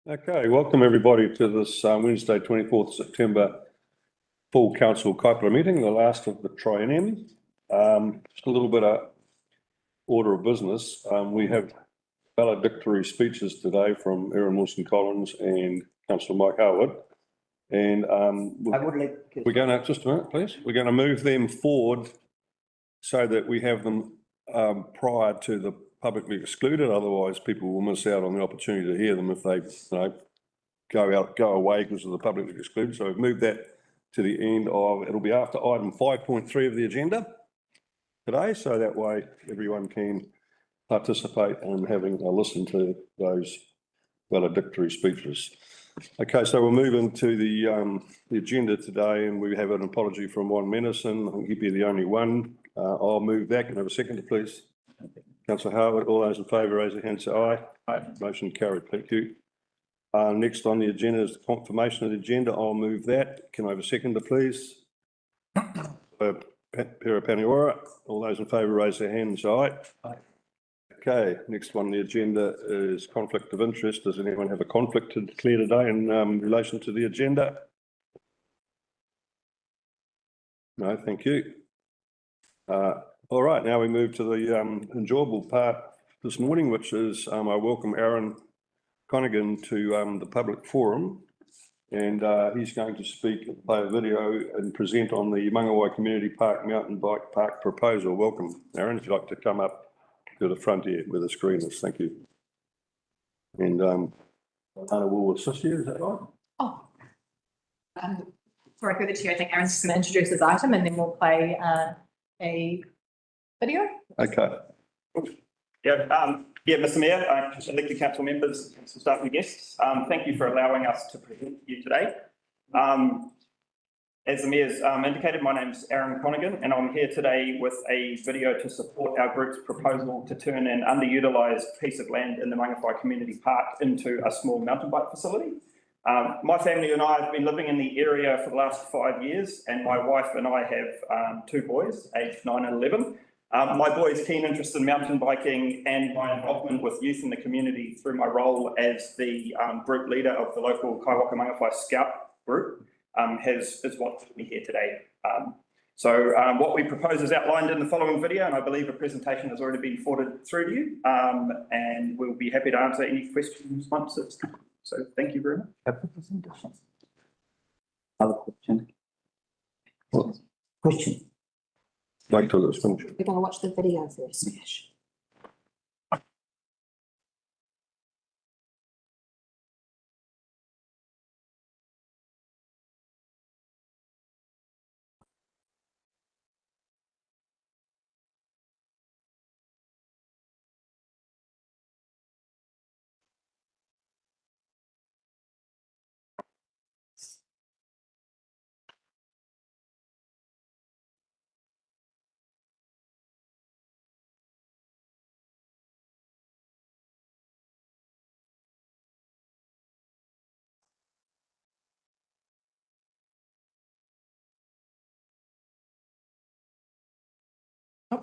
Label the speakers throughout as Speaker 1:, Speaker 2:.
Speaker 1: Okay, welcome everybody to this Wednesday, 24th September full council Kaipara meeting, the last of the triennium. Just a little bit of order of business. We have valedictory speeches today from Erin Wilson-Collins and Councillor Mike Howard. And we're going to, just a minute please, we're going to move them forward so that we have them prior to the publicly excluded. Otherwise people will miss out on the opportunity to hear them if they go away because of the publicly excluded. So we've moved that to the end of, it'll be after item 5.3 of the agenda today, so that way everyone can participate in having a listen to those valedictory speeches. Okay, so we'll move into the agenda today, and we have an apology from One Medicine. I think he'd be the only one. I'll move that. Can I have a seconder, please? Councillor Howard, all those in favour, raise your hand, say aye. Aye. Motion carried, thank you. Next on the agenda is the confirmation of the agenda. I'll move that. Can I have a seconder, please? Pera Paniora, all those in favour, raise their hand, say aye. Aye. Okay, next one on the agenda is conflict of interest. Does anyone have a conflict to declare today in relation to the agenda? No, thank you. All right, now we move to the enjoyable part this morning, which is I welcome Aaron Conaghan to the public forum, and he's going to speak, play a video and present on the Mangawhai Community Park Mountain Bike Park proposal. Welcome, Aaron, if you'd like to come up to the front here where the screen is. Thank you. And Anna will assist you, is that right?
Speaker 2: Oh, sorry, through the chair, I think Aaron's just going to introduce his item and then we'll play a video.
Speaker 1: Okay.
Speaker 3: Mr. Mayor, elected council members, council staff and guests, thank you for allowing us to present to you today. As the Mayor's indicated, my name's Aaron Conaghan, and I'm here today with a video to support our group's proposal to turn an underutilised piece of land in the Mangawhai Community Park into a small mountain bike facility. My family and I have been living in the area for the last 5 years, and my wife and I have 2 boys, aged 9 and 11. My boys' keen interest in mountain biking and my involvement with youth in the community through my role as the group leader of the local Kaiwaka Mangawhai Scout group is what took me here today. What we propose is outlined in the following video, and I believe a presentation has already been forwarded through to you, and we'll be happy to answer any questions once it's done. So thank you very much.
Speaker 4: Other question? Question?
Speaker 1: Wait till it's finished.
Speaker 2: We're going to watch the video first, Smash. Oh.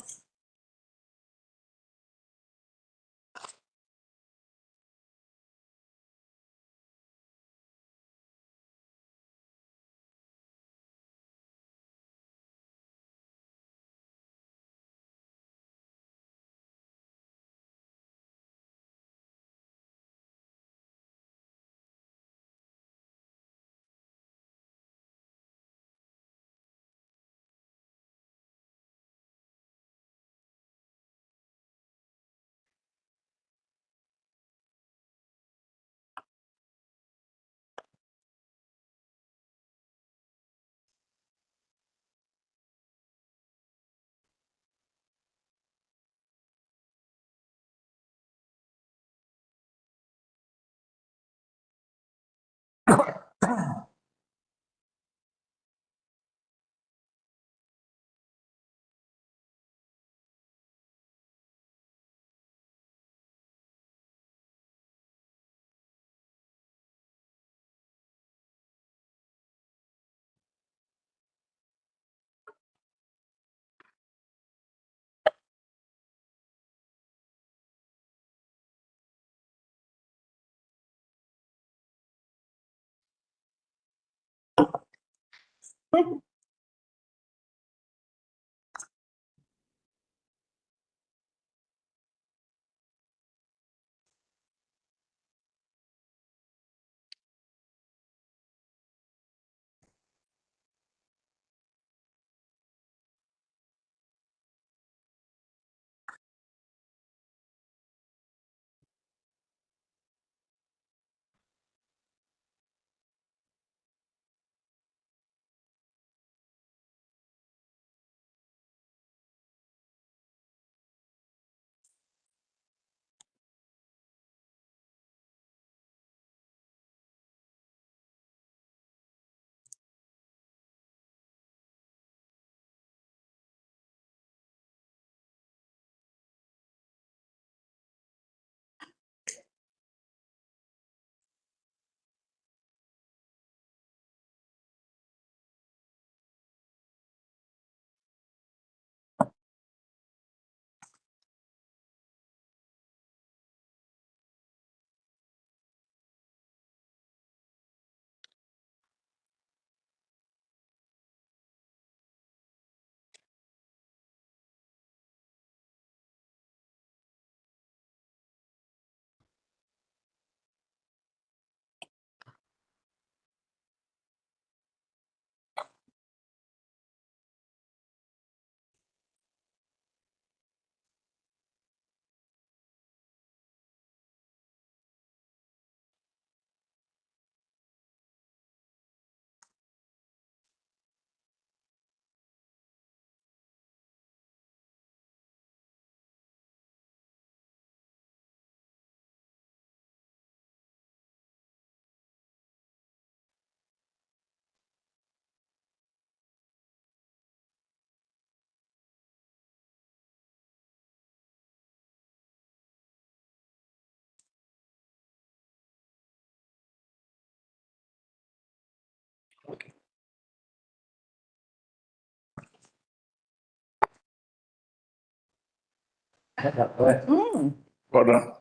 Speaker 4: Well done.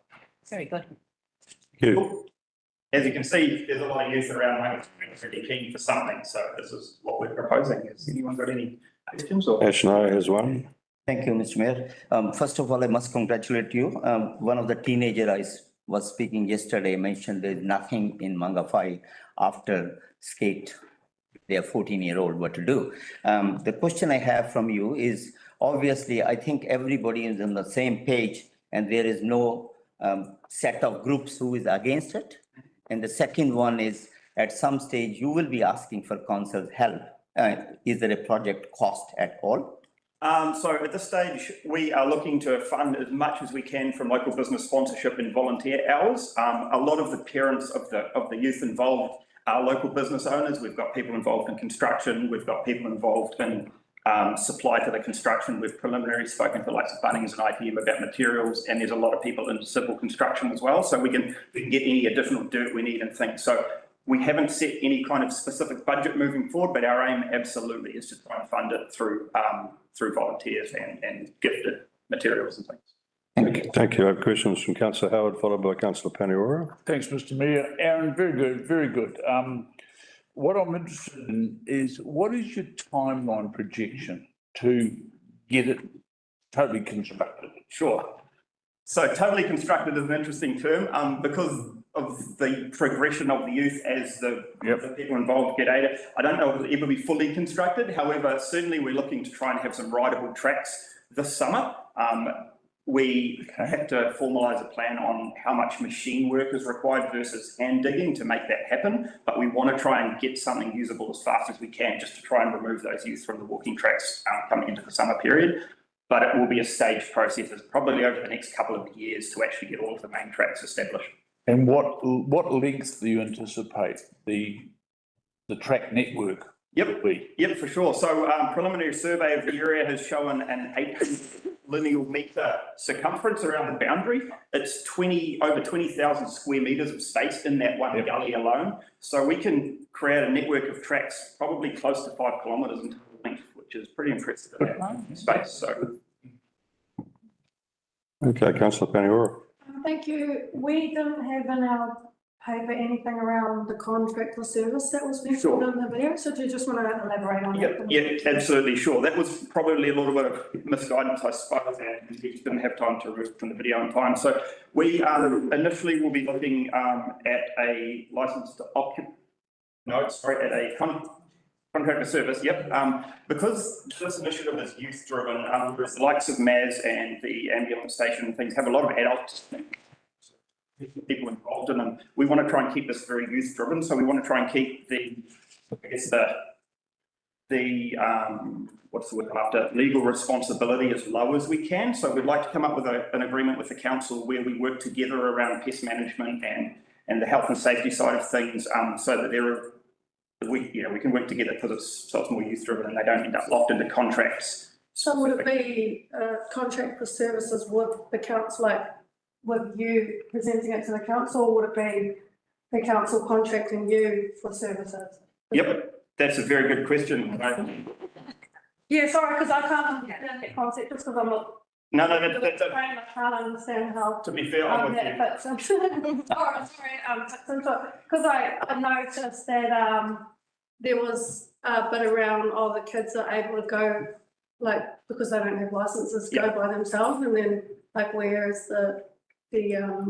Speaker 2: Very good.
Speaker 1: Thank you.
Speaker 3: As you can see, there's a lot of youth around, like, really keen for something, so this is what we're proposing. Has anyone got any questions or?
Speaker 1: Ashna has one.
Speaker 5: Thank you, Mr. Mayor. First of all, I must congratulate you. One of the teenager I was speaking yesterday mentioned there's nothing in Mangawhai after skate. They are 14-year-old, what to do? The question I have from you is, obviously, I think everybody is on the same page and there is no set of groups who is against it. And the second one is, at some stage, you will be asking for council's help. Is there a project cost at all?
Speaker 3: So at this stage, we are looking to fund as much as we can from local business sponsorship and volunteer hours. A lot of the parents of the youth involved are local business owners. We've got people involved in construction. We've got people involved in supply to the construction. We've preliminarily spoken to like Bunnings and IPM about materials, and there's a lot of people in civil construction as well. So we can get any additional dirt we need and things. So we haven't set any kind of specific budget moving forward, but our aim absolutely is to try and fund it through volunteers and gifted materials and things.
Speaker 1: Thank you. I have questions from Councillor Howard, followed by Councillor Paniora.
Speaker 4: Thanks, Mr. Mayor. Aaron, very good, very good. What I'm interested in is, what is your timeline projection to get it totally constructed?
Speaker 3: Sure. So totally constructed is an interesting term because of the progression of the youth as the people involved get older. I don't know if it'll ever be fully constructed. However, certainly we're looking to try and have some rideable tracks this summer. We have to formalise a plan on how much machine work is required versus hand digging to make that happen. But we want to try and get something usable as fast as we can, just to try and remove those youth from the walking tracks coming into the summer period. But it will be a staged process. It's probably over the next couple of years to actually get all of the main tracks established.
Speaker 4: And what length do you anticipate the track network?
Speaker 3: Yep, for sure. So preliminary survey of the area has shown an 800 linear metre circumference around the boundary. It's over 20,000 square metres of space in that one gully alone. So we can create a network of tracks probably close to 5 kilometres in length, which is pretty impressive in that space. So.
Speaker 1: Okay, Councillor Paniora.
Speaker 6: Thank you. We don't have in our pay for anything around the contract for service that was mentioned
Speaker 3: Sure.
Speaker 6: in the video? So do you just want to elaborate on that?
Speaker 3: Yeah, absolutely, sure. That was probably a little bit of misguidance, I suppose, and we just didn't have time to remove it from the video in time. So we initially will be looking at a license to at a contract for service, yep. Because this initiative is youth driven, the likes of MAS and the ambulance station and things have a lot of adults, people involved in them. We want to try and keep this very youth driven. So we want to try and keep what's the word after, legal responsibility as low as we can. So we'd like to come up with an agreement with the council where we work together around pest management and the health and safety side of things, so that we can work together because it's more youth driven and they don't end up locked into contracts.
Speaker 6: So would it be a contract for services with the council, like with you presenting it to the council, or would it be the council contracting you for services?
Speaker 3: Yep, that's a very good question.
Speaker 6: Yeah, sorry, because I can't understand that concept just because I'm not.
Speaker 3: No,
Speaker 6: I can't understand how.
Speaker 3: to be fair, I'm with you.
Speaker 6: that fits into. Because I noticed that there was a bit around, the kids are able to go, like, because they don't have licenses, go by themselves, and then like where is the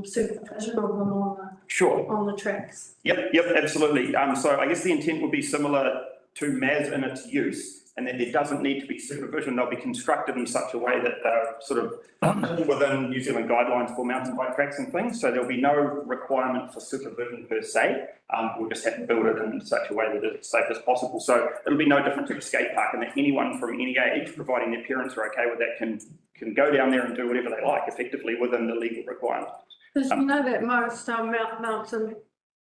Speaker 6: supervision of them on the tracks?
Speaker 3: Yep, absolutely. So I guess the intent would be similar to MAS in its use, and that there doesn't need to be supervision. They'll be constructed in such a way that they're sort of within New Zealand guidelines for mountain bike tracks and things. So there'll be no requirement for supervision per se. We'll just have to build it in such a way that it's safe as possible. So it'll be no different to a skate park, and that anyone from any age, providing their parents are okay with that, can go down there and do whatever they like, effectively within the legal requirements.
Speaker 6: Because you know that most mountain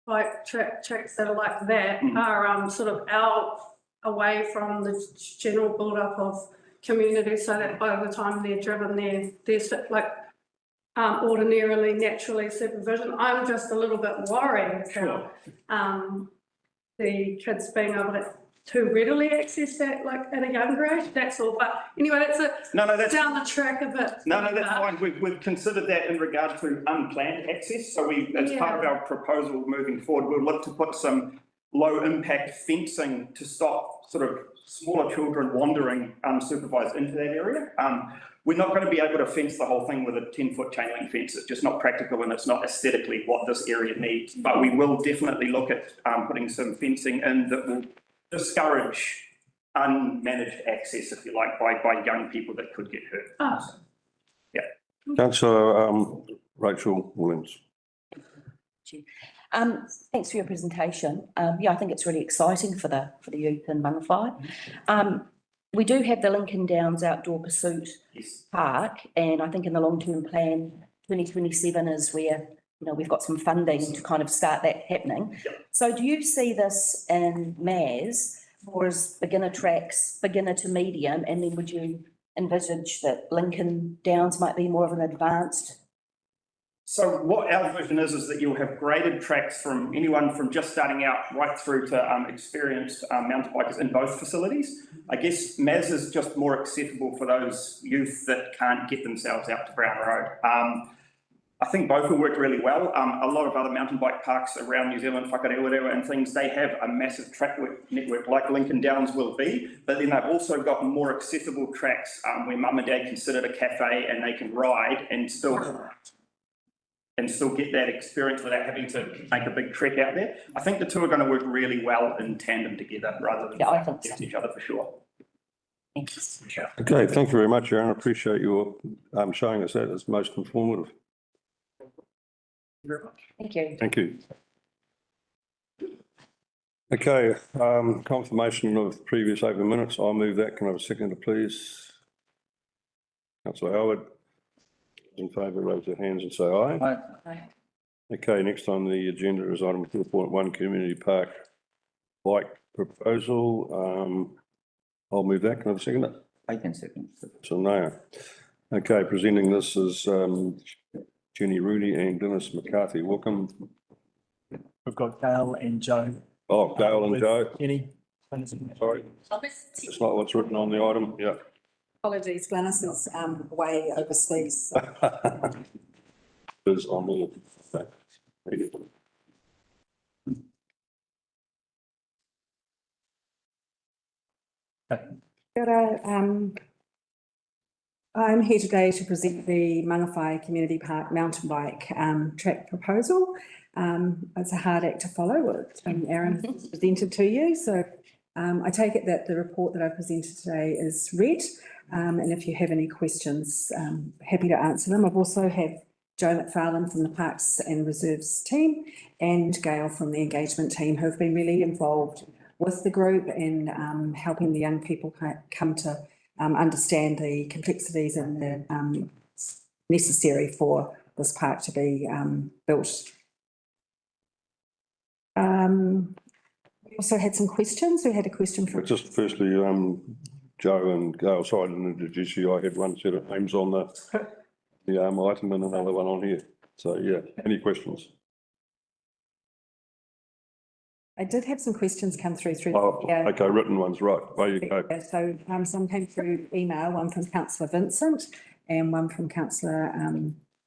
Speaker 6: bike tracks that are like that are sort of out away from the general build-up of community, so that by the time they're driven, there's like ordinarily, naturally supervision. I'm just a little bit worried about the kids being able to readily access that, like at a younger age. That's all. But anyway, that's down the track a bit.
Speaker 3: No, that's fine. We've considered that in regard to unplanned access. So as part of our proposal moving forward, we'll look to put some low impact fencing to stop sort of smaller children wandering unsupervised into that area. We're not going to be able to fence the whole thing with a 10-foot chain link fence. It's just not practical and it's not aesthetically what this area needs. But we will definitely look at putting some fencing in that will discourage unmanaged access, if you like, by young people that could get hurt.
Speaker 1: Councillor Rachel Williams.
Speaker 7: Thanks for your presentation. I think it's really exciting for the youth in Mangawhai. We do have the Lincoln Downs Outdoor Pursuit Park, and I think in the long-term plan, 2027 is where we've got some funding to kind of start that happening. So do you see this in MAS more as beginner tracks, beginner to medium, and then would you envisage that Lincoln Downs might be more of an advanced?
Speaker 3: So what our vision is that you'll have graded tracks from anyone from just starting out right through to experienced mountain bikers in both facilities. I guess MAS is just more accessible for those youth that can't get themselves out to Brown Road. I think both will work really well. A lot of other mountain bike parks around New Zealand, Whakarewarewa and things, they have a massive track network like Lincoln Downs will be, but then they've also got more accessible tracks where mum and dad can sit at a cafe and they can ride and still get that experience without having to make a big trek out there. I think the two are going to work really well in tandem together rather than against each other for sure.
Speaker 7: Thanks.
Speaker 1: Okay, thank you very much, Aaron. I appreciate your showing us that. It's most informative.
Speaker 7: Thank you.
Speaker 1: Thank you. Okay, confirmation of previous open minutes. I'll move that. Can I have a seconder, please? Councillor Howard. In favour, raise their hands and say aye.
Speaker 7: Aye.
Speaker 1: Okay, next on the agenda is item 4.1, Community Park Bike Proposal. I'll move that. Can I have a seconder?
Speaker 5: I can second.
Speaker 1: So no. Okay, presenting this is Jenny Rooney and Dennis McCarthy. Welcome.
Speaker 8: We've got Gail and Joe.
Speaker 1: Oh, Dale and Joe.
Speaker 8: Jenny.
Speaker 1: Sorry, it's not what's written on the item. Yeah.
Speaker 9: Apologies, Glennis is away overseas.
Speaker 1: Is on the. Okay.
Speaker 9: Kia ora, I'm here today to present the Mangawhai Community Park mountain bike track proposal. It's a hard act to follow, what Aaron has presented to you. So I take it that the report that I presented today is read. And if you have any questions, happy to answer them. I've also have Joe McFarlane from the Parks and Reserves team and Gail from the engagement team who have been really involved with the group and helping the young people come to understand the complexities and the necessary for this park to be built. We also had some questions. We had a question from...
Speaker 1: Just firstly, Joe and Gail, sorry I didn't introduce you. I had one set of names on the item and another one on here. So yeah, any questions?
Speaker 9: I did have some questions come through.
Speaker 1: Okay, written ones, right. There you go.
Speaker 9: Yeah, so some came through email, one from Councillor Vincent and one from Councillor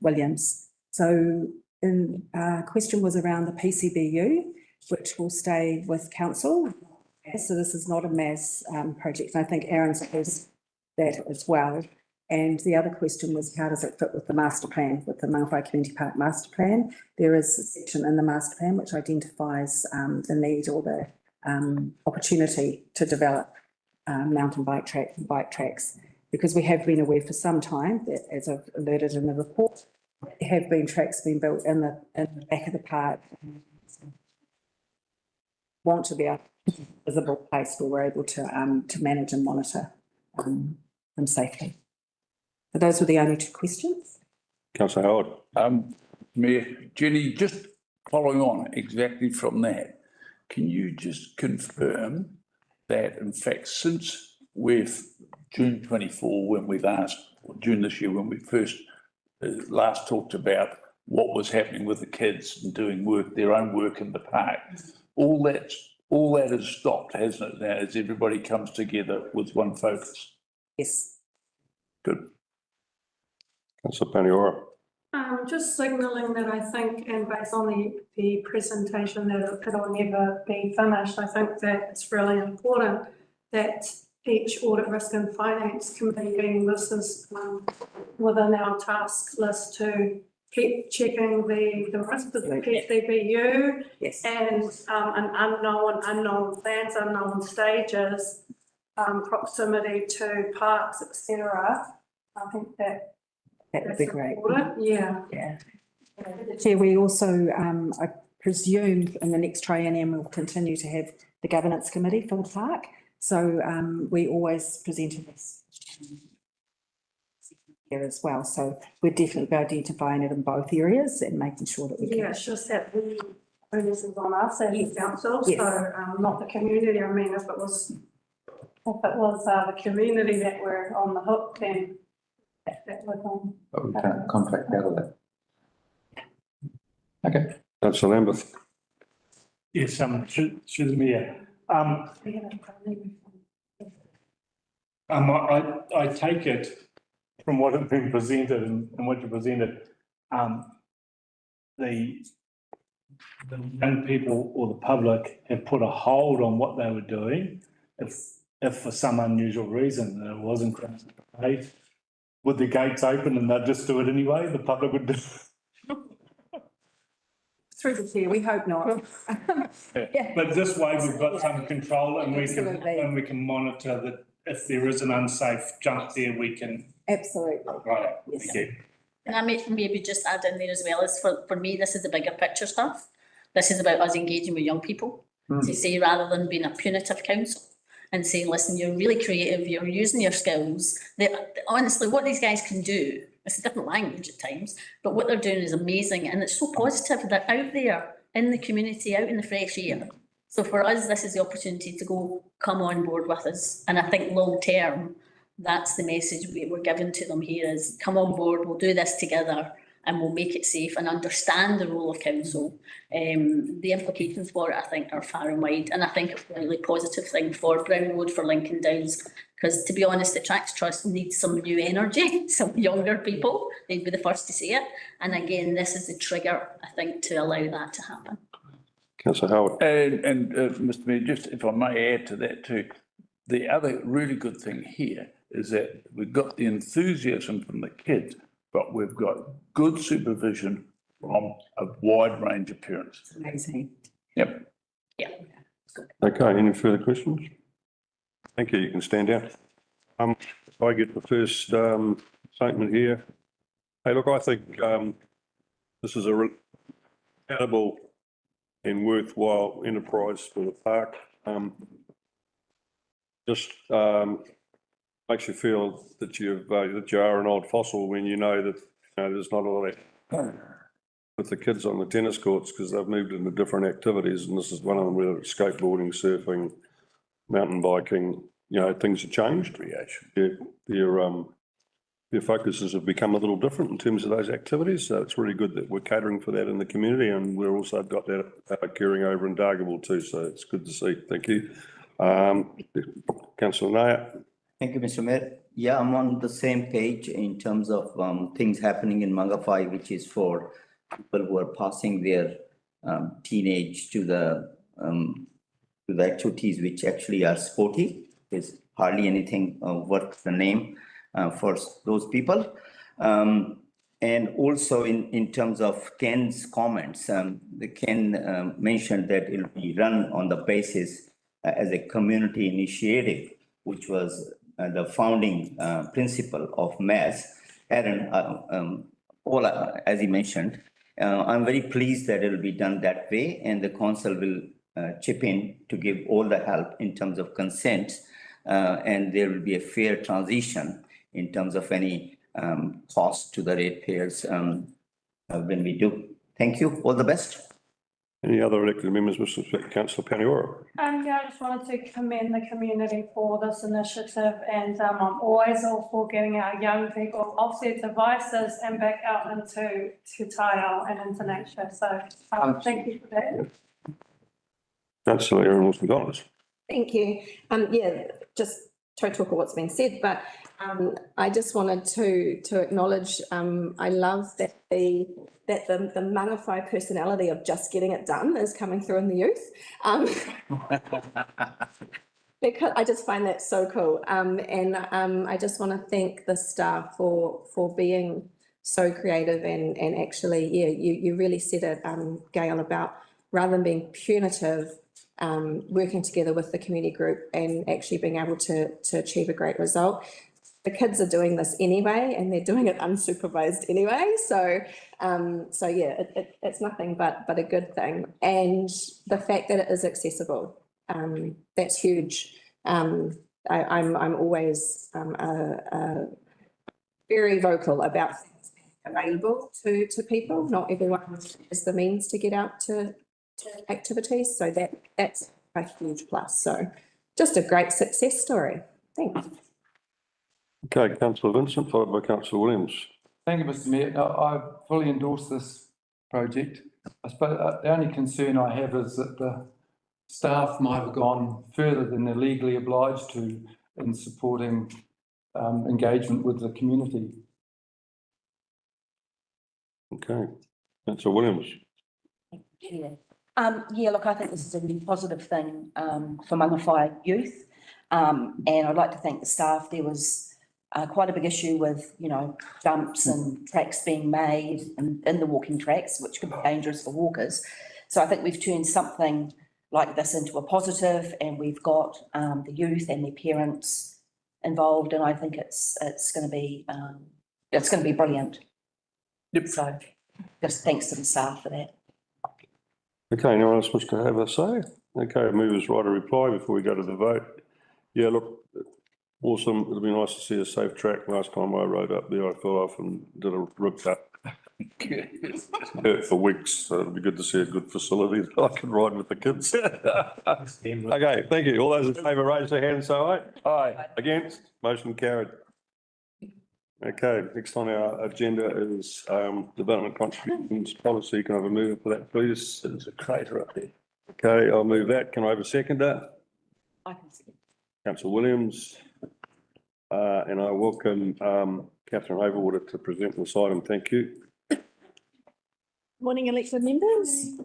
Speaker 9: Williams. So question was around the PCBU, which will stay with council. So this is not a MAS project. And I think Aaron says that as well. And the other question was, how does it fit with the master plan, with the Mangawhai Community Park master plan? There is a section in the master plan which identifies the need or the opportunity to develop mountain bike tracks, because we have been aware for some time that, as I've alerted in the report, there have been tracks being built in the back of the park. Want to be a visible place where we're able to manage and monitor them safely. So those were the only two questions.
Speaker 1: Councillor Howard.
Speaker 4: Mayor, Jenny, just following on exactly from that, can you just confirm that in fact since June 24 when we've asked, or June this year when we first last talked about what was happening with the kids and doing their own work in the park, all that has stopped, hasn't it, now, as everybody comes together with one focus?
Speaker 9: Yes.
Speaker 4: Good.
Speaker 1: Councillor Paniora.
Speaker 6: Just signalling that I think, and based on the presentation, that it'll never be finished. I think that it's really important that each audit risk and finance committee, being this is within our task list to keep checking the risk of the PCBU.
Speaker 9: Yes.
Speaker 6: And unknown plans, unknown stages, proximity to parks, etc. I think that
Speaker 9: would be great.
Speaker 6: Important. Yeah.
Speaker 9: Yeah. Chair, we also, I presume in the next triennium, we'll continue to have the governance committee for the park. So we always present this here as well. So we're definitely identifying it in both areas and making sure that we can.
Speaker 6: Yeah, it's just that the onus is on us as the council,
Speaker 9: Yes.
Speaker 6: so not the community. I mean, if it was the community that were on the hook, then that would
Speaker 10: But we can't contract out of that. Okay.
Speaker 1: Councillor Lambeth.
Speaker 8: Yes, through the mayor. I take it from what has been presented and what you presented, the young people or the public have put a hold on what they were doing. If for some unusual reason it wasn't paid, would the gates open and they'd just do it anyway? The public would do.
Speaker 9: Through the chair, we hope not.
Speaker 8: Yeah. But this way we've got some control and
Speaker 9: Absolutely.
Speaker 8: we can monitor that if there is an unsafe jump there, we can.
Speaker 9: Absolutely.
Speaker 8: Right.
Speaker 9: Yes.
Speaker 8: Thank you.
Speaker 11: And I maybe just add in there as well, is for me, this is the bigger picture stuff. This is about us engaging with young people. To say, rather than being a punitive council and saying, listen, you're really creative, you're using your skills. Honestly, what these guys can do, it's a different language at times, but what they're doing is amazing. And it's so positive. They're out there in the community, out in the fresh air. So for us, this is the opportunity to go, come on board with us. And I think long term, that's the message we're giving to them here is come on board, we'll do this together and we'll make it safe and understand the role of council. The implications for it, I think, are far and wide. And I think it's a really positive thing for Brown Road, for Lincoln Downs, because to be honest, the Tracks Trust needs some new energy, some younger people. They'd be the first to see it. And again, this is the trigger, I think, to allow that to happen.
Speaker 1: Councillor Howard.
Speaker 4: And Mr. Mayor, just if I may add to that too, the other really good thing here is that we've got the enthusiasm from the kids, but we've got good supervision from a wide range of parents.
Speaker 9: Amazing.
Speaker 4: Yep.
Speaker 1: Okay, any further questions? Thank you, you can stand down. If I get the first statement here. Hey, look, I think this is a incredible and worthwhile enterprise for the park. Just makes you feel that that you are an old fossil when you know that there's not a lot of with the kids on the tennis courts because they've moved into different activities, and this is one of them, whether it's skateboarding, surfing, mountain biking, things have changed. Their focuses have become a little different in terms of those activities, so it's really good that we're catering for that in the community, and we've also got that occurring over in Dargaville too, so it's good to see. Thank you. Councillor Naya.
Speaker 5: Thank you, Mr. Mayor. Yeah, I'm on the same page in terms of things happening in Mangawhai, which is for people who are passing their teenage to the activities which actually are sporty. There's hardly anything worth the name for those people. And also in terms of Ken's comments, Ken mentioned that it'll be run on the basis as a community initiative, which was the founding principle of MAS. Aaron, as he mentioned, I'm very pleased that it'll be done that way, and the council will chip in to give all the help in terms of consent, and there will be a fair transition in terms of any cost to the ratepayers when we do. Thank you. All the best.
Speaker 1: Any other elected members, Councillor Paniora?
Speaker 6: Yeah, I just wanted to commend the community for this initiative, and I'm always all for getting our young people off their devices and back out into Taio and into nature. So thank you for that.
Speaker 1: Councillor Erin Wilson-Goddard.
Speaker 12: Thank you. Yeah, just to talk of what's been said, but I just wanted to acknowledge, I love that the Mangawhai personality of just getting it done is coming through in the youth. Because I just find that so cool. And I just want to thank the staff for being so creative and actually, yeah, you really said it, Gail, about rather than being punitive, working together with the community group and actually being able to achieve a great result. The kids are doing this anyway, and they're doing it unsupervised anyway. So yeah, it's nothing but a good thing. And the fact that it is accessible, that's huge. I'm always very vocal about things being available to people. Not everyone has the means to get out to activities, so that's a huge plus. So just a great success story. Thanks.
Speaker 1: Okay, Councillor Vincent, followed by Councillor Williams.
Speaker 13: Thank you, Mr. Mayor. I fully endorse this project. I suppose the only concern I have is that the staff might have gone further than they're legally obliged to in supporting engagement with the community.
Speaker 1: Okay, Councillor Williams.
Speaker 7: Yeah, look, I think this is a really positive thing for Mangawhai youth. And I'd like to thank the staff. There was quite a big issue with, jumps and tracks being made in the walking tracks, which could be dangerous for walkers. So I think we've turned something like this into a positive, and we've got the youth and their parents involved, and I think it's going to be brilliant.
Speaker 4: Yep.
Speaker 7: So just thanks to the staff for that.
Speaker 1: Okay, anyone else wish to have a say? Okay, movers right a reply before we go to the vote. Yeah, look, awesome. It'll be nice to see a safe track. Last time I rode up there, I fell off and did a rip cut. Hurt for weeks, so it'll be good to see a good facility that I can ride with the kids. Okay, thank you. All those in favour, raise their hands, say aye.
Speaker 4: Aye.
Speaker 1: Against? Motion carried. Okay, next on our agenda is development contributions policy. Can I have a mover for that, please? There's a crater up there. Okay, I'll move that. Can I have a seconder?
Speaker 7: I can see it.
Speaker 1: Councillor Williams. And I welcome Catherine Overwater to present this item. Thank you.
Speaker 14: Morning, elected members.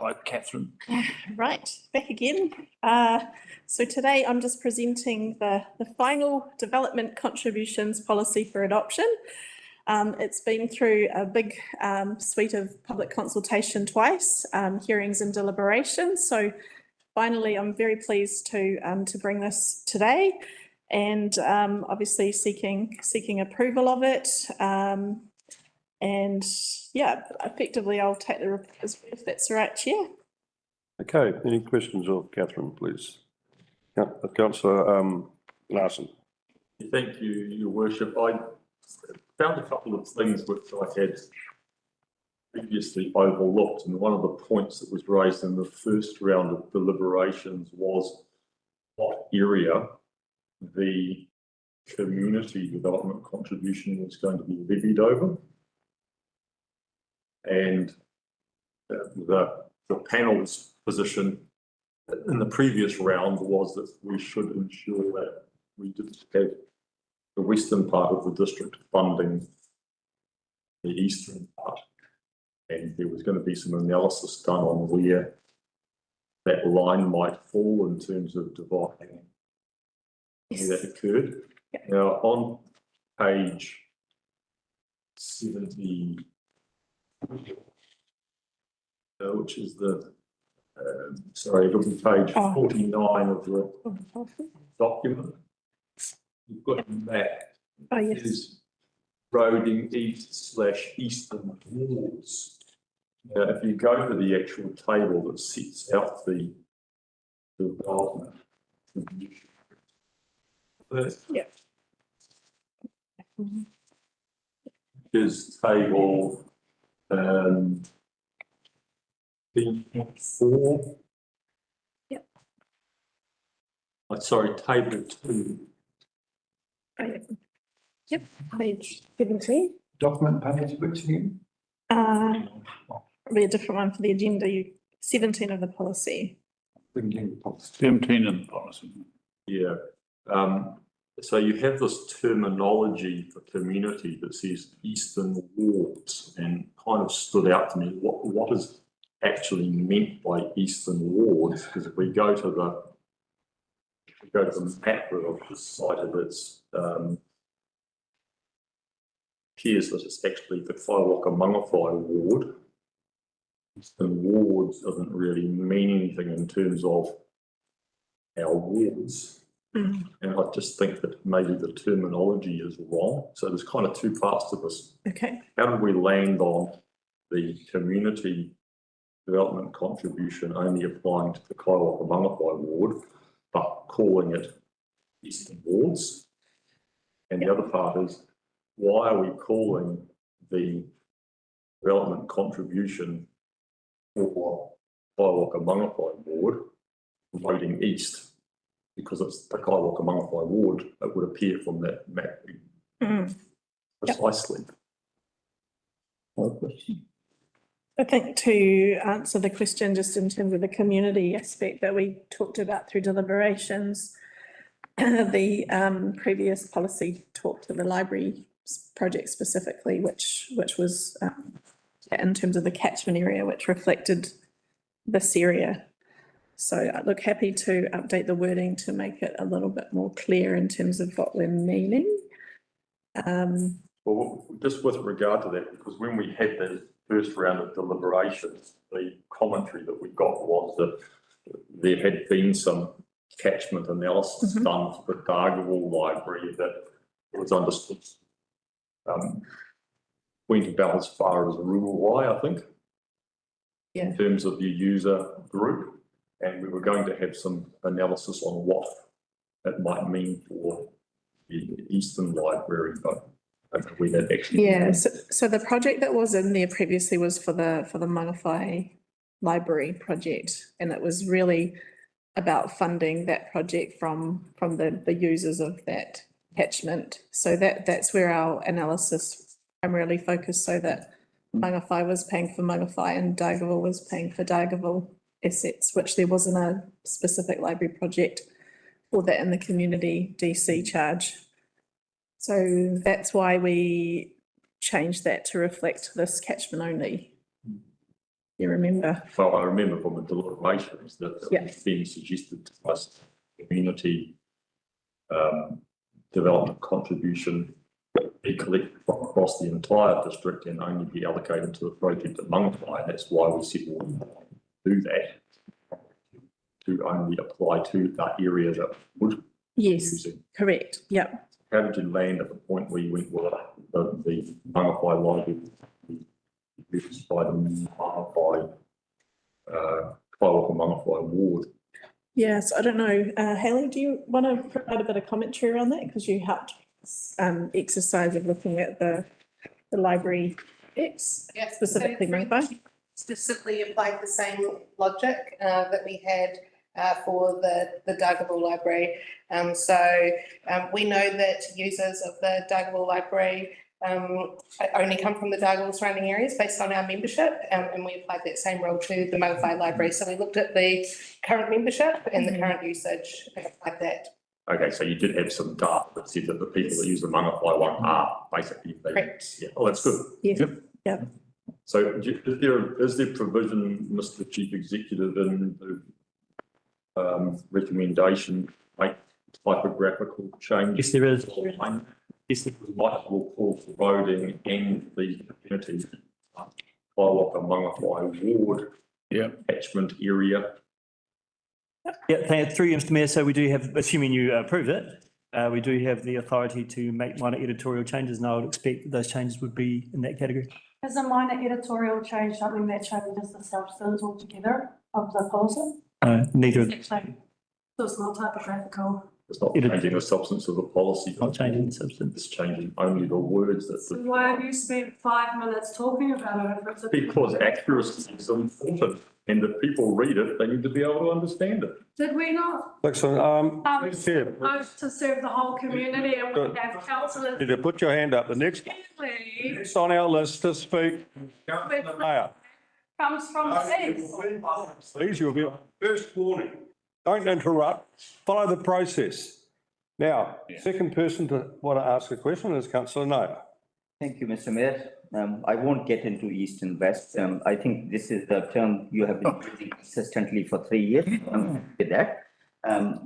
Speaker 4: Hi, Catherine.
Speaker 14: Right, back again. So today I'm just presenting the final development contributions policy for adoption. It's been through a big suite of public consultation twice, hearings and deliberations. So finally, I'm very pleased to bring this today, and obviously seeking approval of it. And yeah, effectively, I'll take the report if that's all right, Chair.
Speaker 1: Okay, any questions of Catherine, please? Yeah, Councillor Larson.
Speaker 15: Thank you, Your Worship. I found a couple of things which I had previously overlooked, and one of the points that was raised in the first round of deliberations was what area the community development contribution was going to be levied over. And the panel's position in the previous round was that we should ensure that we didn't have the western part of the district funding the eastern part. And there was going to be some analysis done on where that line might fall in terms of dividing where that occurred.
Speaker 14: Yeah.
Speaker 15: Now, on page 70, which is the, sorry, it'll be page 49 of the document. You've got a map.
Speaker 14: Oh, yes.
Speaker 15: It is roading east/eastern wards. Now, if you go to the actual table that sets out the development,
Speaker 14: Yeah.
Speaker 15: is table B4.
Speaker 14: Yep.
Speaker 15: Sorry, table 2.
Speaker 14: Oh, yeah. Yep, page 17.
Speaker 15: Document page which again?
Speaker 14: Probably a different one for the agenda. 17 of the policy.
Speaker 4: 17 in the policy.
Speaker 15: Yeah. So you have this terminology for community that says eastern wards, and kind of stood out to me what is actually meant by eastern wards, because if we go to the map that I've just cited, it's appears that it's actually the Mangawhai ward. Eastern wards doesn't really mean anything in terms of our wards.
Speaker 14: Mm.
Speaker 15: And I just think that maybe the terminology is wrong. So there's kind of two parts to this.
Speaker 14: Okay.
Speaker 15: How did we land on the community development contribution only applying to the Mangawhai ward, but calling it eastern wards? And the other part is, why are we calling the development contribution for Mangawhai ward voting east? Because it's the Mangawhai ward that would appear from that map precisely. No question.
Speaker 14: I think to answer the question just in terms of the community aspect that we talked about through deliberations, the previous policy talked to the library project specifically, which was in terms of the catchment area, which reflected this area. So I look happy to update the wording to make it a little bit more clear in terms of what we're meaning.
Speaker 15: Well, just with regard to that, because when we had the first round of deliberations, the commentary that we got was that there had been some catchment analysis done for the Dargaville Library that was understood went about as far as Ruawai, I think, in terms of the user group. And we were going to have some analysis on what it might mean for the Eastern Library, but I don't know where that actually.
Speaker 14: Yeah, so the project that was in there previously was for the Mangawhai Library project, and it was really about funding that project from the users of that catchment. So that's where our analysis primarily focused, so that Mangawhai was paying for Mangawhai and Dargaville was paying for Dargaville assets, which there wasn't a specific library project for that in the community DC charge. So that's why we changed that to reflect this catchment only. you remember.
Speaker 15: Well, I remember from the deliberations that
Speaker 14: Yeah.
Speaker 15: it's been suggested to us, community development contribution be collected from across the entire district and only be allocated to the project at Mangawhai. That's why we said we'll do that, to only apply to that area that would.
Speaker 14: Yes, correct. Yeah.
Speaker 15: How did you land at the point where you went, well, the Mangawhai library used by the Mangawhai, Kaiwaka Mangawhai ward?
Speaker 14: Yes, I don't know. Haley, do you want to provide a bit of commentary around that? Because you helped exercise of looking at the library specifically Mangawhai.
Speaker 16: Specifically applied the same logic that we had for the Dargaville Library. We know that users of the Dargaville Library only come from the Dargaville surrounding areas based on our membership, and we applied that same rule to the Mangawhai Library. So we looked at the current membership and the current usage and applied that.
Speaker 15: Okay, so you did have some data that said that the people that use the Mangawhai one are basically.
Speaker 16: Correct.
Speaker 15: Yeah, oh, that's good.
Speaker 14: Yes. Yep.
Speaker 15: So is there provision, Mr. Chief Executive, in the recommendation, make typographical changes?
Speaker 17: Yes, there is.
Speaker 15: Yes, it was multiple call for voting and the community Kaiwaka Mangawhai ward catchment area.
Speaker 17: Yeah, through you, Mr. Mayor. So we do have, assuming you approve it, we do have the authority to make minor editorial changes, and I would expect that those changes would be in that category.
Speaker 6: Is a minor editorial change something that changes the substance altogether of the policy?
Speaker 17: Neither.
Speaker 6: So it's not typographical.
Speaker 15: It's not changing the substance of the policy.
Speaker 17: Not changing the substance.
Speaker 15: It's changing only the words that.
Speaker 6: So why have you spent 5 minutes talking about it?
Speaker 15: Because accuracy is important, and if people read it, they need to be able to understand it.
Speaker 6: Did we not?
Speaker 1: Excellent. Please, Chair.
Speaker 6: To serve the whole community, and we have councillors.
Speaker 1: Need to put your hand up. The next on our list to speak. Councillor Mayor.
Speaker 6: Comes from east.
Speaker 1: Please, you'll be first warning. Don't interrupt. Follow the process. Now, second person to want to ask a question is Councillor Nair.
Speaker 5: Thank you, Mr. Mayor. I won't get into east and west. I think this is the term you have been using consistently for 3 years. With that.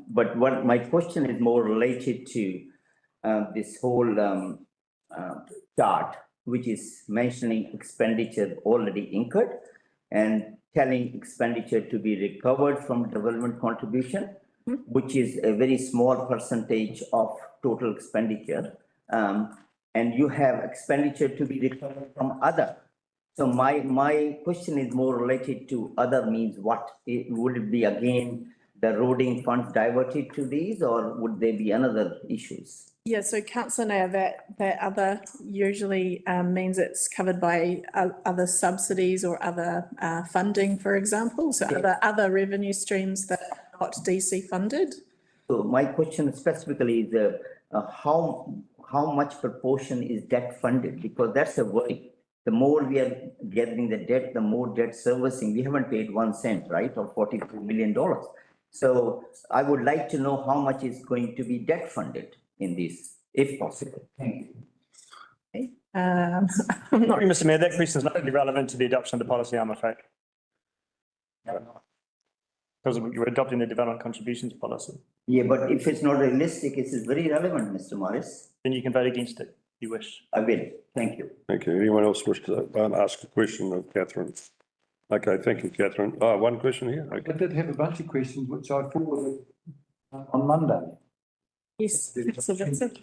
Speaker 5: But what my question is more related to this whole chart, which is mentioning expenditure already incurred and telling expenditure to be recovered from development contribution, which is a very small percentage of total expenditure. And you have expenditure to be recovered from other. So my question is more related to other means what? Would it be again the roading funds diverted to these, or would there be another issues?
Speaker 14: Yeah, so councillor Nair, that other usually means it's covered by other subsidies or other funding, for example. So other revenue streams that are not DC funded.
Speaker 5: So my question specifically is how much proportion is debt funded? Because that's a worry. The more we are gathering the debt, the more debt servicing. We haven't paid 1 cent, right, of $42 million. So I would like to know how much is going to be debt funded in this, if possible. Thank you.
Speaker 14: Okay. I'm not.
Speaker 17: Mr. Mayor, that question is not really relevant to the adoption of the policy, I'm afraid. Because we're adopting the development contributions policy.
Speaker 5: Yeah, but if it's not realistic, it is very relevant, Mr. Morris.
Speaker 17: Then you can vote against it, if you wish.
Speaker 5: I will. Thank you.
Speaker 1: Thank you. Anyone else wish to ask a question of Catherine? Okay, thank you, Catherine. Oh, one question here. Okay.
Speaker 13: I did have a bunch of questions which I forwarded on Monday.
Speaker 14: Yes, Councillor Vincent.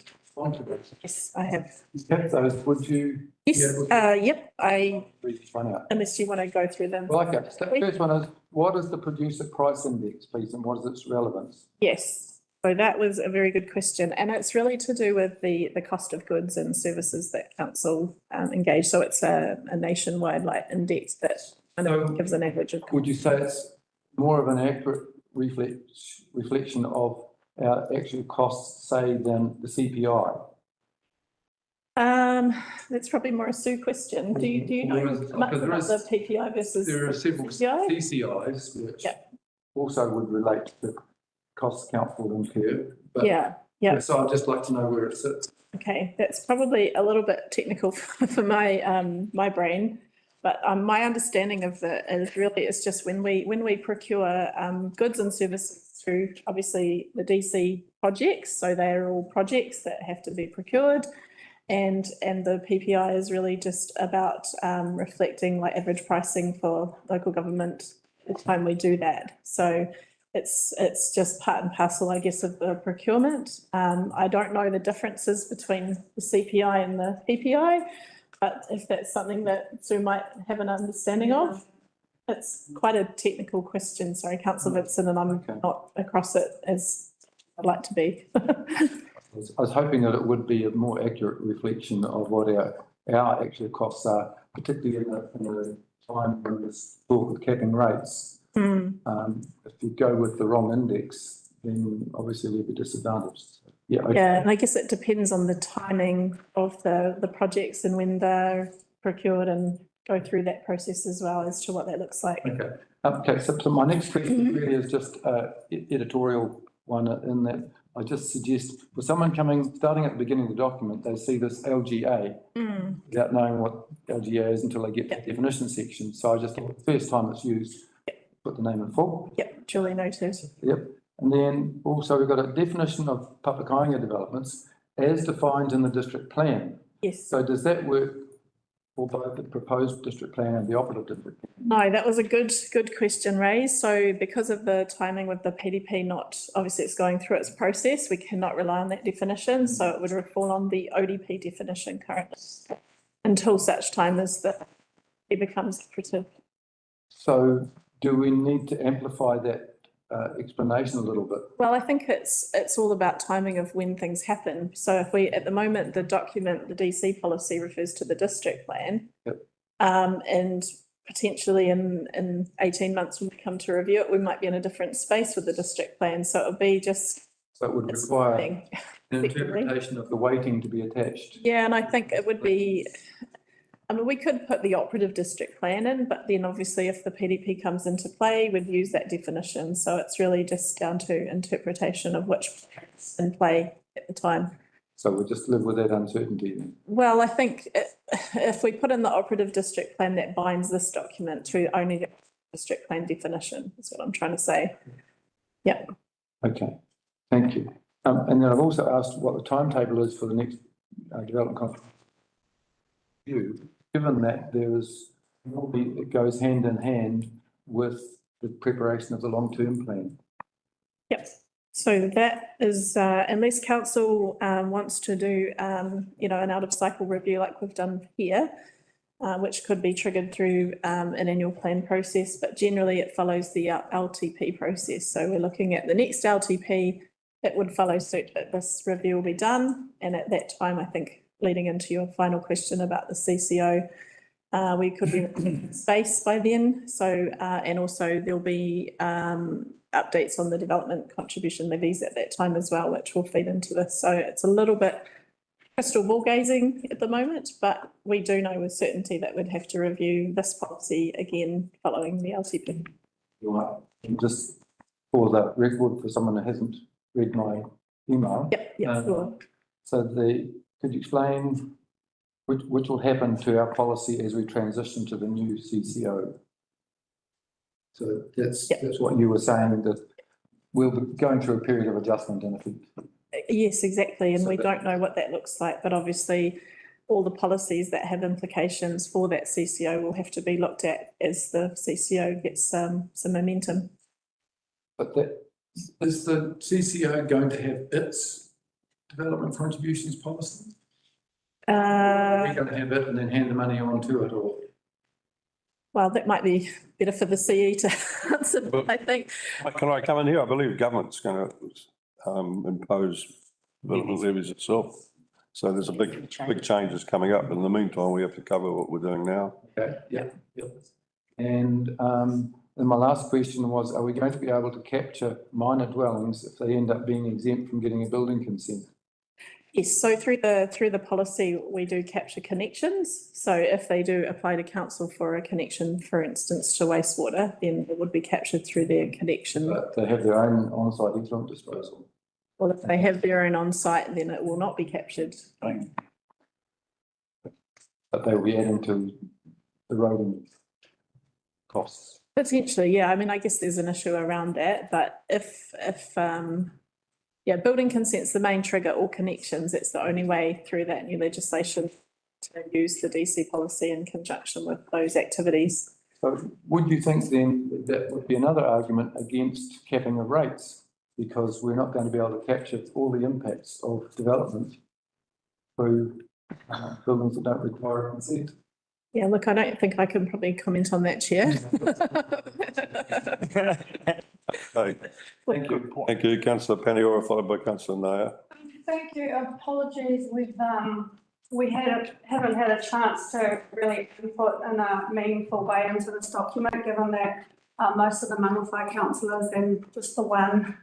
Speaker 14: Yes, I have.
Speaker 13: Have those, would you?
Speaker 14: Yes, yep,
Speaker 13: Read each one out.
Speaker 14: unless you want to go through them.
Speaker 13: Well, okay, so the first one is, what is the producer price index, please, and what is its relevance?
Speaker 14: Yes, so that was a very good question, and it's really to do with the cost of goods and services that council engage. So it's a nationwide like index that kind of gives an average of.
Speaker 13: Would you say it's more of an accurate reflection of our actual costs, say, than the CPI?
Speaker 14: That's probably more a Sue question. Do you know much about the PPI versus?
Speaker 13: There are several TCIs which also would relate to the costs council would incur. But so I'd just like to know where it sits.
Speaker 14: Okay, that's probably a little bit technical for my my brain. But my understanding of it is really it's just when we procure goods and services through obviously the DC projects, so they are all projects that have to be procured. And the PPI is really just about reflecting like average pricing for local government the time we do that. So it's just part and parcel, I guess, of the procurement. I don't know the differences between the CPI and the PPI, but if that's something that Sue might have an understanding of, it's quite a technical question. Sorry, Councillor Vincent, and I'm not across it as I'd like to be.
Speaker 13: I was hoping that it would be a more accurate reflection of what our actual costs are, particularly in the time when there's talk of capping rates. If you go with the wrong index, then obviously we'll be disadvantaged. Yeah, okay.
Speaker 14: Yeah, and I guess it depends on the timing of the projects and when they're procured and go through that process as well as to what that looks like.
Speaker 13: Okay. Okay. So my next question really is just editorial one in that I just suggest for someone starting at the beginning of the document, they see this LGA without knowing what LGA is until they get to the definition section. So I just thought the first time it's used, put the name in full.
Speaker 14: Yep, duly noted.
Speaker 13: Yep. And then also we've got a definition of public hire developments as defined in the district plan.
Speaker 14: Yes.
Speaker 13: So does that work for both the proposed district plan and the operative district plan?
Speaker 14: No, that was a good question raised. So because of the timing with the PDP, obviously it's going through its process, we cannot rely on that definition. So it would fall on the ODP definition currently until such time as it becomes operative. So
Speaker 13: do we need to amplify that explanation a little bit?
Speaker 14: Well, I think it's all about timing of when things happen. So if at the moment, the document, the DC policy refers to the district plan.
Speaker 13: Yep.
Speaker 14: And potentially in 18 months when we come to review it, we might be in a different space with the district plan. So it would be just.
Speaker 13: So it would require an interpretation of the weighting to be attached.
Speaker 14: Yeah, and I think it would be, I mean, we could put the operative district plan in, but then obviously if the PDP comes into play, we'd use that definition. So it's really just down to interpretation of which is in play at the time.
Speaker 13: So we'll just live with that uncertainty then?
Speaker 14: Well, I think if we put in the operative district plan, that binds this document to only the district plan definition, is what I'm trying to say. Yeah.
Speaker 13: Okay, thank you. And then I've also asked what the timetable is for the next development contract review, given that normally it goes hand in hand with the preparation of the long-term plan.
Speaker 14: Yep. So that is, unless council wants to do, an out-of-cycle review like we've done here, which could be triggered through an annual plan process, but generally it follows the LTP process. So we're looking at the next LTP, it would follow suit that this review will be done. And at that time, I think, leading into your final question about the CCO, we could be in space by then. So, and also there'll be updates on the development contribution levies at that time as well, which will feed into this. So it's a little bit crystal ball gazing at the moment, but we do know with certainty that we'd have to review this policy again following the LTP.
Speaker 13: Right. And just for the record, for someone who hasn't read my email.
Speaker 14: Yep, sure.
Speaker 13: So could you explain which will happen to our policy as we transition to the new CCO? So that's what you were saying, that we'll be going through a period of adjustment in effect.
Speaker 14: Yes, exactly. And we don't know what that looks like, but obviously all the policies that have implications for that CCO will have to be looked at as the CCO gets some momentum.
Speaker 13: But is the CCO going to have its development contributions policy? Are we going to have it and then hand the money on to it, or?
Speaker 14: Well, that might be better for the CE to answer, I think.
Speaker 1: Can I come in here? I believe government's going to impose the levies itself. So there's a big changes coming up. In the meantime, we have to cover what we're doing now.
Speaker 13: Okay, yeah. And my last question was, are we going to be able to capture minor dwellings if they end up being exempt from getting a building consent?
Speaker 14: Yes, so through the policy, we do capture connections. So if they do apply to council for a connection, for instance, to wastewater, then it would be captured through their connection.
Speaker 13: But they have their own on-site effluent disposal.
Speaker 14: Well, if they have their own on-site, then it will not be captured.
Speaker 13: But they will be adding to eroding costs.
Speaker 14: Potentially, yeah. I mean, I guess there's an issue around that, but if, yeah, building consent's the main trigger or connections, it's the only way through that new legislation to use the DC policy in conjunction with those activities.
Speaker 13: So would you think then that would be another argument against capping of rates? Because we're not going to be able to capture all the impacts of development through buildings that don't require consent.
Speaker 14: Yeah, look, I don't think I can probably comment on that, Chair.
Speaker 1: Thank you. Thank you, councillor Paniora, followed by councillor Naya.
Speaker 6: Thank you. Apologies, we haven't had a chance to really input in a meaningful way into this document, given that most of the Mangawhai councillors and just the one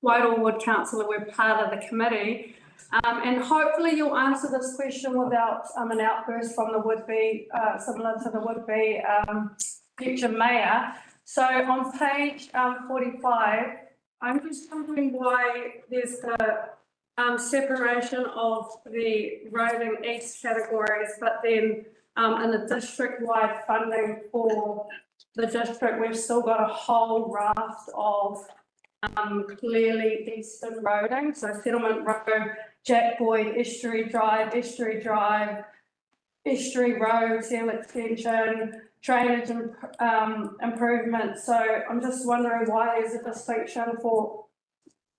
Speaker 6: Wairoa councillor were part of the committee. And hopefully you'll answer this question without an outburst from the would-be, similar to the would-be future mayor. So on page 45, I'm just wondering why there's the separation of the road and east categories, but then in the district-wide funding for the district, we've still got a whole raft of clearly eastern roading. So Settlement Road, Jack Boyd, Estuary Drive, Estuary Road, Seal Extension, drainage improvements. So I'm just wondering why there's a distinction for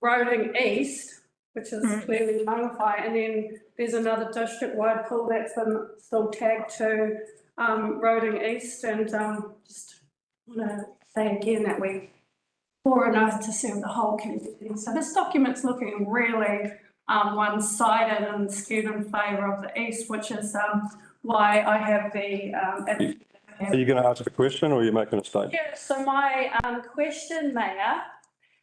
Speaker 6: roading east, which is clearly Mangawhai, and then there's another district-wide pool that's been still tagged to roading east. And just want to say again that we pour an oath to serve the whole community. So this document's looking really one-sided and skewed in favour of the east, which is why I have the.
Speaker 1: Are you going to ask a question or are you making a statement?
Speaker 6: Yeah, so my question, Mayor,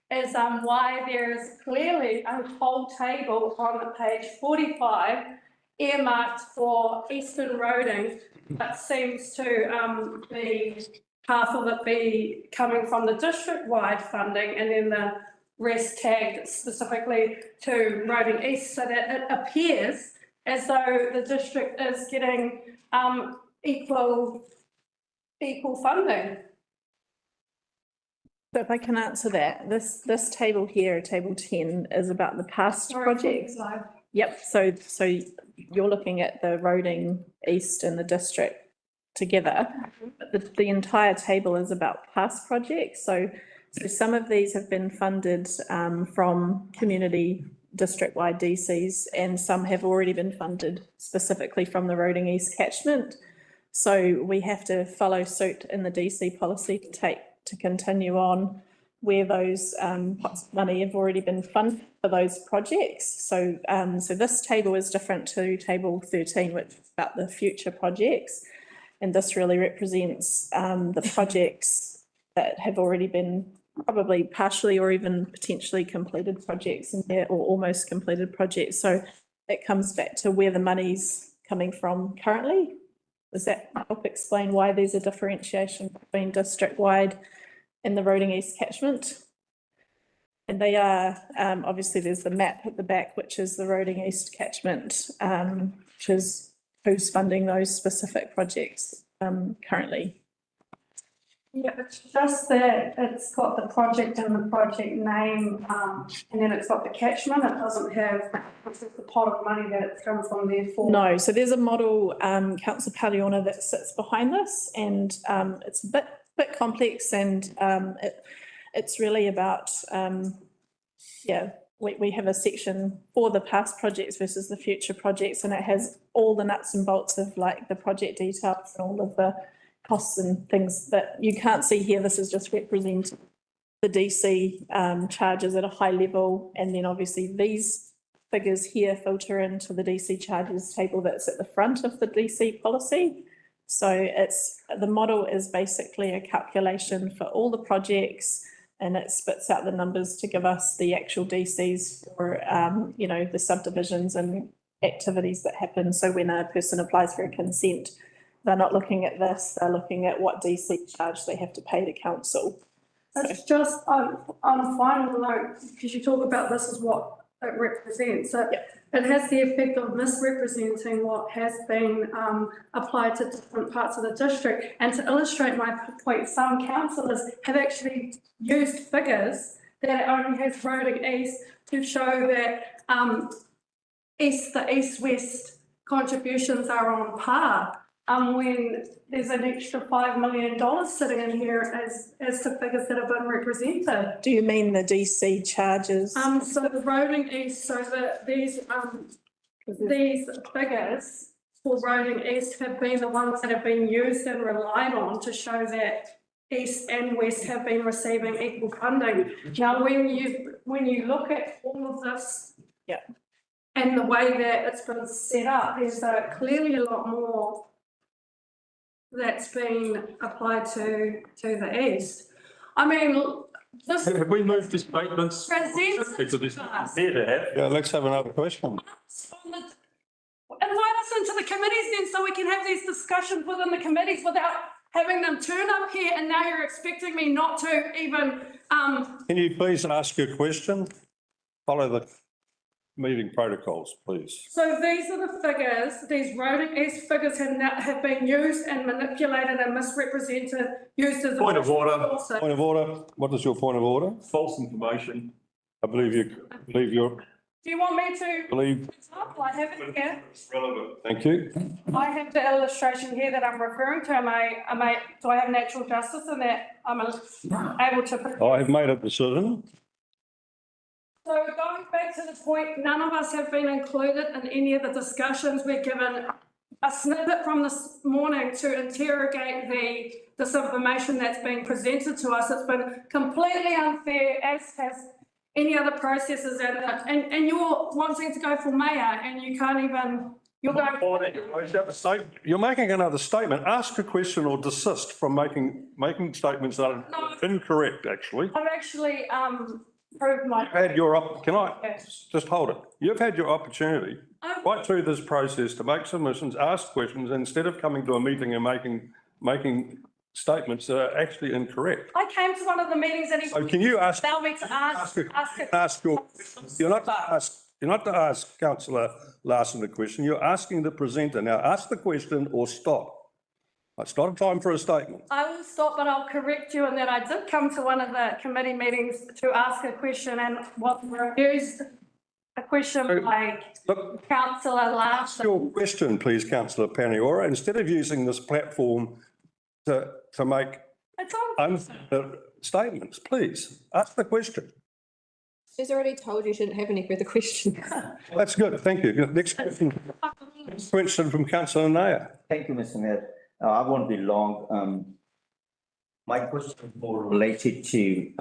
Speaker 6: is why there is clearly a whole table on page 45 earmarked for eastern roading, but seems to be half of it be coming from the district-wide funding and then the rest tagged specifically to roading east, so that it appears as though the district is getting equal funding.
Speaker 14: So if I can answer that, this table here, table 10, is about the past projects. Yep, so you're looking at the roading east and the district together. But the entire table is about past projects. So some of these have been funded from community district-wide DCs, and some have already been funded specifically from the roading east catchment. So we have to follow suit in the DC policy to continue on where those pots of money have already been funded for those projects. So so this table is different to table 13, which is about the future projects. And this really represents the projects that have already been probably partially or even potentially completed projects in there, or almost completed projects. So it comes back to where the money's coming from currently. Does that help explain why there's a differentiation between district-wide and the roading east catchment? And they are, obviously there's the map at the back, which is the roading east catchment, which is who's funding those specific projects currently.
Speaker 6: Yeah, it's just that it's got the project and the project name, and then it's got the catchment. It doesn't have the pot of money that it's come from there for.
Speaker 14: No, so there's a model, Councillor Paliona, that sits behind this, and it's a bit complex, and it's really about, yeah, we have a section for the past projects versus the future projects, and it has all the nuts and bolts of like the project details and all of the costs and things that you can't see here. This is just representing the DC charges at a high level, and then obviously these figures here filter into the DC charges table that's at the front of the DC policy. So it's, the model is basically a calculation for all the projects, and it spits out the numbers to give us the actual DCs for, you know, the subdivisions and activities that happen. So when a person applies for a consent, they're not looking at this, they're looking at what DC charge they have to pay to council.
Speaker 6: It's just on a final note, because you talk about this is what it represents. So it has the effect of misrepresenting what has been applied to different parts of the district. And to illustrate my point, some councillors have actually used figures that only has Roding East to show that the east-west contributions are on par. When there's an extra $5 million sitting in here as to figures that have been represented.
Speaker 14: Do you mean the DC charges?
Speaker 6: So the Roding East, so that these figures for Roding East have been the ones that have been used and relied on to show that East and West have been receiving equal funding. Now, when you look at all of this,
Speaker 14: yeah,
Speaker 6: and the way that it's been set up, there's clearly a lot more that's been applied to the east. I mean, this.
Speaker 15: Have we moved to statements?
Speaker 1: Yeah, let's have another question.
Speaker 6: Invite us into the committees then, so we can have these discussions within the committees without having them turn up here, and now you're expecting me not to even.
Speaker 1: Can you please ask your question? Follow the meeting protocols, please.
Speaker 6: So these are the figures, these Roding East figures have been used and manipulated and misrepresented, used as a.
Speaker 15: Point of order.
Speaker 1: Point of order. What is your point of order?
Speaker 15: False information.
Speaker 1: I believe you're.
Speaker 6: Do you want me to?
Speaker 1: Believe.
Speaker 6: Example, I have it here.
Speaker 15: It's relevant.
Speaker 1: Thank you.
Speaker 6: I have the illustration here that I'm referring to. Do I have natural justice in that I'm able to?
Speaker 1: I have made a decision.
Speaker 6: So going back to the point, none of us have been included in any of the discussions. We're given a snippet from this morning to interrogate this information that's been presented to us. It's been completely unfair, as has any other processes, and you're wanting to go for mayor and you can't even, you're going.
Speaker 1: You're making another statement. Ask a question or desist from making statements that are incorrect, actually.
Speaker 6: I've actually proved my.
Speaker 1: You've had your can I just hold it? You've had your opportunity right through this process to make submissions, ask questions, instead of coming to a meeting and making statements that are actually incorrect.
Speaker 6: I came to one of the meetings and he.
Speaker 1: So can you ask?
Speaker 6: Allow me to ask
Speaker 1: your. You're not to ask Councillor Larson a question. You're asking the presenter. Now ask the question or stop. It's not a time for a statement.
Speaker 6: I will stop, but I'll correct you in that I did come to one of the committee meetings to ask a question and was refused a question by Councillor Larson.
Speaker 1: Ask your question, please, Councillor Paniora, instead of using this platform to make statements, please. Ask the question.
Speaker 12: She's already told you shouldn't have any further questions.
Speaker 1: That's good, thank you. Next question from Councillor Nair.
Speaker 5: Thank you, Mr. Mayor. I won't be long. My question is more related to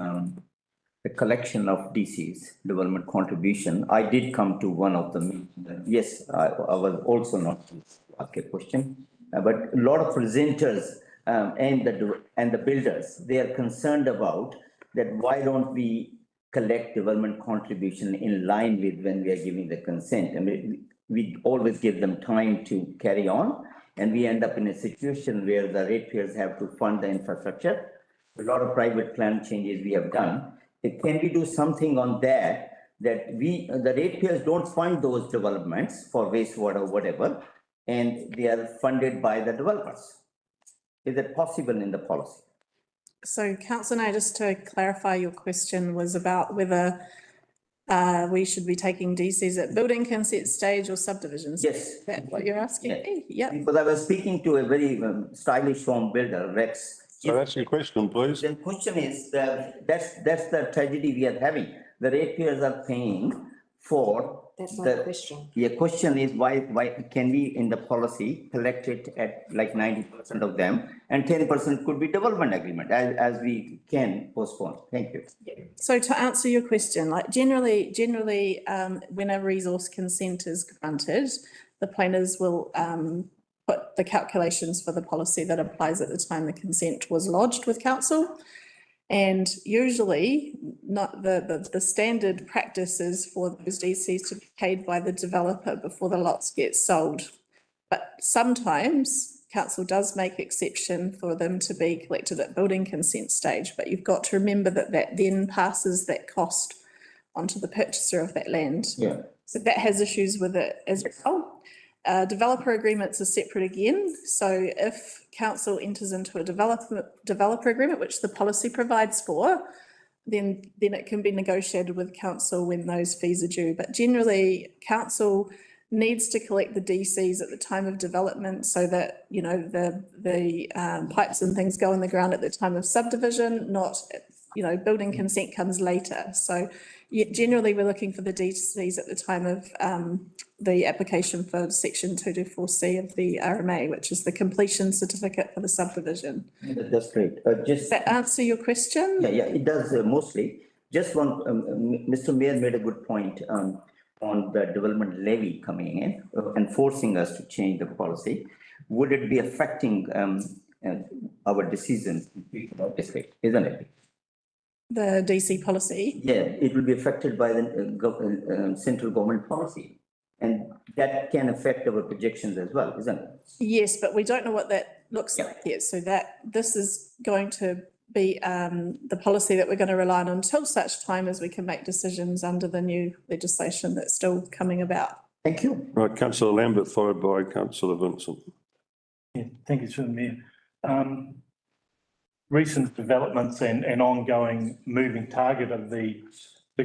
Speaker 5: the collection of DCs, development contribution. I did come to one of them. Yes, I was also not to ask a question, but a lot of presenters and the builders, they are concerned about that why don't we collect development contribution in line with when we are giving the consent. I mean, we always give them time to carry on. And we end up in a situation where the ratepayers have to fund the infrastructure. A lot of private plan changes we have done. Can we do something on that the ratepayers don't fund those developments for wastewater or whatever, and they are funded by the developers? Is that possible in the policy?
Speaker 14: So Councillor Nair, just to clarify, your question was about whether we should be taking DCs at building consent stage or subdivisions.
Speaker 5: Yes.
Speaker 14: Is that what you're asking me? Yeah.
Speaker 5: Because I was speaking to a very stylish home builder, Rex.
Speaker 1: So that's your question, please.
Speaker 5: The question is that's the tragedy we are having. The ratepayers are paying for.
Speaker 12: That's not a question.
Speaker 5: The question is why can we in the policy collect it at like 90% of them, and 10% could be development agreement as we can postpone. Thank you.
Speaker 14: So to answer your question, like generally, when a resource consent is granted, the planners will put the calculations for the policy that applies at the time the consent was lodged with council. And usually not the standard practice is for those DCs to be paid by the developer before the lots get sold. But sometimes council does make exception for them to be collected at building consent stage, but you've got to remember that then passes that cost onto the purchaser of that land.
Speaker 5: Yeah.
Speaker 14: So that has issues with it as well. Developer agreements are separate again. So if council enters into a developer agreement, which the policy provides for, then it can be negotiated with council when those fees are due. But generally, council needs to collect the DCs at the time of development so that, you know, the pipes and things go in the ground at the time of subdivision, not, you know, building consent comes later. So generally, we're looking for the DCs at the time of the application for section 224C of the RMA, which is the completion certificate for the subdivision.
Speaker 5: That's great.
Speaker 14: Does that answer your question?
Speaker 5: Yeah, it does mostly. Just one, Mr. Mayor made a good point on the development levy coming in and forcing us to change the policy. Would it be affecting our decision about district, isn't it?
Speaker 14: The DC policy?
Speaker 5: Yeah, it will be affected by the central government policy. And that can affect our projections as well, isn't it?
Speaker 14: Yes, but we don't know what that looks like yet. So that this is going to be the policy that we're going to rely on until such time as we can make decisions under the new legislation that's still coming about.
Speaker 5: Thank you.
Speaker 1: Right, Councillor Lambert, followed by Councillor Vincent.
Speaker 8: Yeah, thank you, Mr. Mayor. Recent developments and ongoing moving target of the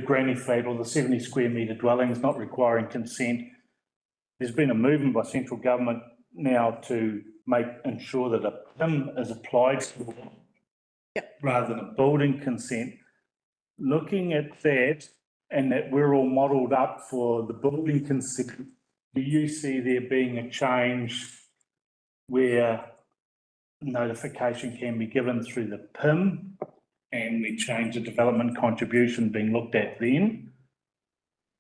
Speaker 8: granny flat or the 70 square metre dwellings not requiring consent. There's been a movement by central government now to ensure that a PIM is applied for rather than a building consent. Looking at that and that we're all modelled up for the building consent, do you see there being a change where notification can be given through the PIM and we change the development contribution being looked at then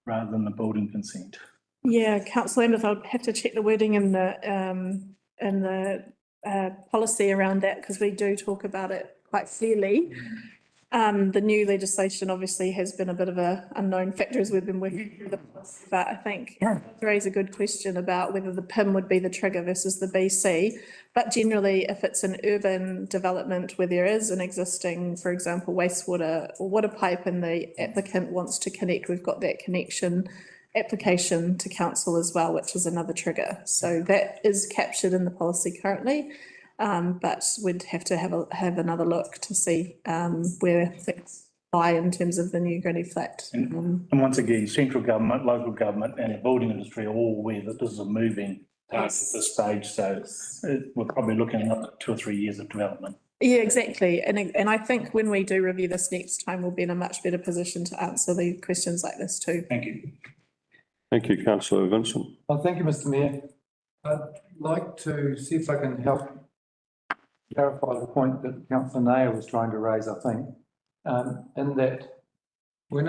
Speaker 8: rather than the building consent?
Speaker 14: Yeah, Councillor Lambert, I'll have to check the wording in the policy around that because we do talk about it quite clearly. The new legislation obviously has been a bit of a unknown factor as we've been working through the policy, but I think you raise a good question about whether the PIM would be the trigger versus the BC. But generally, if it's an urban development where there is an existing, for example, wastewater or water pipe and the applicant wants to connect, we've got that connection application to council as well, which is another trigger. So that is captured in the policy currently. But we'd have to have another look to see where things lie in terms of the new granny flat.
Speaker 8: And once again, central government, local government and the building industry are all aware that this is a moving target at this stage. So we're probably looking at 2 or 3 years of development.
Speaker 14: Yeah, exactly. And I think when we do review this next time, we'll be in a much better position to answer the questions like this too.
Speaker 8: Thank you.
Speaker 1: Thank you, Councillor Vincent.
Speaker 13: Thank you, Mr. Mayor. I'd like to see if I can help clarify the point that Councillor Nair was trying to raise, I think, in that when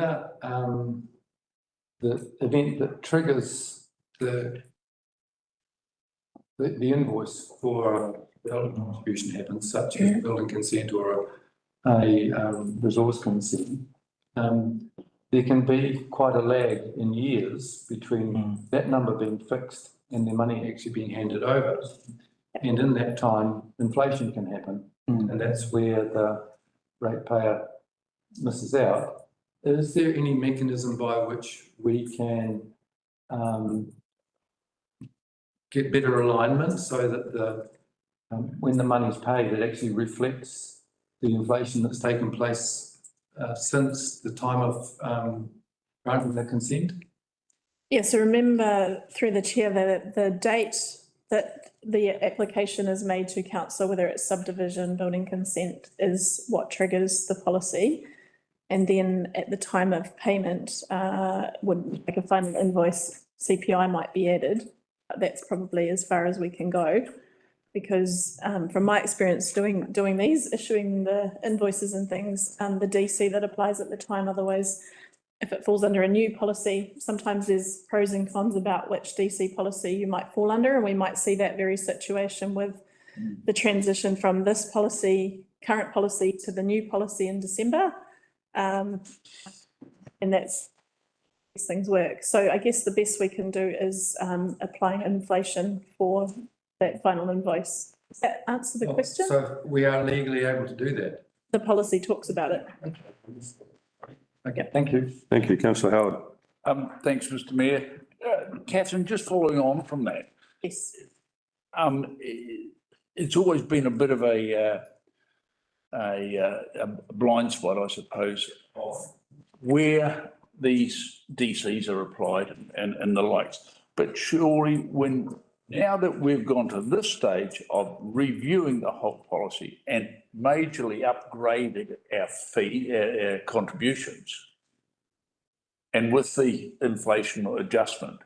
Speaker 13: the event that triggers the invoice for a development contribution happens, such as building consent or a resource consent, there can be quite a lag in years between that number being fixed and the money actually being handed over. And in that time, inflation can happen. And that's where the ratepayer misses out. Is there any mechanism by which we can get better alignment so that when the money is paid, it actually reflects the inflation that's taken place since the time of granting the consent?
Speaker 14: Yeah, so remember through the chair that the date that the application is made to council, whether it's subdivision, building consent, is what triggers the policy. And then at the time of payment, would like a final invoice, CPI might be added. That's probably as far as we can go. Because from my experience doing these, issuing the invoices and things, the DC that applies at the time, otherwise, if it falls under a new policy, sometimes there's pros and cons about which DC policy you might fall under, and we might see that very situation with the transition from this policy, current policy, to the new policy in December. And that's how these things work. So I guess the best we can do is applying inflation for that final invoice. Does that answer the question?
Speaker 13: So we are legally able to do that?
Speaker 14: The policy talks about it.
Speaker 13: Okay, thank you.
Speaker 1: Thank you, Councillor Howard.
Speaker 4: Thanks, Mr Mayor. Catherine, just following on from that,
Speaker 14: Yes.
Speaker 4: it's always been a bit of a blind spot, I suppose, of where these DCs are applied and the likes. But surely now that we've gone to this stage of reviewing the whole policy and majorly upgrading our contributions, and with the inflation adjustment,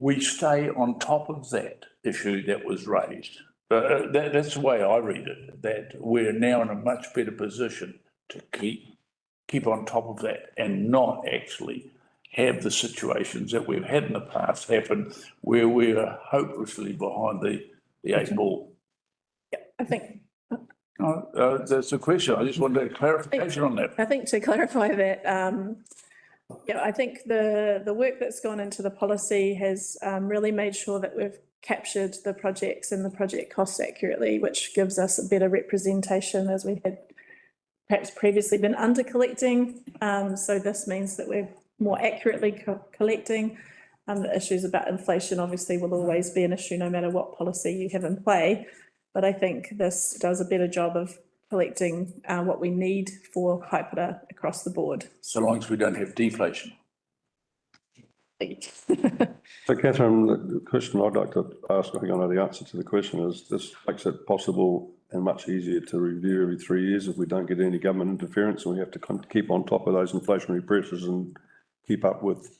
Speaker 4: we stay on top of that issue that was raised. That's the way I read it, that we're now in a much better position to keep on top of that and not actually have the situations that we've had in the past happen where we're hopelessly behind the eight ball.
Speaker 14: Yeah, I think.
Speaker 4: That's a question. I just wanted a clarification on that.
Speaker 14: I think to clarify that, yeah, I think the work that's gone into the policy has really made sure that we've captured the projects and the project costs accurately, which gives us a better representation as we had perhaps previously been under collecting. So this means that we're more accurately collecting. The issues about inflation obviously will always be an issue no matter what policy you have in play. But I think this does a better job of collecting what we need for Kaipara across the board.
Speaker 4: So long as we don't have deflation.
Speaker 1: So Catherine, the question I'd like to ask, I think I know the answer to the question, is this makes it possible and much easier to review every 3 years if we don't get any government interference, and we have to keep on top of those inflationary pressures and keep up with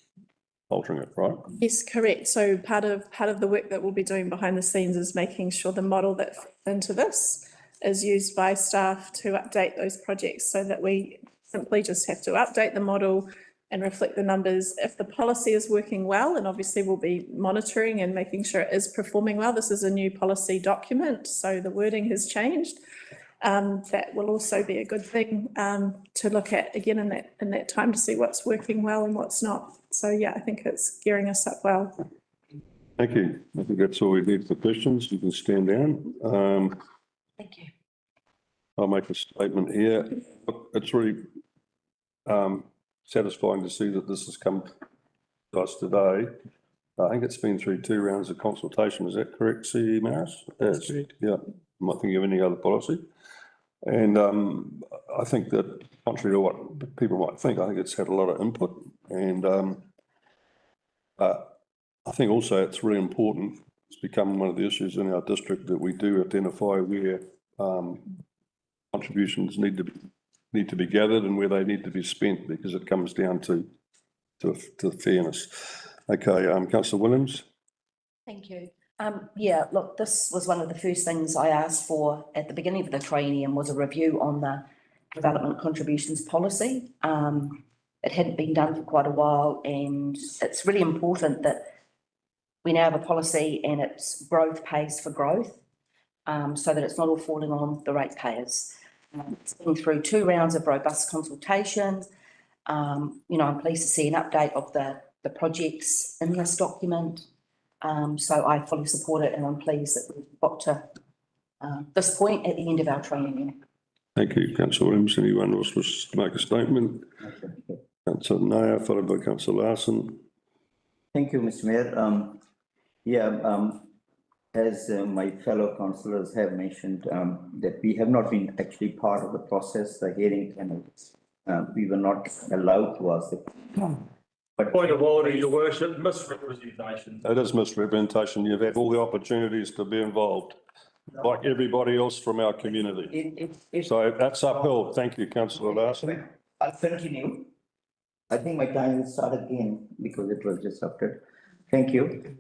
Speaker 1: altering it, right?
Speaker 14: Yes, correct. So part of the work that we'll be doing behind the scenes is making sure the model that fits into this is used by staff to update those projects, so that we simply just have to update the model and reflect the numbers. If the policy is working well, and obviously we'll be monitoring and making sure it is performing well. This is a new policy document, so the wording has changed. That will also be a good thing to look at again in that time to see what's working well and what's not. So yeah, I think it's gearing us up well.
Speaker 1: Thank you. I think that's all we need for questions. You can stand down.
Speaker 7: Thank you.
Speaker 1: I'll make a statement here. Look, it's really satisfying to see that this has come to us today. I think it's been through 2 rounds of consultation. Is that correct, CE Maris? That's correct. Yeah. I'm not thinking of any other policy. And I think that, contrary to what people might think, I think it's had a lot of input. And I think also it's really important. It's become one of the issues in our district that we do identify where contributions need to be gathered and where they need to be spent, because it comes down to fairness. Okay, Councillor Williams.
Speaker 7: Thank you. Yeah, look, this was one of the first things I asked for at the beginning of the triennium, was a review on the development contributions policy. It hadn't been done for quite a while, and it's really important that we now have a policy and its growth pays for growth, so that it's not all falling on the ratepayers. It's been through 2 rounds of robust consultations. I'm pleased to see an update of the projects in this document. So I fully support it, and I'm pleased that we've got to this point at the end of our training.
Speaker 1: Thank you, Councillor Williams. Anyone else wishes to make a statement? Councillor Nair, followed by Councillor Larson.
Speaker 5: Thank you, Mr. Mayor. As my fellow councillors have mentioned, that we have not been actually part of the process, the hearing panels. We were not allowed to ask the
Speaker 1: But point of order, Your Worship, misrepresentation. It is misrepresentation. You've had all the opportunities to be involved, like everybody else from our community. So that's uphill. Thank you, Councillor Larson.
Speaker 5: I'll continue. I think my time will start again because it was disrupted. Thank you.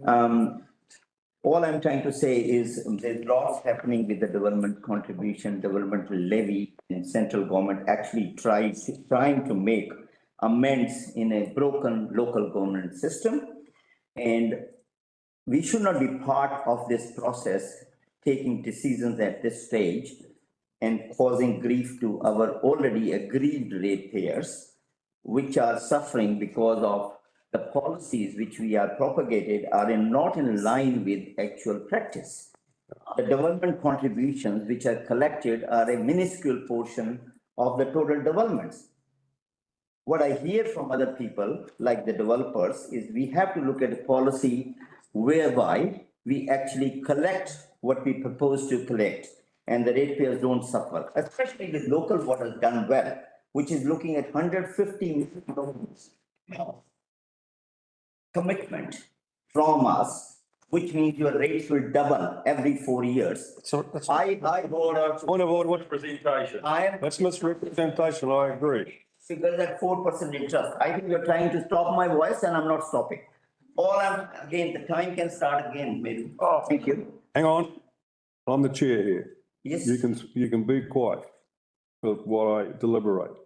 Speaker 5: All I'm trying to say is there's lots happening with the development contribution, developmental levy, and central government actually trying to make amends in a broken local government system. And we should not be part of this process, taking decisions at this stage and causing grief to our already aggrieved ratepayers, which are suffering because of the policies which we are propagated are not in line with actual practice. The development contributions which are collected are a minuscule portion of the total developments. what I hear from other people, like the developers, is we have to look at a policy whereby we actually collect what we propose to collect and the ratepayers don't suffer, especially with local water done well, which is looking at 150 million commitment from us, which means your rates will double every 4 years.
Speaker 1: So that's
Speaker 5: I
Speaker 1: point of order, what presentation? That's misrepresentation, I agree.
Speaker 5: Figures at 4% interest. I think you're trying to stop my voice and I'm not stopping. Again, the time can start again, maybe. Oh, thank you.
Speaker 1: Hang on, I'm the chair here.
Speaker 5: Yes.
Speaker 1: You can be quiet while I deliberate.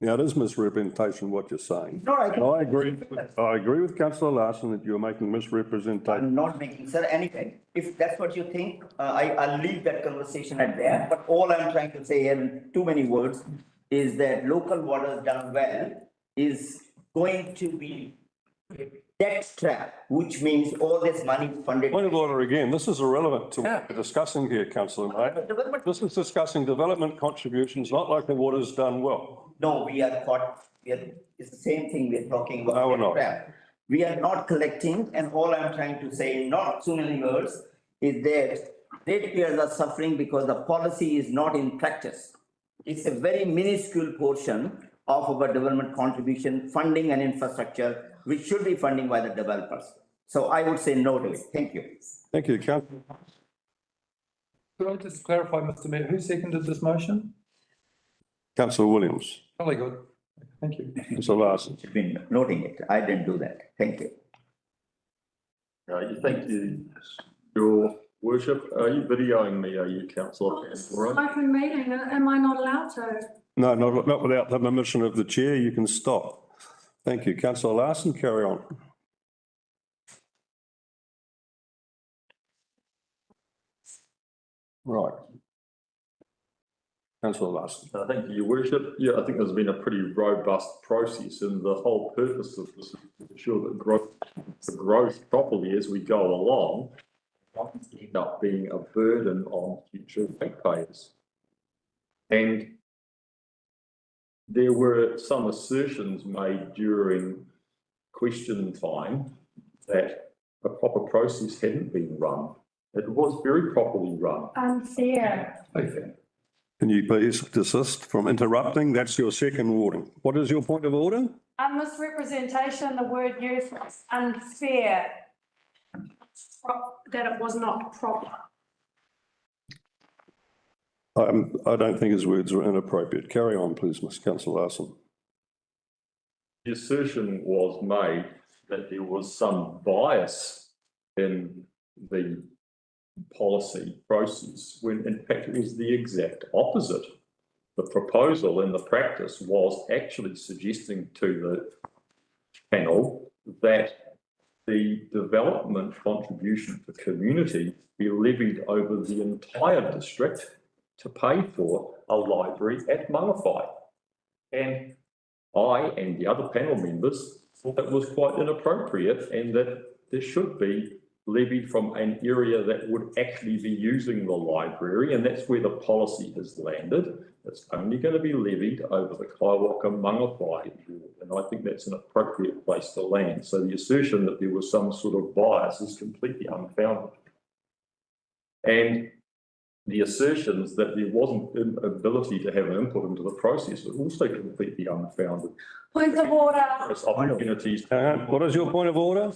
Speaker 1: Now, it is misrepresentation what you're saying.
Speaker 5: No,
Speaker 1: I agree with councillor Larson that you're making misrepresentation.
Speaker 5: I'm not making, sir, anything. If that's what you think, I'll leave that conversation at that. But all I'm trying to say in too many words is that local water done well is going to be debt trap, which means all this money funded.
Speaker 1: Point of order again, this is irrelevant to what we're discussing here, councillor Mayor. This is discussing development contributions, not local water's done well.
Speaker 5: No, it's the same thing we're talking about.
Speaker 1: No, we're not.
Speaker 5: We are not collecting, and all I'm trying to say, not too many words, is that ratepayers are suffering because the policy is not in practice. It's a very minuscule portion of our development contribution, funding and infrastructure, which should be funding by the developers. So I would say no to it. Thank you.
Speaker 1: Thank you, councillor.
Speaker 13: Could I just clarify, Mr. Mayor, who seconded this motion?
Speaker 1: Councillor Williams.
Speaker 13: Really good. Thank you.
Speaker 1: Councillor Larson.
Speaker 5: You've been noting it. I didn't do that. Thank you.
Speaker 15: Thank you, Your Worship. Are you videoing me, are you, councillor?
Speaker 6: Open meeting, am I not allowed to?
Speaker 1: No, not without the permission of the chair. You can stop. Thank you. Councillor Larson, carry on. Right. Councillor Larson.
Speaker 15: Thank you, Your Worship. Yeah, I think there's been a pretty robust process, and the whole purpose of this is to ensure that growth properly as we go along doesn't end up being a burden on future ratepayers. And there were some assertions made during question time that a proper process hadn't been run. It was very properly run.
Speaker 6: Unfair.
Speaker 15: Okay.
Speaker 1: Can you please desist from interrupting? That's your second warning. What is your point of order?
Speaker 6: A misrepresentation, the word used was unfair. That it was not proper.
Speaker 1: I don't think his words were inappropriate. Carry on, please, Ms. Councillor Larson.
Speaker 15: The assertion was made that there was some bias in the policy process, when in fact it was the exact opposite. The proposal and the practice was actually suggesting to the panel that the development contribution for community be levied over the entire district to pay for a library at Mangawhai. And I and the other panel members thought it was quite inappropriate and that there should be levied from an area that would actually be using the library, and that's where the policy has landed. It's only going to be levied over the Kaiwaka Mangawhai ward, and I think that's an appropriate place to land. So the assertion that there was some sort of bias is completely unfounded. And the assertions that there wasn't an ability to have an input into the process are also completely unfounded.
Speaker 6: Point of order.
Speaker 15: There's opportunities.
Speaker 1: What is your point of order?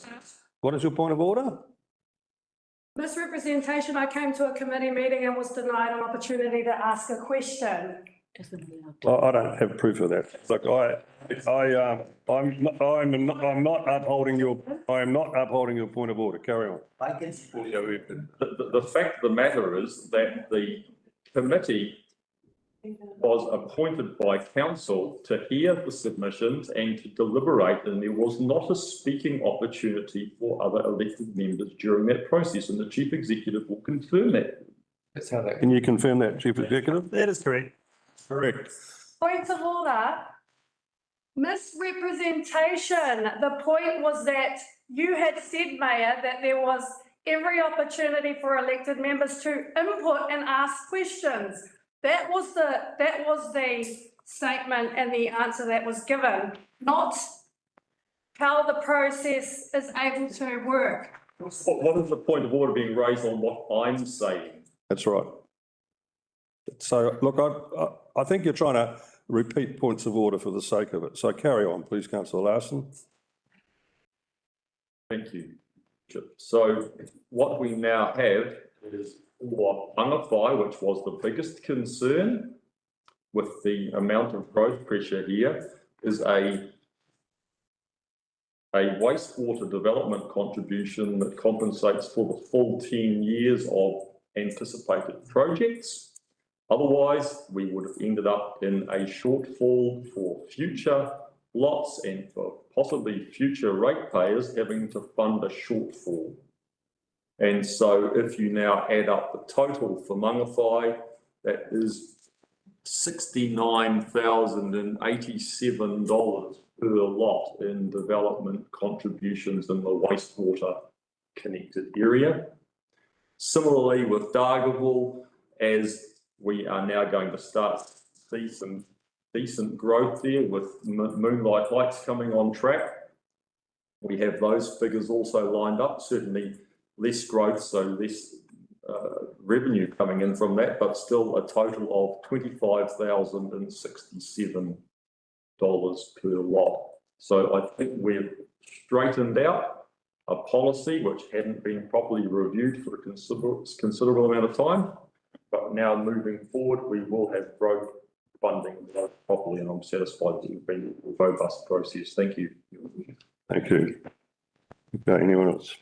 Speaker 1: What is your point of order?
Speaker 6: Misrepresentation, I came to a committee meeting and was denied an opportunity to ask a question.
Speaker 1: I don't have proof of that. Look, I'm not upholding your point of order. Carry on.
Speaker 5: I can.
Speaker 15: The fact of the matter is that the committee was appointed by council to hear the submissions and to deliberate, and there was not a speaking opportunity for other elected members during that process, and the chief executive will confirm that.
Speaker 13: That's how that.
Speaker 1: Can you confirm that, Chief Executive?
Speaker 17: That is correct.
Speaker 1: Correct.
Speaker 6: Point of order. Misrepresentation. The point was that you had said, Mayor, that there was every opportunity for elected members to input and ask questions. that was the statement and the answer that was given, not how the process is able to work.
Speaker 15: What is the point of order being raised on what I'm saying?
Speaker 1: That's right. So, look, I think you're trying to repeat points of order for the sake of it. So carry on, please, councillor Larson.
Speaker 15: Thank you. So what we now have is for Mangawhai, which was the biggest concern with the amount of growth pressure here, is a wastewater development contribution that compensates for the full 10 years of anticipated projects. Otherwise, we would have ended up in a shortfall for future lots and for possibly future ratepayers having to fund a shortfall. And so if you now add up the total for Mangawhai, that is $69,087 per lot in development contributions in the wastewater connected area. Similarly with Dargaville, as we are now going to start to see some decent growth there with Moonlight Heights coming on track. We have those figures also lined up, certainly less growth, so less revenue coming in from that, but still a total of $25,067 per lot. So I think we've straightened out a policy which hadn't been properly reviewed for a considerable amount of time, but now moving forward, we will have growth funding properly, and I'm satisfied that it's been a robust process. Thank you.
Speaker 1: Thank you. Okay, anyone else?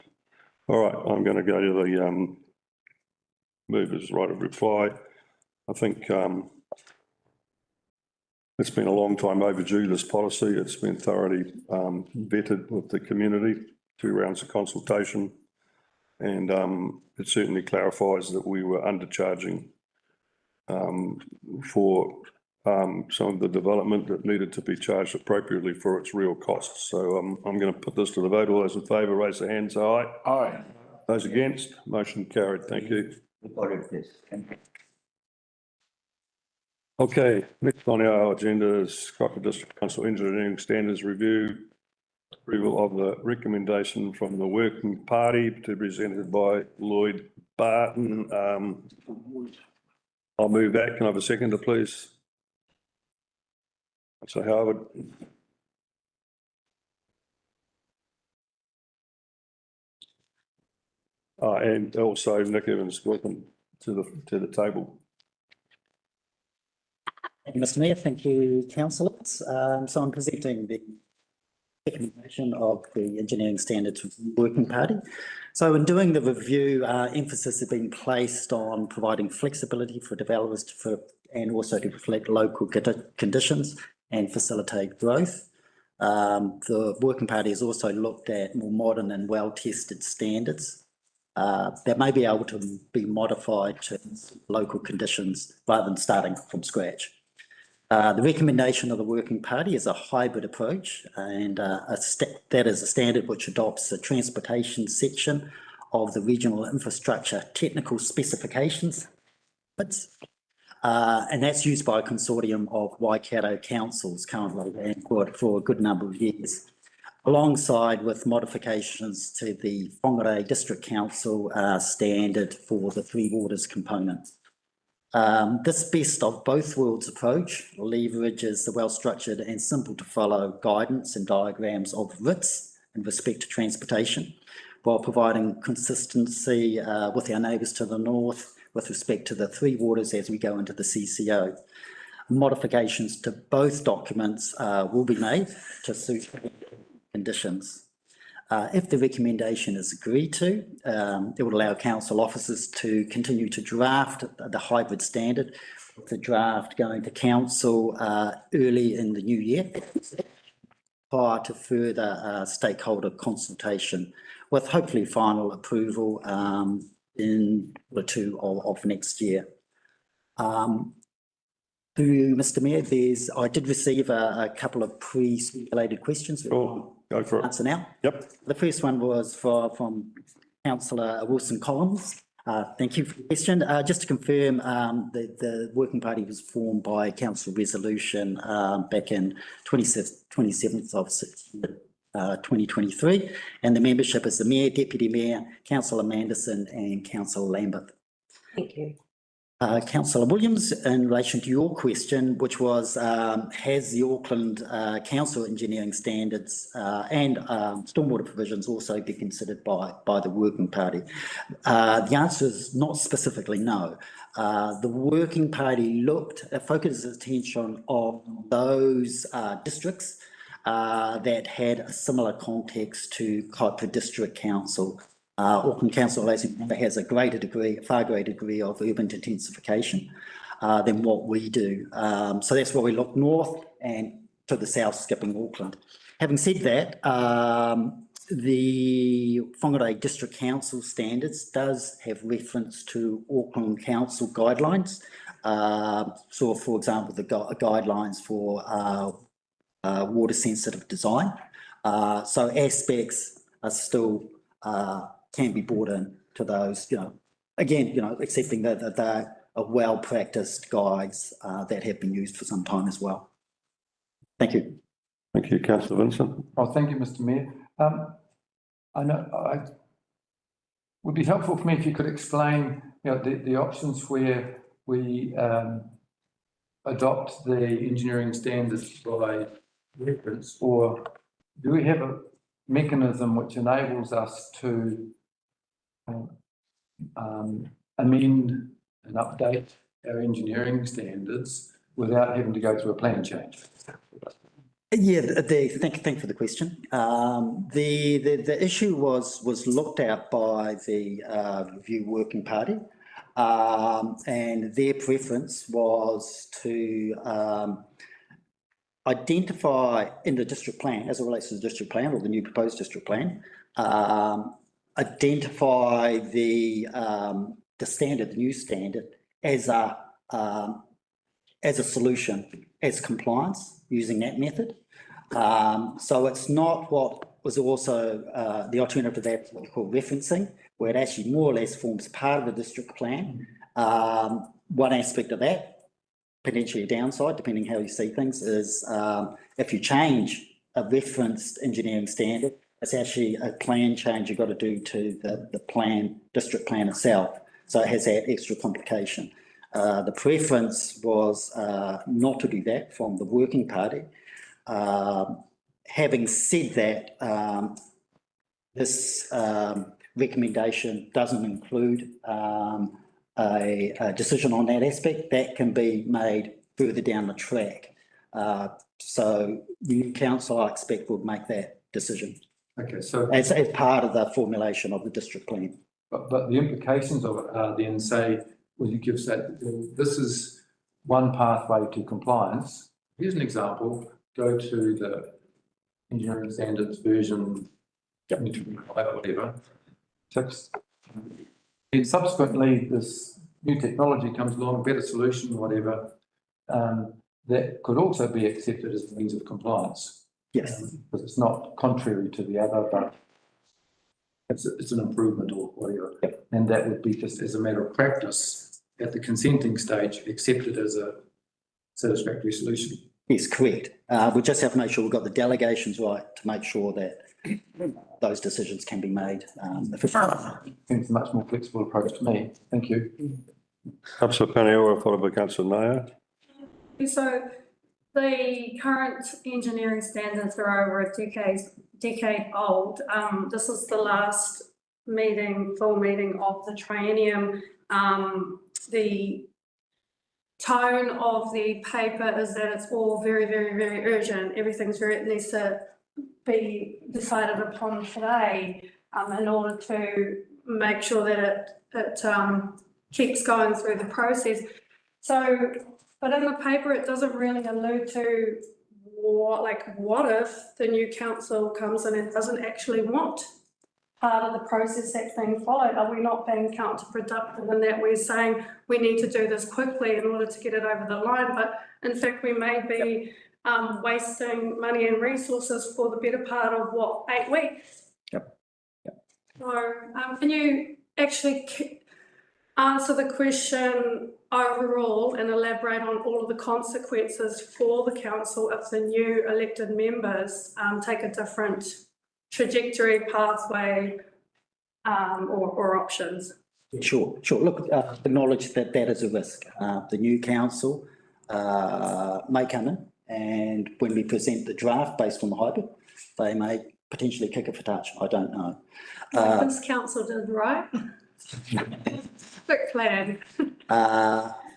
Speaker 1: All right, I'm going to go to the mover's right of reply. I think it's been a long time overdue, this policy. It's been thoroughly vetted with the community, 2 rounds of consultation, and it certainly clarifies that we were undercharging for some of the development that needed to be charged appropriately for its real costs. So I'm going to put this to the vote. All those in favour, raise their hands. Aye.
Speaker 4: Aye.
Speaker 1: Those against, motion carried. Thank you. Okay, next on our agenda is Kaipara District Council Engineering Standards Review. Approval of the recommendation from the Working Party to be presented by Lloyd Barton. I'll move that. Can I have a seconder, please? So Howard. And also Nick Evans, welcome to the table.
Speaker 18: Thank you, Mr. Mayor. Thank you, councillors. So I'm presenting the recommendation of the Engineering Standards Working Party. So in doing the review, emphasis has been placed on providing flexibility for developers and also to reflect local conditions and facilitate growth. The Working Party has also looked at more modern and well-tested standards that may be able to be modified to local conditions rather than starting from scratch. The recommendation of the Working Party is a hybrid approach, and that is a standard which adopts the transportation section of the Regional Infrastructure Technical Specifications, and that's used by a consortium of Waikato councils currently and for a good number of years, alongside with modifications to the Whangarei District Council standard for the Three Waters component. This best of both worlds approach leverages the well-structured and simple to follow guidance and diagrams of RITs in respect to transportation, while providing consistency with our neighbours to the north with respect to the Three Waters as we go into the CCO. Modifications to both documents will be made to suit conditions. If the recommendation is agreed to, it would allow council officers to continue to draft the hybrid standard, the draft going to council early in the new year prior to further stakeholder consultation, with hopefully final approval in Q2 of next year. Through Mr. Mayor, I did receive a couple of pre-circulated questions.
Speaker 1: Sure. Go for it.
Speaker 18: Answer now.
Speaker 1: Yep.
Speaker 18: The first one was from Councillor Wilson Collins. Thank you for the question. Just to confirm, the working party was formed by council resolution back in 27th of September 2023, and the membership is the Mayor, Deputy Mayor, Councillor Manderson and Councillor Lambert.
Speaker 12: Thank you.
Speaker 18: Councillor Williams, in relation to your question, which was, has the Auckland Council engineering standards and stormwater provisions also be considered by the working party? The answer is not specifically no. The working party focused its attention on those districts that had a similar context to Kaipara District Council. Auckland Council has a far greater degree of urban intensification than what we do. So that's why we look north and to the south, skipping Auckland. Having said that, the Whangarei District Council standards does have reference to Auckland Council guidelines. So, for example, the guidelines for water sensitive design. So aspects are still can be brought in to those, again, accepting that they're well-practiced guides that have been used for some time as well. Thank you.
Speaker 1: Thank you, Councillor Vincent.
Speaker 13: Oh, thank you, Mr. Mayor. I know would be helpful for me if you could explain, the options where we adopt the engineering standards by reference, or do we have a mechanism which enables us to amend and update our engineering standards without having to go through a plan change?
Speaker 18: Yeah, thank you for the question. The issue was looked at by the review working party, and their preference was to identify in the district plan, as it relates to the district plan or the new proposed district plan, identify the standard, the new standard, as a solution, as compliance using that method. So it's not what was also the alternative to that, what we call referencing, where it actually more or less forms part of the district plan. One aspect of that, potentially a downside, depending how you see things, is if you change a referenced engineering standard, it's actually a plan change you've got to do to the district plan itself. So it has that extra complication. The preference was not to do that from the working party. Having said that, this recommendation doesn't include a decision on that aspect. That can be made further down the track. So the new council, I expect, would make that decision.
Speaker 13: Okay, so
Speaker 18: as part of the formulation of the district plan.
Speaker 13: But the implications of it are then, say, you give this is one pathway to compliance. Here's an example. Go to the engineering standards version, whatever. And subsequently, this new technology comes along, better solution, whatever, that could also be accepted as a means of compliance.
Speaker 18: Yes.
Speaker 13: Because it's not contrary to the other, but it's an improvement or whatever.
Speaker 18: Yep.
Speaker 13: And that would be just as a matter of practice at the consenting stage, accepted as a satisfactory solution.
Speaker 18: Yes, correct. We just have to make sure we've got the delegations right to make sure that those decisions can be made efficiently.
Speaker 13: Seems a much more flexible approach to me. Thank you.
Speaker 1: Councillor Paniora, followed by Councillor Naya.
Speaker 6: So the current engineering standards are over a decade old. This is the last full meeting of the triennium. The tone of the paper is that it's all very, very, very urgent. Everything's needs to be decided upon today in order to make sure that it keeps going through the process. So, but in the paper, it doesn't really allude to what if the new council comes in and doesn't actually want part of the process that's being followed? Are we not being counterproductive in that we're saying we need to do this quickly in order to get it over the line? But in fact, we may be wasting money and resources for the better part of 8 weeks.
Speaker 18: Yep.
Speaker 6: So can you actually answer the question overall and elaborate on all of the consequences for the council if the new elected members take a different trajectory, pathway, or options?
Speaker 18: Sure. Look, acknowledge that that is a risk. The new council may come in, and when we present the draft based on the hybrid, they may potentially kick it for touch. I don't know.
Speaker 6: Like this council did, right? Quick plan.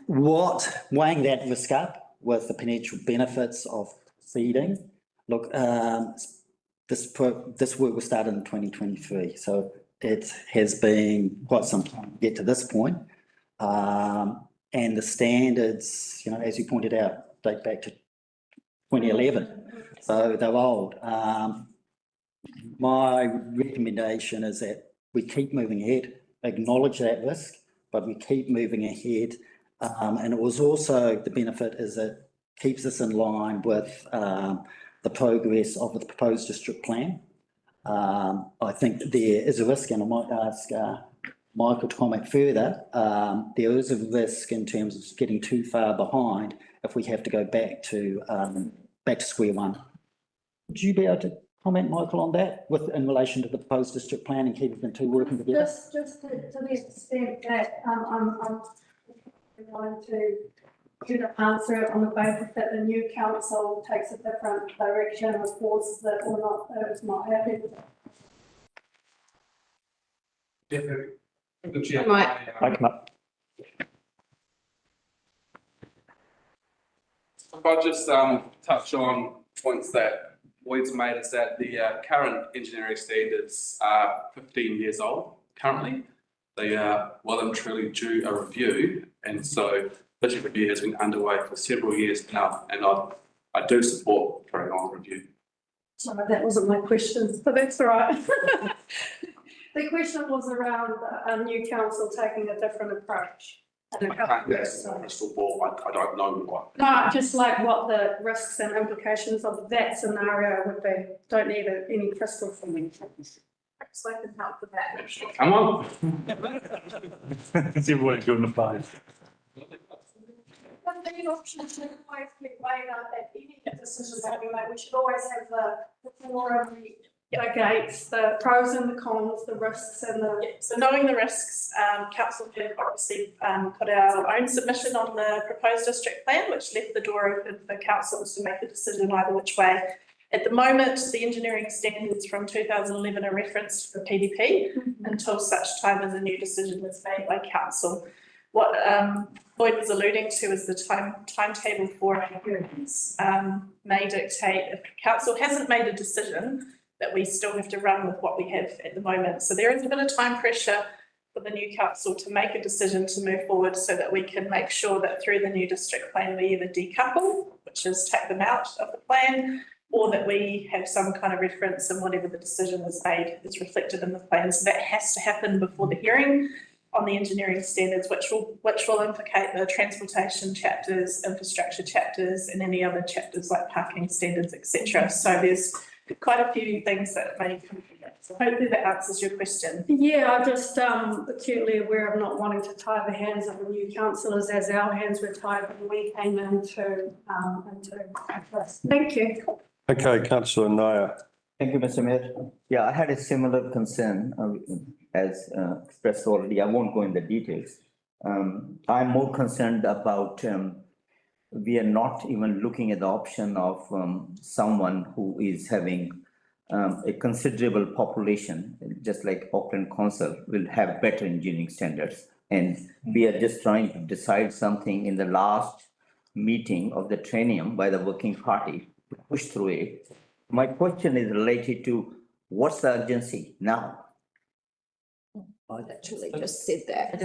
Speaker 18: Weighing that risk up with the potential benefits of proceeding, look, this work was started in 2023, so it has been quite some time to get to this point. And the standards, you know, as you pointed out, date back to 2011, so they're old. My recommendation is that we keep moving ahead, acknowledge that risk, but we keep moving ahead. And it was also, the benefit is it keeps us in line with the progress of the proposed district plan. I think that there is a risk, and I might ask Michael to comment further. There is a risk in terms of getting too far behind if we have to go back to square one. Would you be able to comment, Michael, on that in relation to the proposed district plan and keeping the two working together?
Speaker 6: Just to the extent that I'm wanting to you to answer it on the basis that the new council takes a different direction or forces it or not, that it's not happy with it.
Speaker 17: I come up.
Speaker 19: If I just touch on points that Lloyd's made, is that the current engineering standards are 15 years old currently. They are well and truly due a review, and so this review has been underway for several years now, and I do support carrying on review.
Speaker 6: Sorry, that wasn't my question, but that's all right. The question was around a new council taking a different approach.
Speaker 19: I can't guess the crystal ball. I don't know what.
Speaker 6: No, just like what the risks and implications of that scenario would be. Don't need any crystal for me. So I can help with that.
Speaker 19: Come on.
Speaker 17: It's everyone doing the five.
Speaker 6: But the options should always be weighed up at any decision that we make. We should always have the forum, the gates, the pros and the cons, the risks and the.
Speaker 14: So knowing the risks, council have obviously put our own submission on the proposed district plan, which left the door open for councils to make a decision either which way. At the moment, the engineering standards from 2011 are referenced for PDP until such time as a new decision is made by council. What Lloyd was alluding to is the timetable for our hearings may dictate if council hasn't made a decision that we still have to run with what we have at the moment. So there is a bit of time pressure for the new council to make a decision to move forward so that we can make sure that through the new district plan we either decouple, which is take them out of the plan, or that we have some kind of reference and whatever the decision is made is reflected in the plan. So that has to happen before the hearing on the engineering standards, which will implicate the transportation chapters, infrastructure chapters, and any other chapters like parking standards, etc. So there's quite a few things that may come from that. So hopefully that answers your question.
Speaker 6: Yeah, I'm just acutely aware of not wanting to tie the hands of the new councillors as our hands were tied when we came into this. Thank you.
Speaker 1: Okay, councillor Naya.
Speaker 5: Thank you, Mr. Mayor. Yeah, I had a similar concern as expressed already. I won't go in the details. I'm more concerned about we are not even looking at the option of someone who is having a considerable population, just like Auckland Council will have better engineering standards. And we are just trying to decide something in the last meeting of the Trinium by the working party to push through it. My question is related to what's the urgency now?
Speaker 12: I actually just said that.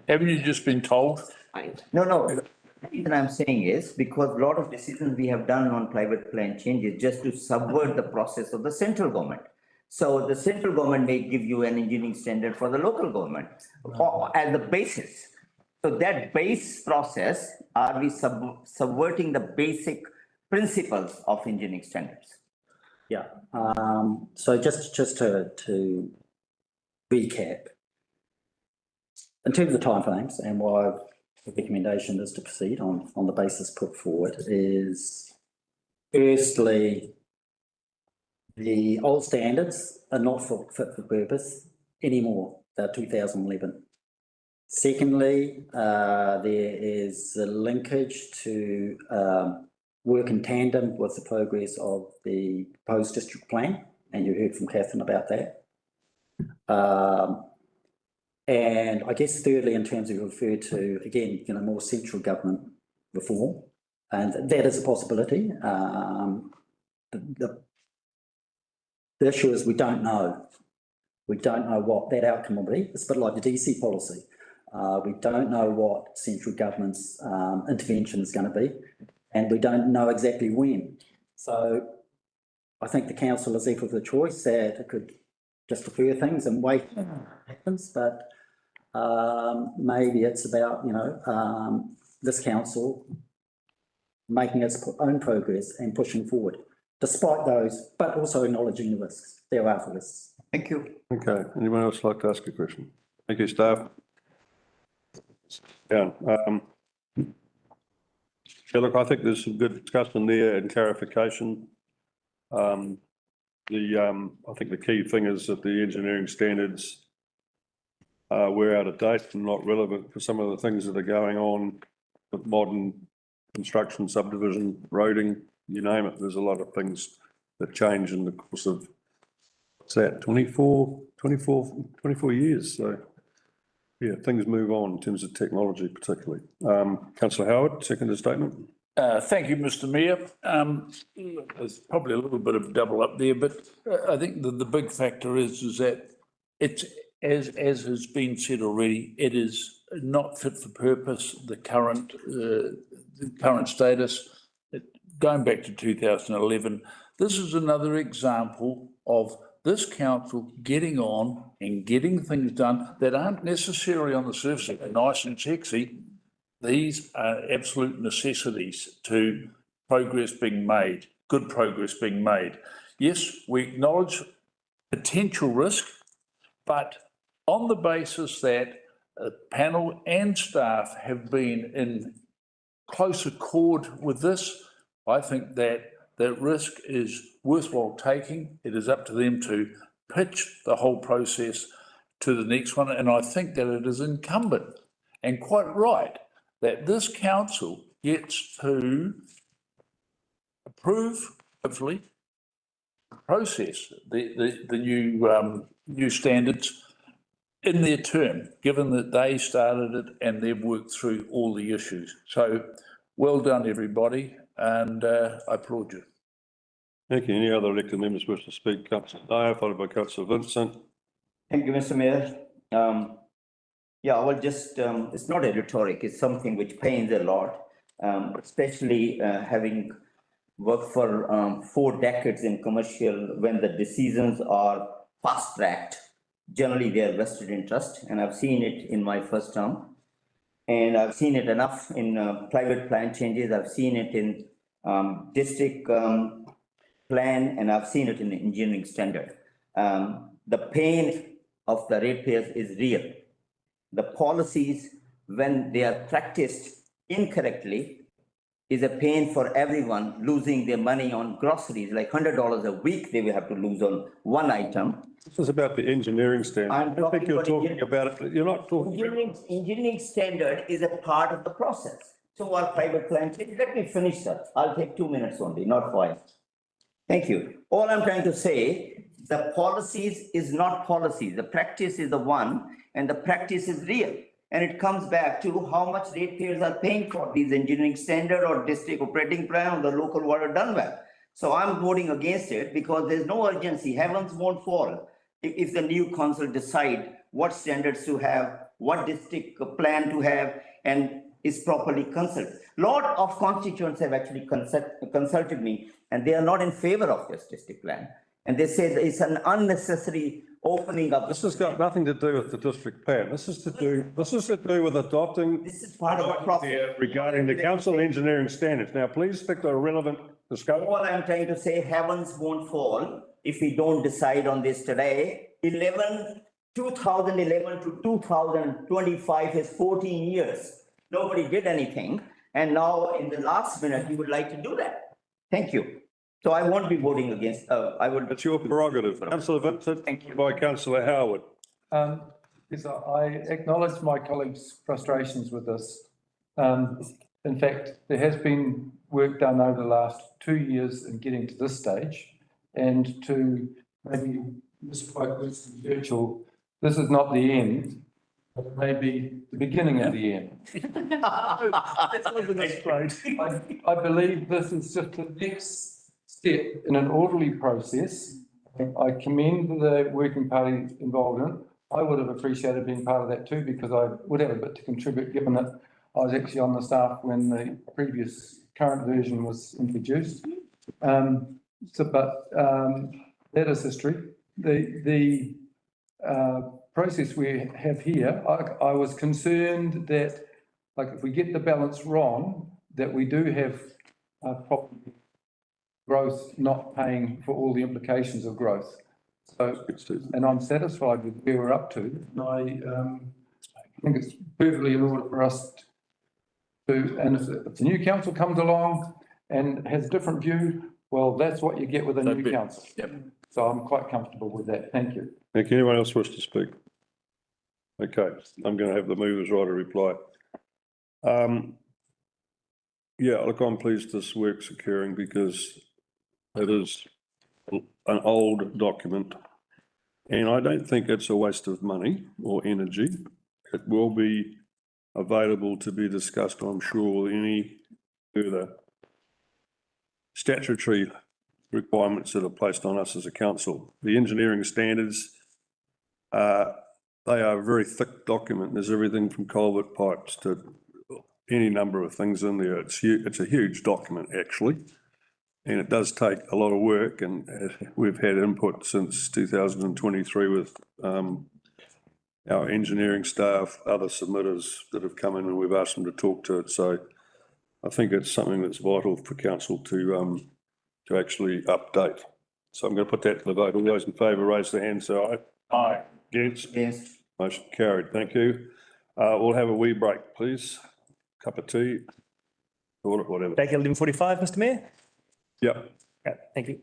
Speaker 4: Haven't you just been told?
Speaker 5: No. The reason I'm saying is because a lot of decisions we have done on private plan changes just to subvert the process of the central government. So the central government may give you an engineering standard for the local government as the basis. So that base process, are we subverting the basic principles of engineering standards?
Speaker 18: Yeah. So just to recap, in terms of timeframes and why the recommendation is to proceed on the basis put forward is firstly, the old standards are not fit for purpose anymore. They're 2011. Secondly, there is a linkage to work in tandem with the progress of the proposed district plan, and you heard from Catherine about that. And I guess thirdly, in terms of you referred to, again, more central government reform, and that is a possibility. The issue is we don't know. We don't know what that outcome will be. It's a bit like the DC policy. We don't know what central government's intervention is going to be, and we don't know exactly when. So I think the council is left with the choice that it could just defer things and wait what happens, but maybe it's about, this council making its own progress and pushing forward, despite those, but also acknowledging the risks. There are the risks. Thank you.
Speaker 1: Okay, anyone else like to ask a question? Thank you, staff. Yeah, look, I think there's some good discussion there and clarification. I think the key thing is that the engineering standards were out of date and not relevant for some of the things that are going on with modern construction, subdivision, roading, you name it. There's a lot of things that change in the course of, what's that, 24 years. So yeah, things move on in terms of technology particularly. Councillor Howard, second statement.
Speaker 4: Thank you, Mr. Mayor. There's probably a little bit of double up there, but I think the big factor is that it's, as has been said already, it is not fit for purpose, the current status. Going back to 2011, this is another example of this council getting on and getting things done that aren't necessarily on the surface nice and sexy. These are absolute necessities to progress being made, good progress being made. Yes, we acknowledge potential risk, but on the basis that the panel and staff have been in close accord with this, I think that that risk is worthwhile taking. It is up to them to pitch the whole process to the next one. And I think that it is incumbent and quite right that this council gets to approve, hopefully, process the new standards in their term, given that they started it and they've worked through all the issues. So well done, everybody, and I applaud you.
Speaker 1: Thank you. Any other elected members wish to speak? Councillor Dyer, followed by Councillor Vincent.
Speaker 5: Thank you, Mr. Mayor. Yeah, I will just, it's not a rhetoric, it's something which pains a lot, especially having worked for 4 decades in commercial, when the decisions are fast-tracked. Generally, they are vested interest, and I've seen it in my first term. And I've seen it enough in private plan changes. I've seen it in district plan, and I've seen it in the engineering standard. The pain of the ratepayers is real. The policies, when they are practiced incorrectly, is a pain for everyone, losing their money on groceries, like $100 a week they will have to lose on one item.
Speaker 1: This is about the engineering standard. I think you're talking about it. You're not talking.
Speaker 5: Engineering standard is a part of the process. So our private plan, let me finish that. I'll take 2 minutes only, not 5. Thank you. All I'm trying to say, the policies is not policies. The practice is the one, and the practice is real. And it comes back to how much ratepayers are paying for these engineering standard or district operating plan or the local water done well. So I'm voting against it because there's no urgency. Heavens won't fall if the new council decide what standards to have, what district plan to have, and is properly consulted. Lot of constituents have actually consulted me, and they are not in favor of this district plan. And they say that it's an unnecessary opening up.
Speaker 1: This has got nothing to do with the district plan. This is to do with adopting.
Speaker 5: This is part of the process
Speaker 1: regarding the council engineering standards. Now, please stick to a relevant discussion.
Speaker 5: All I'm trying to say, heavens won't fall if we don't decide on this today. 11 2011 to 2025 is 14 years. Nobody did anything. And now in the last minute, you would like to do that. Thank you. So I won't be voting against, I would.
Speaker 1: It's your prerogative. Councillor Vincent.
Speaker 5: Thank you.
Speaker 1: By Councillor Howard.
Speaker 13: Yes, I acknowledge my colleagues' frustrations with this. In fact, there has been work done over the last 2 years in getting to this stage, and to maybe misquote Winston Churchill, this is not the end, but it may be the beginning of the end. I believe this is just the next step in an orderly process. I commend the working party involved in it. I would have appreciated being part of that too, because I would have a bit to contribute, given that I was actually on the staff when the previous current version was introduced. That is history. The process we have here, I was concerned that, like, if we get the balance wrong, that we do have property growth not paying for all the implications of growth. So, and I'm satisfied with where we're up to. And I think it's perfectly in order for us to, and if the new council comes along and has a different view, well, that's what you get with a new council.
Speaker 4: Yep.
Speaker 13: So I'm quite comfortable with that. Thank you.
Speaker 1: Thank you. Anyone else wish to speak? Okay, I'm going to have the movers right to reply. Yeah, look, I'm pleased this work's occurring because it is an old document, and I don't think it's a waste of money or energy. It will be available to be discussed, I'm sure, with any further statutory requirements that are placed on us as a council. The engineering standards, they are a very thick document. There's everything from culvert pipes to any number of things in there. It's a huge document, actually. And it does take a lot of work, and we've had input since 2023 with our engineering staff, other submitters that have come in, and we've asked them to talk to it. So I think it's something that's vital for council to actually update. So I'm going to put that to the vote. All those in favour, raise their hands. Say aye. Aye. Against?
Speaker 5: Yes.
Speaker 1: Motion carried. Thank you. We'll have a wee break, please. Cup of tea, or whatever.
Speaker 17: Back at 11:45, Mr. Mayor?
Speaker 1: Yep.
Speaker 17: Okay, thank you.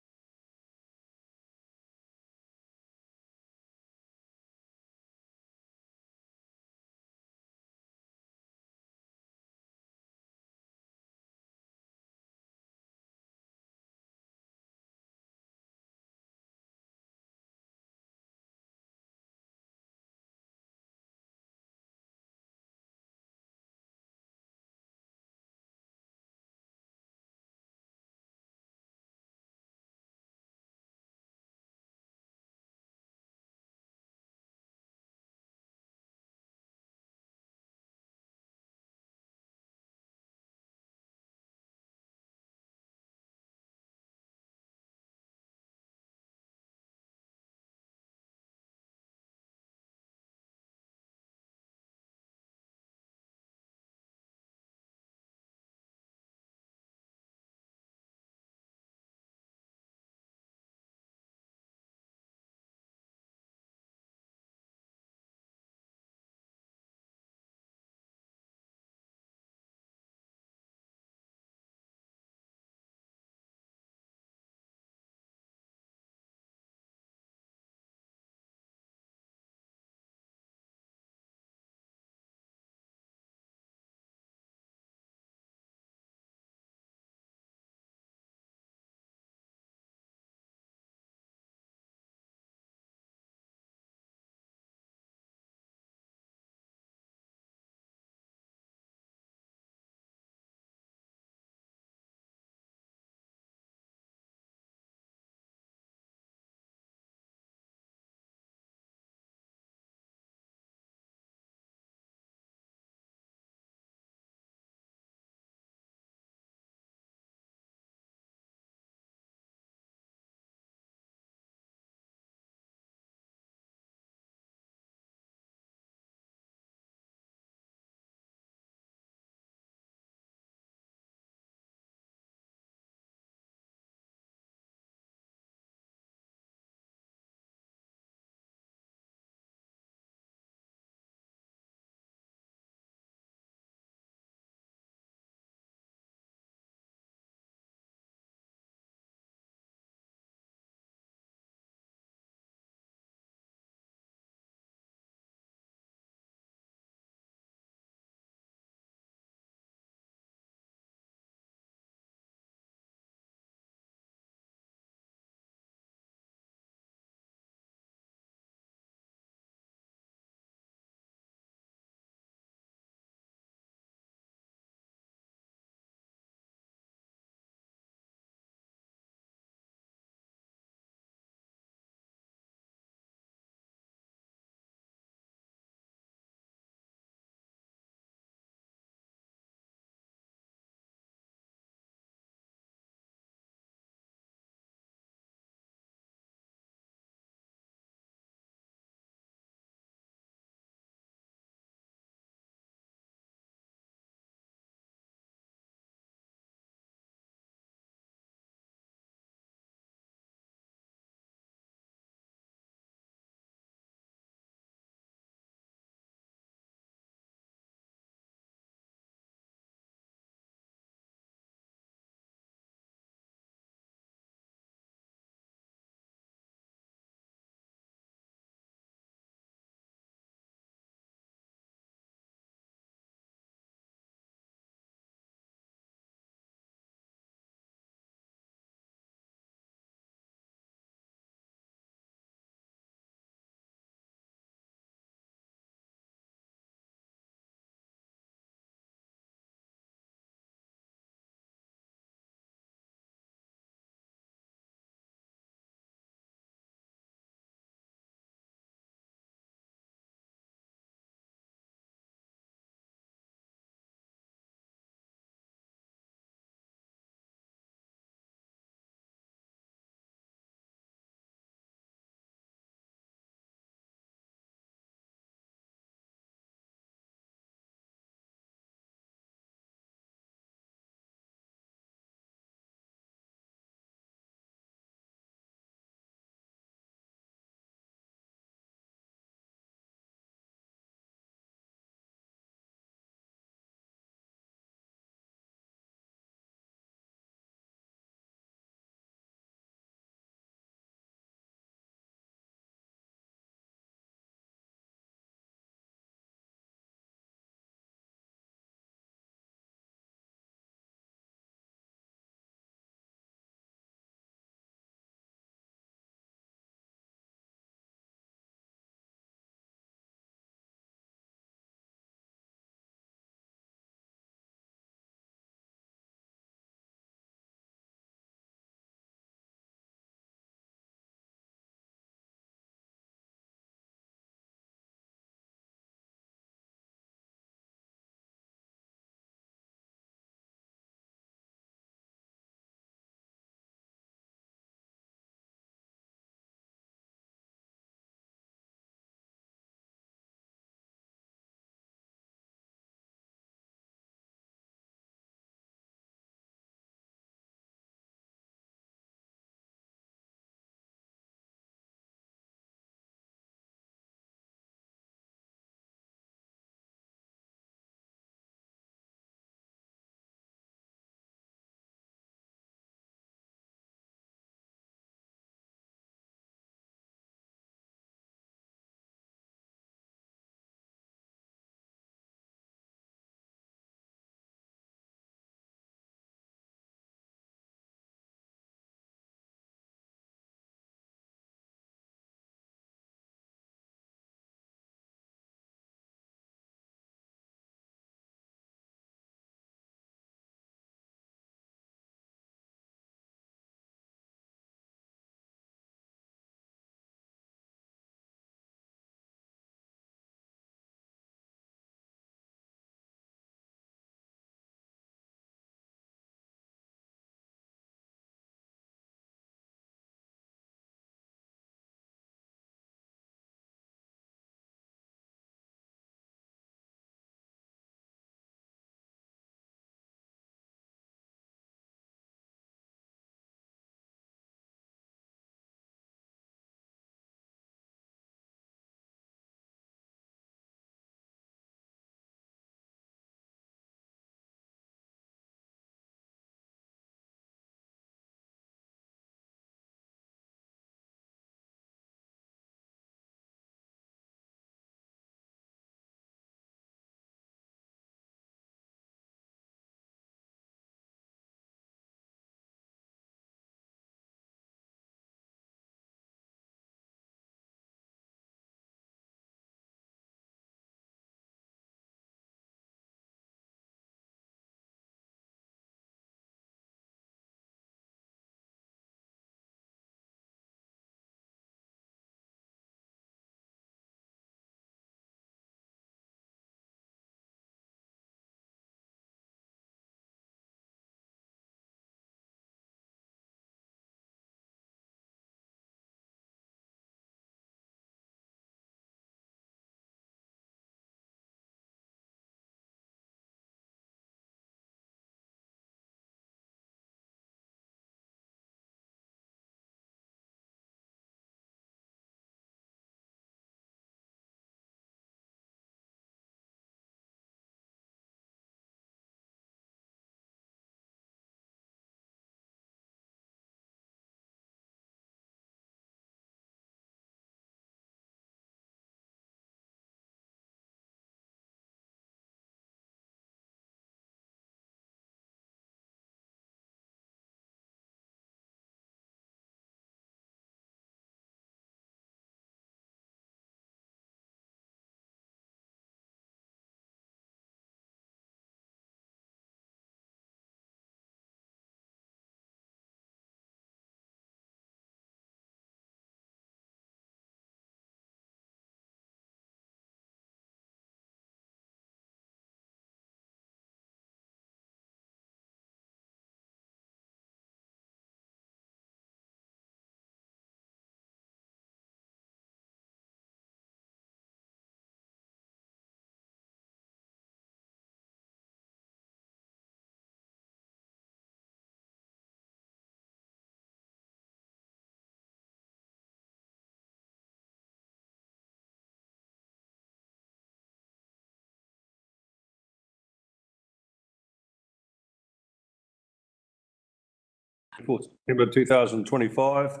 Speaker 1: September 2025.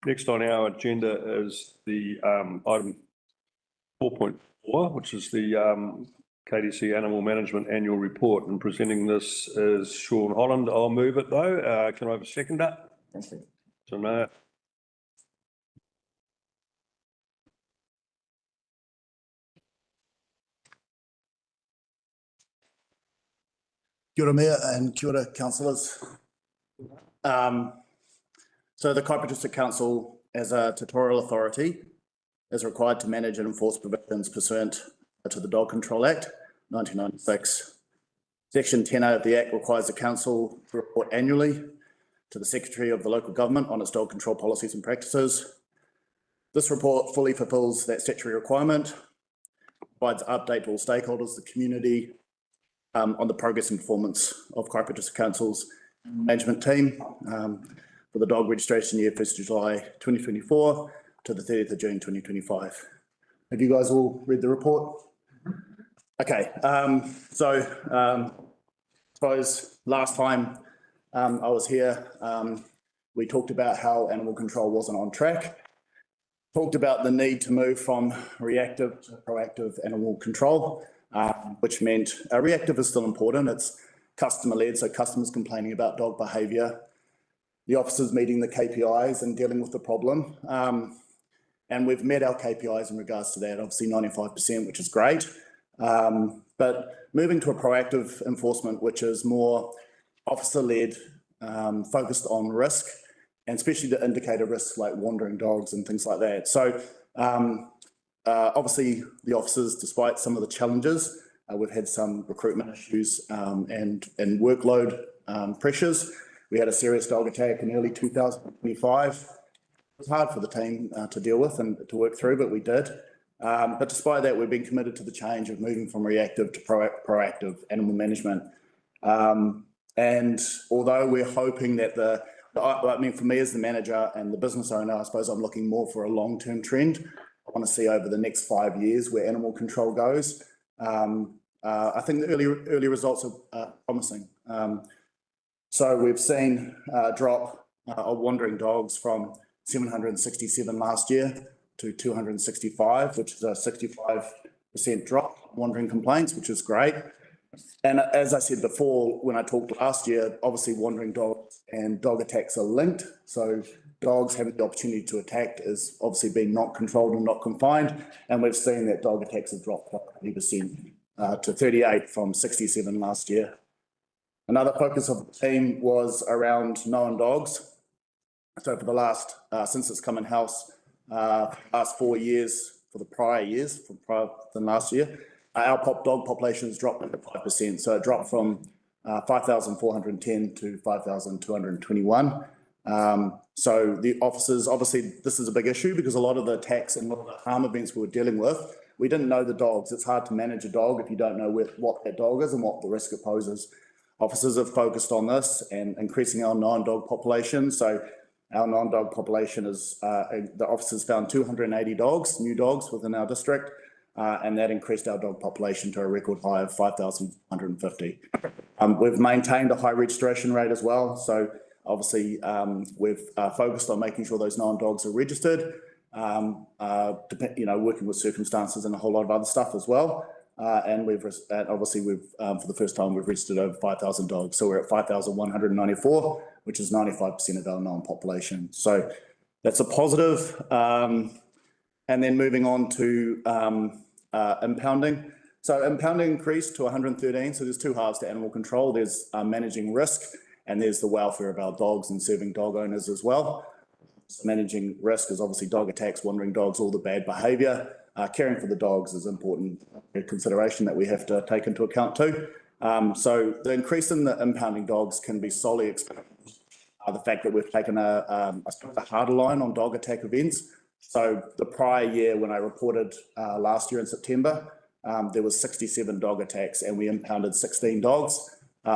Speaker 1: Next on our agenda is the item 4.4, which is the KDC Animal Management Annual Report, and presenting this is Sean Holland. I'll move it though. Can I have a seconder?
Speaker 5: Thank you.
Speaker 1: So no.
Speaker 20: Kia ora Mayor and kia ora councillors. So the Kaipara District Council, as a tutorial authority, is required to manage and enforce provisions pursuant to the Dog Control Act 1996. Section 10A of the Act requires the council to report annually to the Secretary of the local government on its dog control policies and practices. This report fully fulfills that statutory requirement, provides an update to all stakeholders, the community, on the progress and performance of Kaipara District Council's management team for the dog registration year 1st of July 2024 to the 30th of June 2025. Have you guys all read the report? Okay, I suppose last time I was here, we talked about how animal control wasn't on track. Talked about the need to move from reactive to proactive animal control, which meant reactive is still important. It's customer-led, so customers complaining about dog behaviour, the officers meeting the KPIs and dealing with the problem. And we've met our KPIs in regards to that, obviously 95%, which is great. But moving to a proactive enforcement, which is more officer-led, focused on risk, and especially the indicator risks like wandering dogs and things like that. So obviously the officers, despite some of the challenges, we've had some recruitment issues and workload pressures. We had a serious dog attack in early 2025. It was hard for the team to deal with and to work through, but we did. But despite that, we've been committed to the change of moving from reactive to proactive animal management. And although we're hoping that I mean, for me as the manager and the business owner, I suppose I'm looking more for a long-term trend. I want to see over the next 5 years where animal control goes. I think the early results are promising. So we've seen a drop of wandering dogs from 767 last year to 265, which is a 65% drop wandering complaints, which is great. And as I said before, when I talked last year, obviously wandering dogs and dog attacks are linked. So dogs having the opportunity to attack is obviously being not controlled and not confined. And we've seen that dog attacks have dropped by 20% to 38 from 67 last year. Another focus of the team was around known dogs. So for the last, since it's come in house, last 4 years, for the prior years, than last year, our dog population has dropped by 5%. So it dropped from 5,410 to 5,221. So the officers, obviously this is a big issue because a lot of the attacks and a lot of the harm events we were dealing with, we didn't know the dogs. It's hard to manage a dog if you don't know what that dog is and what the risk it poses. Officers have focused on this and increasing our non-dog population. So our non-dog population is, the officers found 280 dogs, new dogs within our district, and that increased our dog population to a record high of 5,150. We've maintained a high registration rate as well. So obviously we've focused on making sure those non-dogs are registered, working with circumstances and a whole lot of other stuff as well. And obviously for the first time, we've registered over 5,000 dogs. So we're at 5,194, which is 95% of our non-population. So that's a positive. And then moving on to impounding. So impounding increased to 113. So there's two halves to animal control. There's managing risk, and there's the welfare of our dogs and serving dog owners as well. So managing risk is obviously dog attacks, wandering dogs, all the bad behaviour. Caring for the dogs is important consideration that we have to take into account too. So the increase in the impounding dogs can be solely explained by the fact that we've taken a harder line on dog attack events. So the prior year, when I reported last year in September, there was 67 dog attacks and we impounded 16 dogs.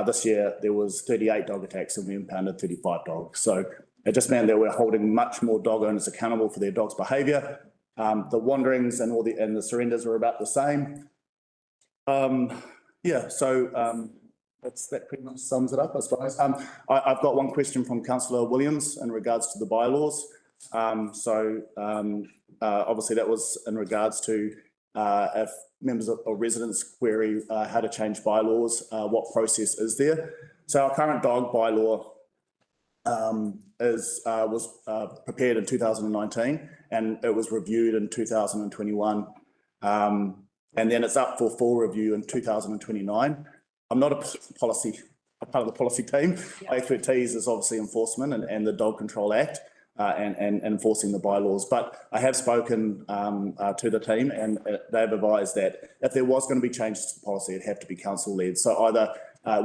Speaker 20: This year there was 38 dog attacks and we impounded 35 dogs. So it just meant that we're holding much more dog owners accountable for their dog's behaviour. The wanderings and the surrenders were about the same. that pretty much sums it up, I suppose. I've got one question from councillor Williams in regards to the bylaws. Obviously that was in regards to if members or residents query how to change bylaws, what process is there? So our current dog bylaw was prepared in 2019 and it was reviewed in 2021. And then it's up for full review in 2029. I'm not a part of the policy team. My expertise is obviously enforcement and the Dog Control Act and enforcing the bylaws. But I have spoken to the team and they've advised that if there was going to be changes to the policy, it'd have to be council led. So either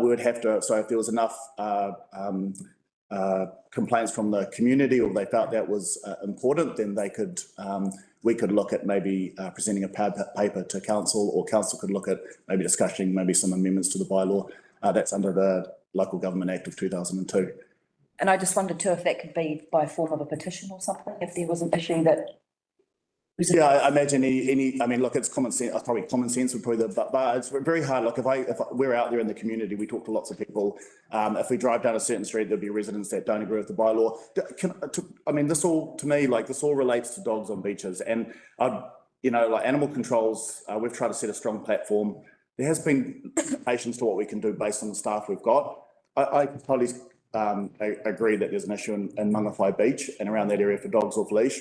Speaker 20: we would have to, so if there was enough complaints from the community or they felt that was important, then they could, we could look at maybe presenting a paper to council, or council could look at maybe discussing maybe some amendments to the bylaw. That's under the Local Government Act of 2002.
Speaker 7: And I just wondered too if that could be by form of a petition or something, if there was an issue that.
Speaker 20: Yeah, I imagine I mean, look, it's common sense, probably common sense would probably, but it's very hard. Look, if we're out there in the community, we talk to lots of people. If we drive down a certain street, there'll be residents that don't agree with the bylaw. I mean, this all, to me, like this all relates to dogs on beaches. And, you know, like animal controls, we've tried to set a strong platform. There has been limitations to what we can do based on the staff we've got. I totally agree that there's an issue in Mangawhai Beach and around that area for dogs off leash.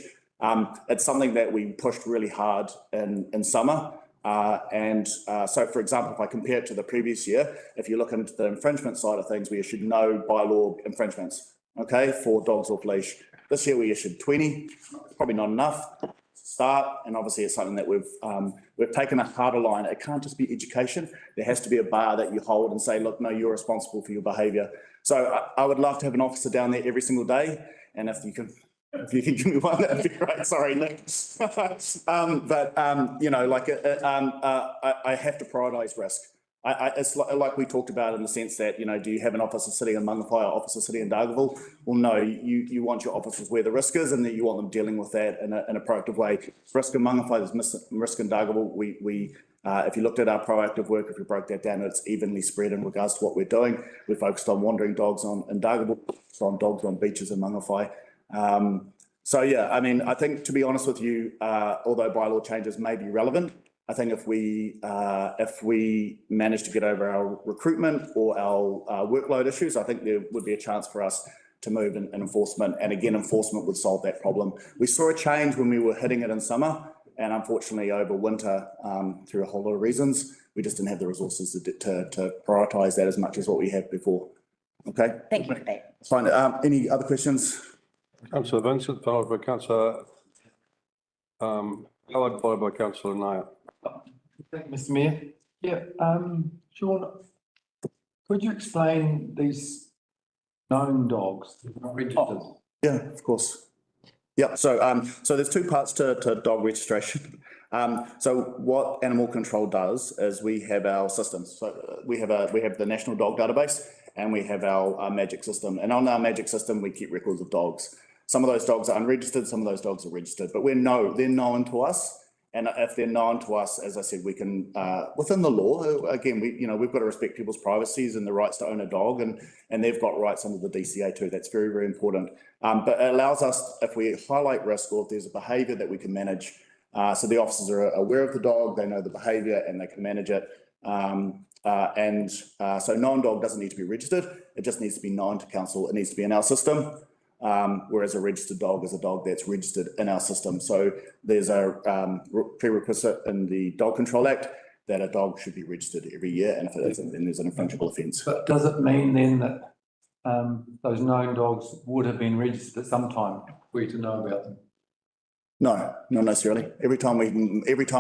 Speaker 20: It's something that we pushed really hard in summer. So, for example, if I compare it to the previous year, if you look into the infringement side of things, we issued no bylaw infringements, okay, for dogs off leash. This year we issued 20, probably not enough to start, and obviously it's something that we've taken a harder line. It can't just be education. There has to be a bar that you hold and say, look, no, you're responsible for your behaviour. So I would love to have an officer down there every single day, and if you can give me one, that'd be great. Sorry, Nick. You know, like I have to prioritise risk. It's like we talked about in the sense that, you know, do you have an officer sitting in Mangawhai or officer sitting in Dargaville? Well, no, you want your officers where the risk is, and then you want them dealing with that in a proactive way. Risk in Mangawhai, there's risk in Dargaville. If you looked at our proactive work, if you broke that down, it's evenly spread in regards to what we're doing. We're focused on wandering dogs in Dargaville, on dogs on beaches in Mangawhai. So yeah, I mean, I think, to be honest with you, although bylaw changes may be relevant, I think if we manage to get over our recruitment or our workload issues, I think there would be a chance for us to move in enforcement. And again, enforcement would solve that problem. We saw a change when we were hitting it in summer, and unfortunately over winter, through a whole lot of reasons, we just didn't have the resources to prioritise that as much as what we had before. Okay.
Speaker 7: Thank you for that.
Speaker 20: Fine. Any other questions?
Speaker 1: Councillor Vincent, followed by Councillor Howard, followed by Councillor Nair.
Speaker 13: Thank you, Mr. Mayor. Yeah, Sean, could you explain these known dogs that are not registered?
Speaker 20: Yeah, of course. Yeah, so there's two parts to dog registration. So what animal control does is we have our systems. So we have the National Dog Database, and we have our Magic system. And on our Magic system, we keep records of dogs. Some of those dogs are unregistered, some of those dogs are registered, but they're known to us. And if they're known to us, as I said, we can, within the law, again, we've got to respect people's privacies and the rights to own a dog, and they've got rights under the DCA too. That's very, very important. But it allows us, if we highlight risk or if there's a behaviour that we can manage, so the officers are aware of the dog, they know the behaviour and they can manage it. So known dog doesn't need to be registered. It just needs to be known to council. It needs to be in our system. Whereas a registered dog is a dog that's registered in our system. So there's a prerequisite in the Dog Control Act that a dog should be registered every year, and if it isn't, then there's an infringible offence.
Speaker 13: But does it mean then that those known dogs would have been registered at some time for you to know about them?
Speaker 20: No, not necessarily. Every time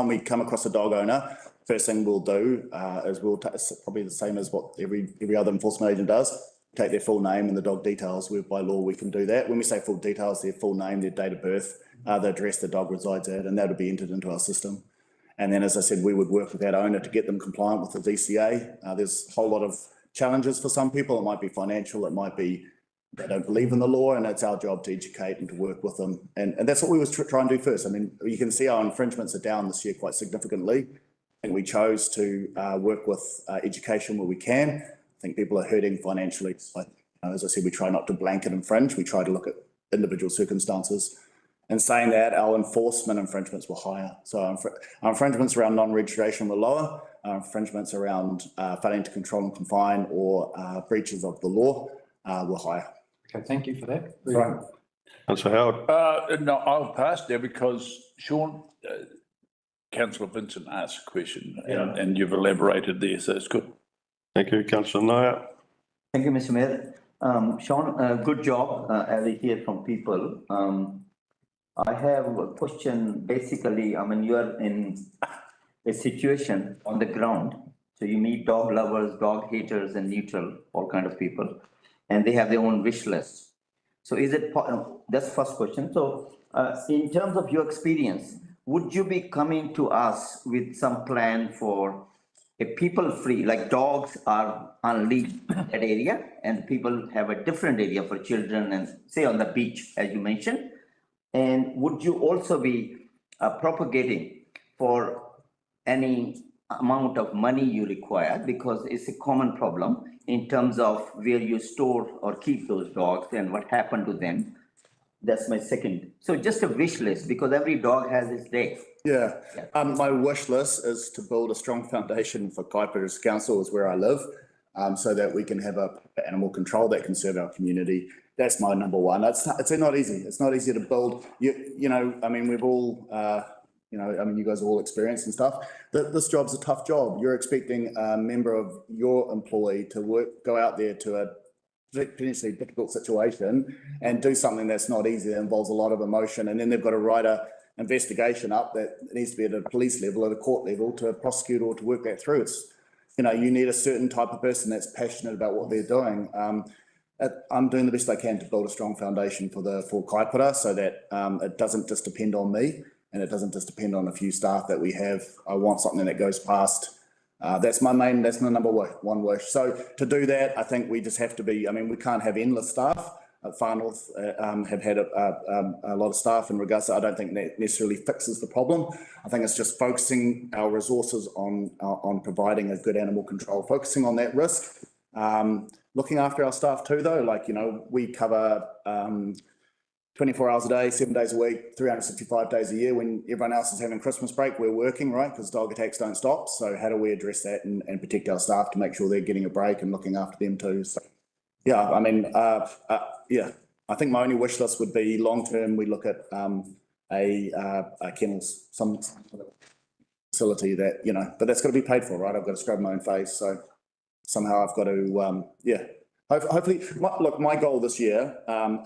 Speaker 20: we come across a dog owner, first thing we'll do is probably the same as what every other enforcement agent does. Take their full name and the dog details. By law, we can do that. When we say full details, their full name, their date of birth, the address the dog resides at, and that would be entered into our system. And then, as I said, we would work with that owner to get them compliant with the DCA. There's a whole lot of challenges for some people. It might be financial, it might be they don't believe in the law, and it's our job to educate and to work with them. And that's what we was try and do first. I mean, you can see our infringements are down this year quite significantly, and we chose to work with education where we can. I think people are hurting financially. So, as I said, we try not to blanket infringe. We try to look at individual circumstances. And saying that, our enforcement infringements were higher. So our infringements around non-registration were lower. Our infringements around failing to control and confine or breaches of the law were higher.
Speaker 13: Okay, thank you for that.
Speaker 20: Right.
Speaker 1: Councillor Howard.
Speaker 4: No, I'll pass there because Sean, Councillor Vincent asked a question and you've elaborated there, so it's good.
Speaker 1: Thank you, Councillor Naya.
Speaker 5: Thank you, Mr. Mayor. Sean, good job, as I hear from people. I have a question. Basically, I mean, you are in a situation on the ground. So you meet dog lovers, dog haters, and neutral, all kind of people, and they have their own wish list. So is it, that's the first question. So in terms of your experience, would you be coming to us with some plan for a people-free, like dogs are unleashed in that area, and people have a different area for children and say on the beach, as you mentioned? And would you also be propagating for any amount of money you require? Because it's a common problem in terms of where you store or keep those dogs and what happened to them. That's my second. So just a wish list, because every dog has its day.
Speaker 20: Yeah. My wish list is to build a strong foundation for Kaipara Council, is where I live, so that we can have a animal control that can serve our community. That's my number one. It's not easy. It's not easy to build. You know, I mean, we've all, you know, I mean, you guys are all experienced and stuff. This job's a tough job. You're expecting a member of your employee to go out there to a potentially difficult situation and do something that's not easy, that involves a lot of emotion. And then they've got to write a investigation up that needs to be at a police level, at a court level, to prosecute or to work that through. It's, you know, you need a certain type of person that's passionate about what they're doing. I'm doing the best I can to build a strong foundation for Kaipara, so that it doesn't just depend on me and it doesn't just depend on a few staff that we have. I want something that goes past. That's my number one wish. So to do that, I think we just have to be, I mean, we can't have endless staff. Far North have had a lot of staff in regards to, I don't think that necessarily fixes the problem. I think it's just focusing our resources on providing a good animal control, focusing on that risk. Looking after our staff too, though, like, you know, we cover 24 hours a day, 7 days a week, 365 days a year. When everyone else is having Christmas break, we're working, right? Because dog attacks don't stop. So how do we address that and protect our staff to make sure they're getting a break and looking after them too? So, yeah, I mean, yeah, I think my only wish list would be long-term, we look at a kennels, some facility that, you know, but that's got to be paid for, right? I've got to scrub my own face. So somehow I've got to, yeah. Hopefully, look, my goal this year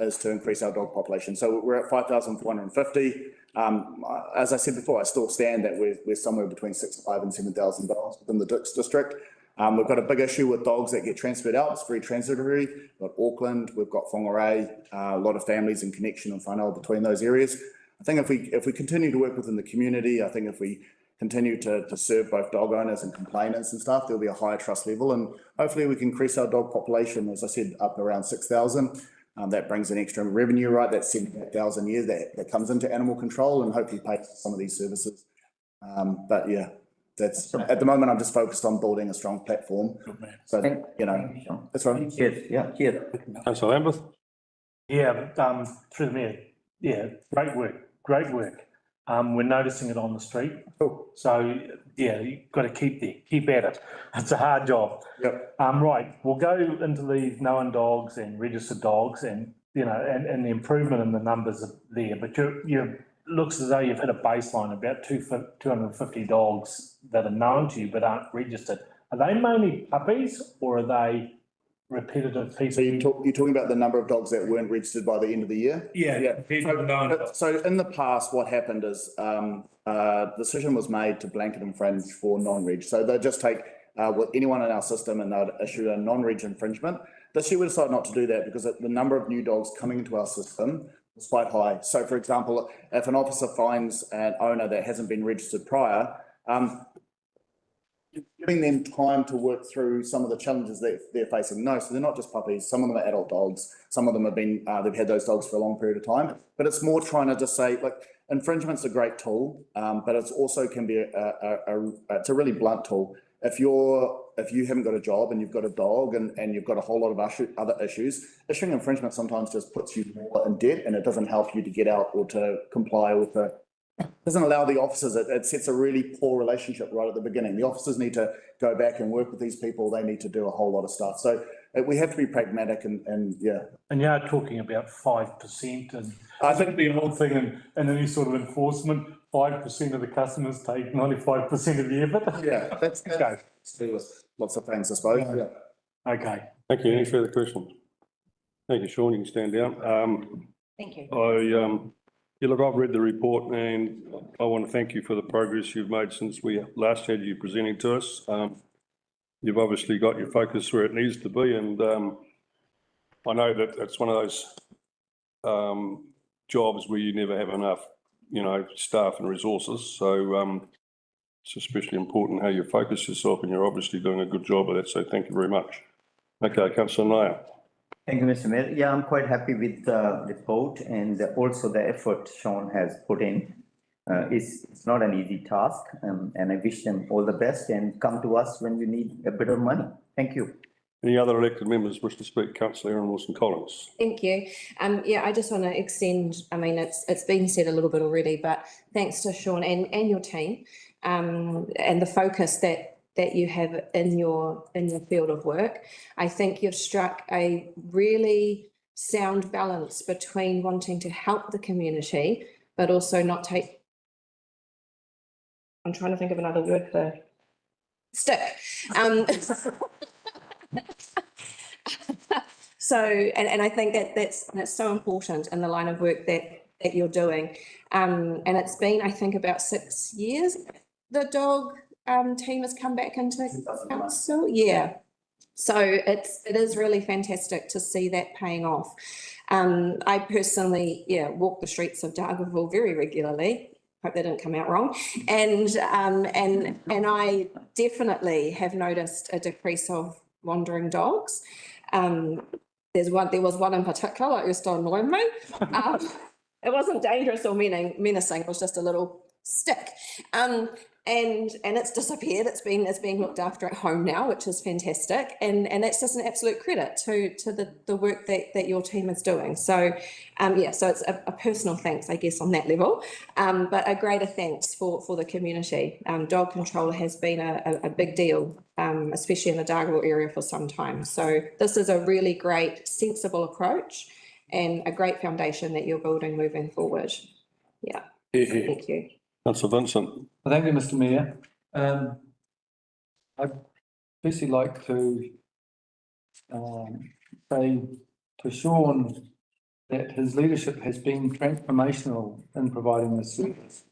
Speaker 20: is to increase our dog population. So we're at 5,450. As I said before, I still stand that we're somewhere between 6,500 and 7,000 dogs within the Dix district. We've got a big issue with dogs that get transferred out. It's very transitory. We've got Auckland, we've got Whangarei, a lot of families in connection and whanau between those areas. I think if we continue to work within the community, I think if we continue to serve both dog owners and complainants and stuff, there'll be a higher trust level, and hopefully we can increase our dog population, as I said, up around 6,000. That brings an extra revenue, right? That's 78,000 a year that comes into animal control and hopefully pays for some of these services. But yeah, that's at the moment I'm just focused on building a strong platform. So, you know, that's right.
Speaker 5: Yes, yeah, here.
Speaker 1: Councillor Lambeth.
Speaker 8: Yeah, through the mayor. Yeah, great work. We're noticing it on the street. So yeah, you've got to keep at it. It's a hard job.
Speaker 20: Yep.
Speaker 8: Right, we'll go into these known dogs and registered dogs, and you know, and the improvement in the numbers are there. But you looks as though you've hit a baseline about 250 dogs that are known to you but aren't registered. Are they mainly puppies or are they repetitive pieces?
Speaker 20: So you're talking about the number of dogs that weren't registered by the end of the year?
Speaker 8: Yeah.
Speaker 20: So in the past, what happened is a decision was made to blanket infringe for non-reg. So they'll just take anyone in our system and they'll issue a non-reg infringement. This year we decided not to do that because the number of new dogs coming into our system was quite high. So for example, if an officer finds an owner that hasn't been registered prior, giving them time to work through some of the challenges that they're facing. No, so they're not just puppies. Some of them are adult dogs. Some of them have been, they've had those dogs for a long period of time. But it's more trying to just say, like, infringement's a great tool, but it's also can be it's a really blunt tool. if you haven't got a job and you've got a dog and you've got a whole lot of other issues, issuing infringement sometimes just puts you more in debt, and it doesn't help you to get out or to comply with doesn't allow the officers, it sets a really poor relationship right at the beginning. The officers need to go back and work with these people. They need to do a whole lot of stuff. So we have to be pragmatic and yeah.
Speaker 8: And you are talking about 5%, and I think the old thing in any sort of enforcement, 5% of the customers take 95% of the effort.
Speaker 20: Yeah, that's okay. Lots of things, I suppose. Yeah.
Speaker 8: Okay.
Speaker 1: Thank you. Any further questions? Thank you, Sean. You can stand down.
Speaker 7: Thank you.
Speaker 1: Look, I've read the report and I want to thank you for the progress you've made since we last had you presenting to us. You've obviously got your focus where it needs to be, and I know that it's one of those jobs where you never have enough, staff and resources. So it's especially important how you focus yourself, and you're obviously doing a good job of that. So thank you very much. Okay, Councillor Nair.
Speaker 5: Thank you, Mr. Mayor. Yeah, I'm quite happy with the report and also the effort Sean has put in. It's not an easy task, and I wish them all the best, and come to us when you need a bit of money. Thank you.
Speaker 1: Any other elected members wish to speak? Councillor Erin Wilson-Collins.
Speaker 12: Thank you. Yeah, I just want to extend, I mean, it's been said a little bit already, but thanks to Sean and your team, and the focus that you have in your field of work. I think you've struck a really sound balance between wanting to help the community, but also not take, I'm trying to think of another word for stick. So, and I think that's so important in the line of work that you're doing. And it's been, I think, about 6 years, the dog team has come back into council. Yeah. So it is really fantastic to see that paying off. I personally, walk the streets of Dargaville very regularly. Hope that didn't come out wrong. And I definitely have noticed a decrease of wandering dogs. There was one in particular that used to annoy me. It wasn't dangerous or menacing. It was just a little stick. And it's disappeared. It's being looked after at home now, which is fantastic. And that's just an absolute credit to the work that your team is doing. So, so it's a personal thanks, I guess, on that level, but a greater thanks for the community. Dog control has been a big deal, especially in the Dargaville area for some time. So this is a really great, sensible approach and a great foundation that you're building moving forward. Yeah. Thank you.
Speaker 1: Councillor Vincent.
Speaker 13: Thank you, Mr. Mayor. I'd firstly like to say to Sean that his leadership has been transformational in providing this service.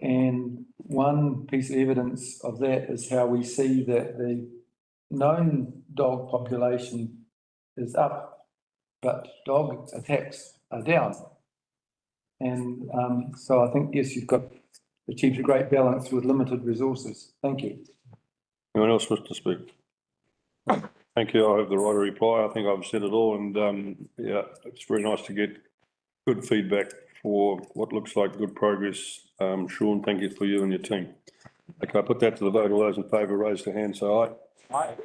Speaker 13: And one piece of evidence of that is how we see that the known dog population is up, but dog attacks are down. And so I think, yes, you've achieved a great balance with limited resources. Thank you.
Speaker 1: Anyone else wish to speak? Thank you. I have the right to reply. I think I've said it all, and it's very nice to get good feedback for what looks like good progress. Sean, thank you for you and your team. Okay, I put that to the vote. All those in favour, raise their hand, say aye.
Speaker 8: Aye.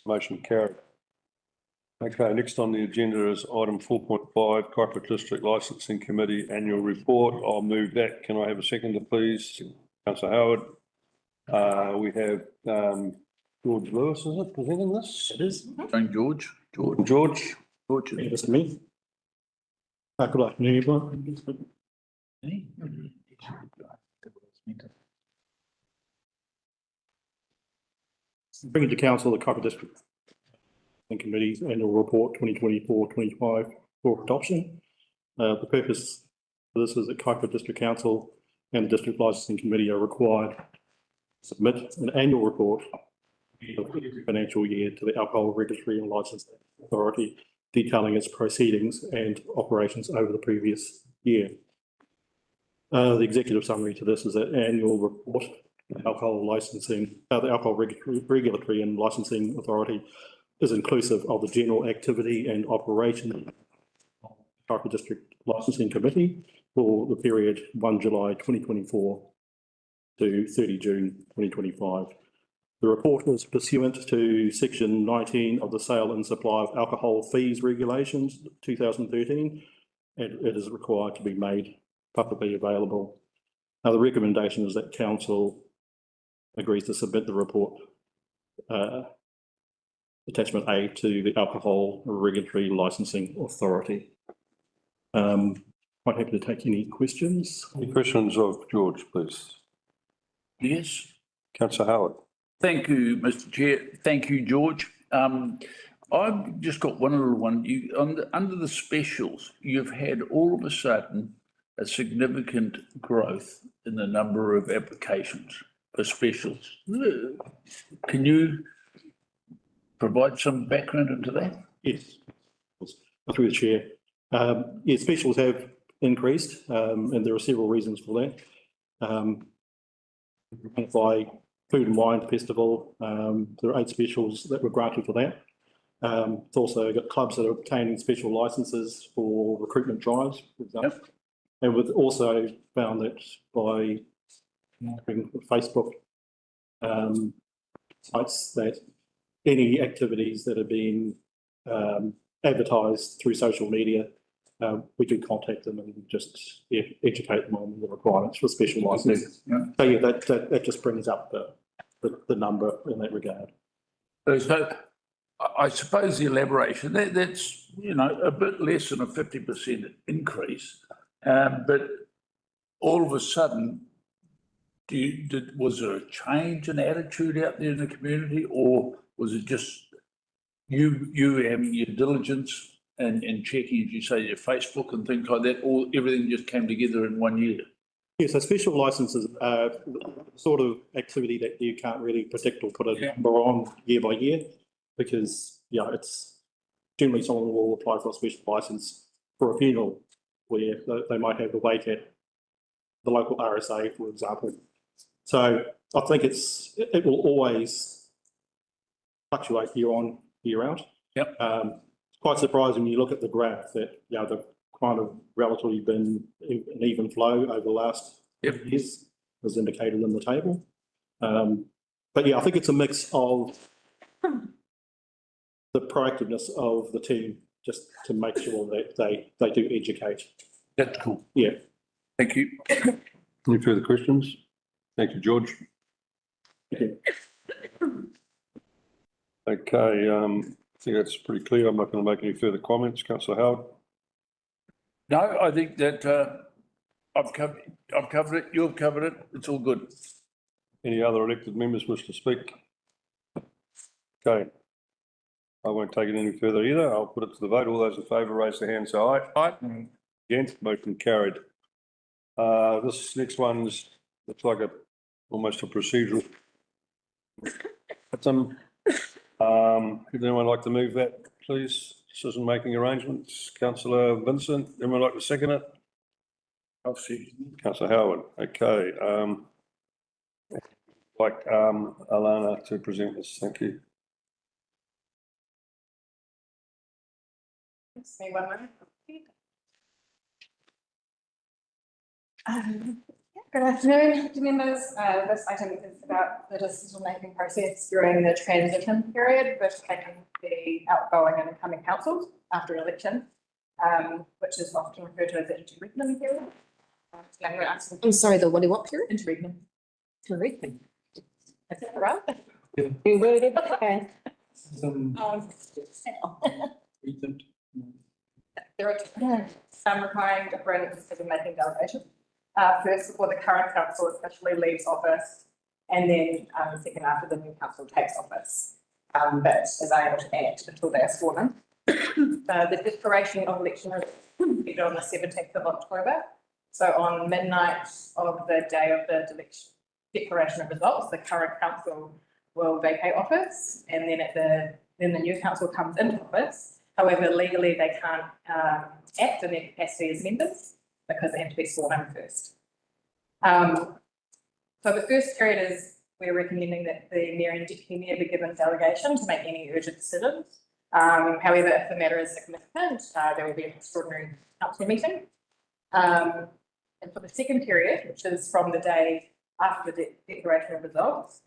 Speaker 1: Motion carried. Okay, next on the agenda is item 4.5, Kaipara District Licensing Committee Annual Report. I'll move that. Can I have a seconder, please? Councillor Howard. We have George Lewis, is it, presenting this?
Speaker 4: It is. George.
Speaker 1: George.
Speaker 21: Yes, me. Good afternoon, everyone. Bringing to council the Kaipara District Committee's Annual Report 2024-25 for adoption. The purpose of this is that Kaipara District Council and the District Licensing Committee are required to submit an annual report of every financial year to the Alcohol Regulatory and Licensing Authority, detailing its proceedings and operations over the previous year. The executive summary to this is that annual report, the Alcohol Regulatory and Licensing Authority is inclusive of the general activity and operation of the Kaipara District Licensing Committee for the period 1 July 2024 to 30 June 2025. The report is pursuant to section 19 of the Sale and Supply of Alcohol Fees Regulations, 2013, and it is required to be made publicly available. Now, the recommendation is that council agrees to submit the report, attachment A, to the Alcohol Regulatory Licensing Authority. Quite happy to take any questions.
Speaker 1: Any questions of George, please?
Speaker 4: Yes.
Speaker 1: Councillor Howard.
Speaker 4: Thank you, Mr. Chair. Thank you, George. I've just got one little one. Under the specials, you've had all of a sudden a significant growth in the number of applications for specials. Can you provide some background into that?
Speaker 21: Yes, through the chair. Yeah, specials have increased, and there are several reasons for that. By Food and Wine Festival, there are 8 specials that were granted for that. It's also got clubs that are obtaining special licenses for recruitment drives, for example. Yep. And we've also found that by Facebook sites that any activities that are being advertised through social media, we do contact them and just educate them on the requirements for special licenses. Yeah. So yeah, that just brings up the number in that regard.
Speaker 4: So I suppose the elaboration, that's, you know, a bit less than a 50% increase, but all of a sudden, was there a change in attitude out there in the community, or was it just you having your diligence and checking, as you say, your Facebook and things like that, or everything just came together in 1 year?
Speaker 21: Yeah, so special licenses are sort of activity that you can't really predict or put a number on year by year, because, you know, it's generally someone will apply for a special license for a funeral where they might have the wake at the local RSA, for example. So I think it will always fluctuate year on, year out.
Speaker 4: Yep.
Speaker 21: It's quite surprising when you look at the graph that, you know, the kind of relatively been an even flow over the last years, as indicated in the table. But yeah, I think it's a mix of the proactiveness of the team just to make sure that they do educate.
Speaker 4: That's cool.
Speaker 21: Yeah.
Speaker 4: Thank you.
Speaker 1: Any further questions? Thank you, George.
Speaker 21: Okay.
Speaker 1: Okay, I think that's pretty clear. I'm not going to make any further comments. Councillor Howard.
Speaker 4: No, I think that I've covered it. You've covered it. It's all good.
Speaker 1: Any other elected members wish to speak? Okay. I won't take it any further either. I'll put it to the vote. All those in favour, raise their hands. Say aye. Aye. Against, motion carried. This next one's looks like almost a procedural. Would anyone like to move that, please? Decision-making arrangements. Councillor Vincent, anyone like to second it?
Speaker 4: I'll see.
Speaker 1: Councillor Howard. Okay. Like Alana to present this. Thank you.
Speaker 16: Just me 1 minute. Good afternoon, members. This item is about the decision-making process during the transition period between the outgoing and incoming councils after an election, which is often referred to as the interregnum period. I'm sorry, the what period? Interregnum. Interregnum. Is that right? Yeah. You worded it? Okay. There are some requiring different decision-making delegations. First, before the current council officially leaves office, and then second after the new council takes office. But as I able to act until they are sworn in. The declaration of election will be on the 17th of October. So on midnight of the day of the declaration of results, the current council will vacate office, and then the new council comes into office. However, legally they can't act in their capacity as members, because they have to be sworn in first. So the first period is we're recommending that the mayor and deputy mayor be given delegation to make any urgent decisions. However, if the matter is significant, there will be an extraordinary council meeting. And for the second period, which is from the day after the declaration of results,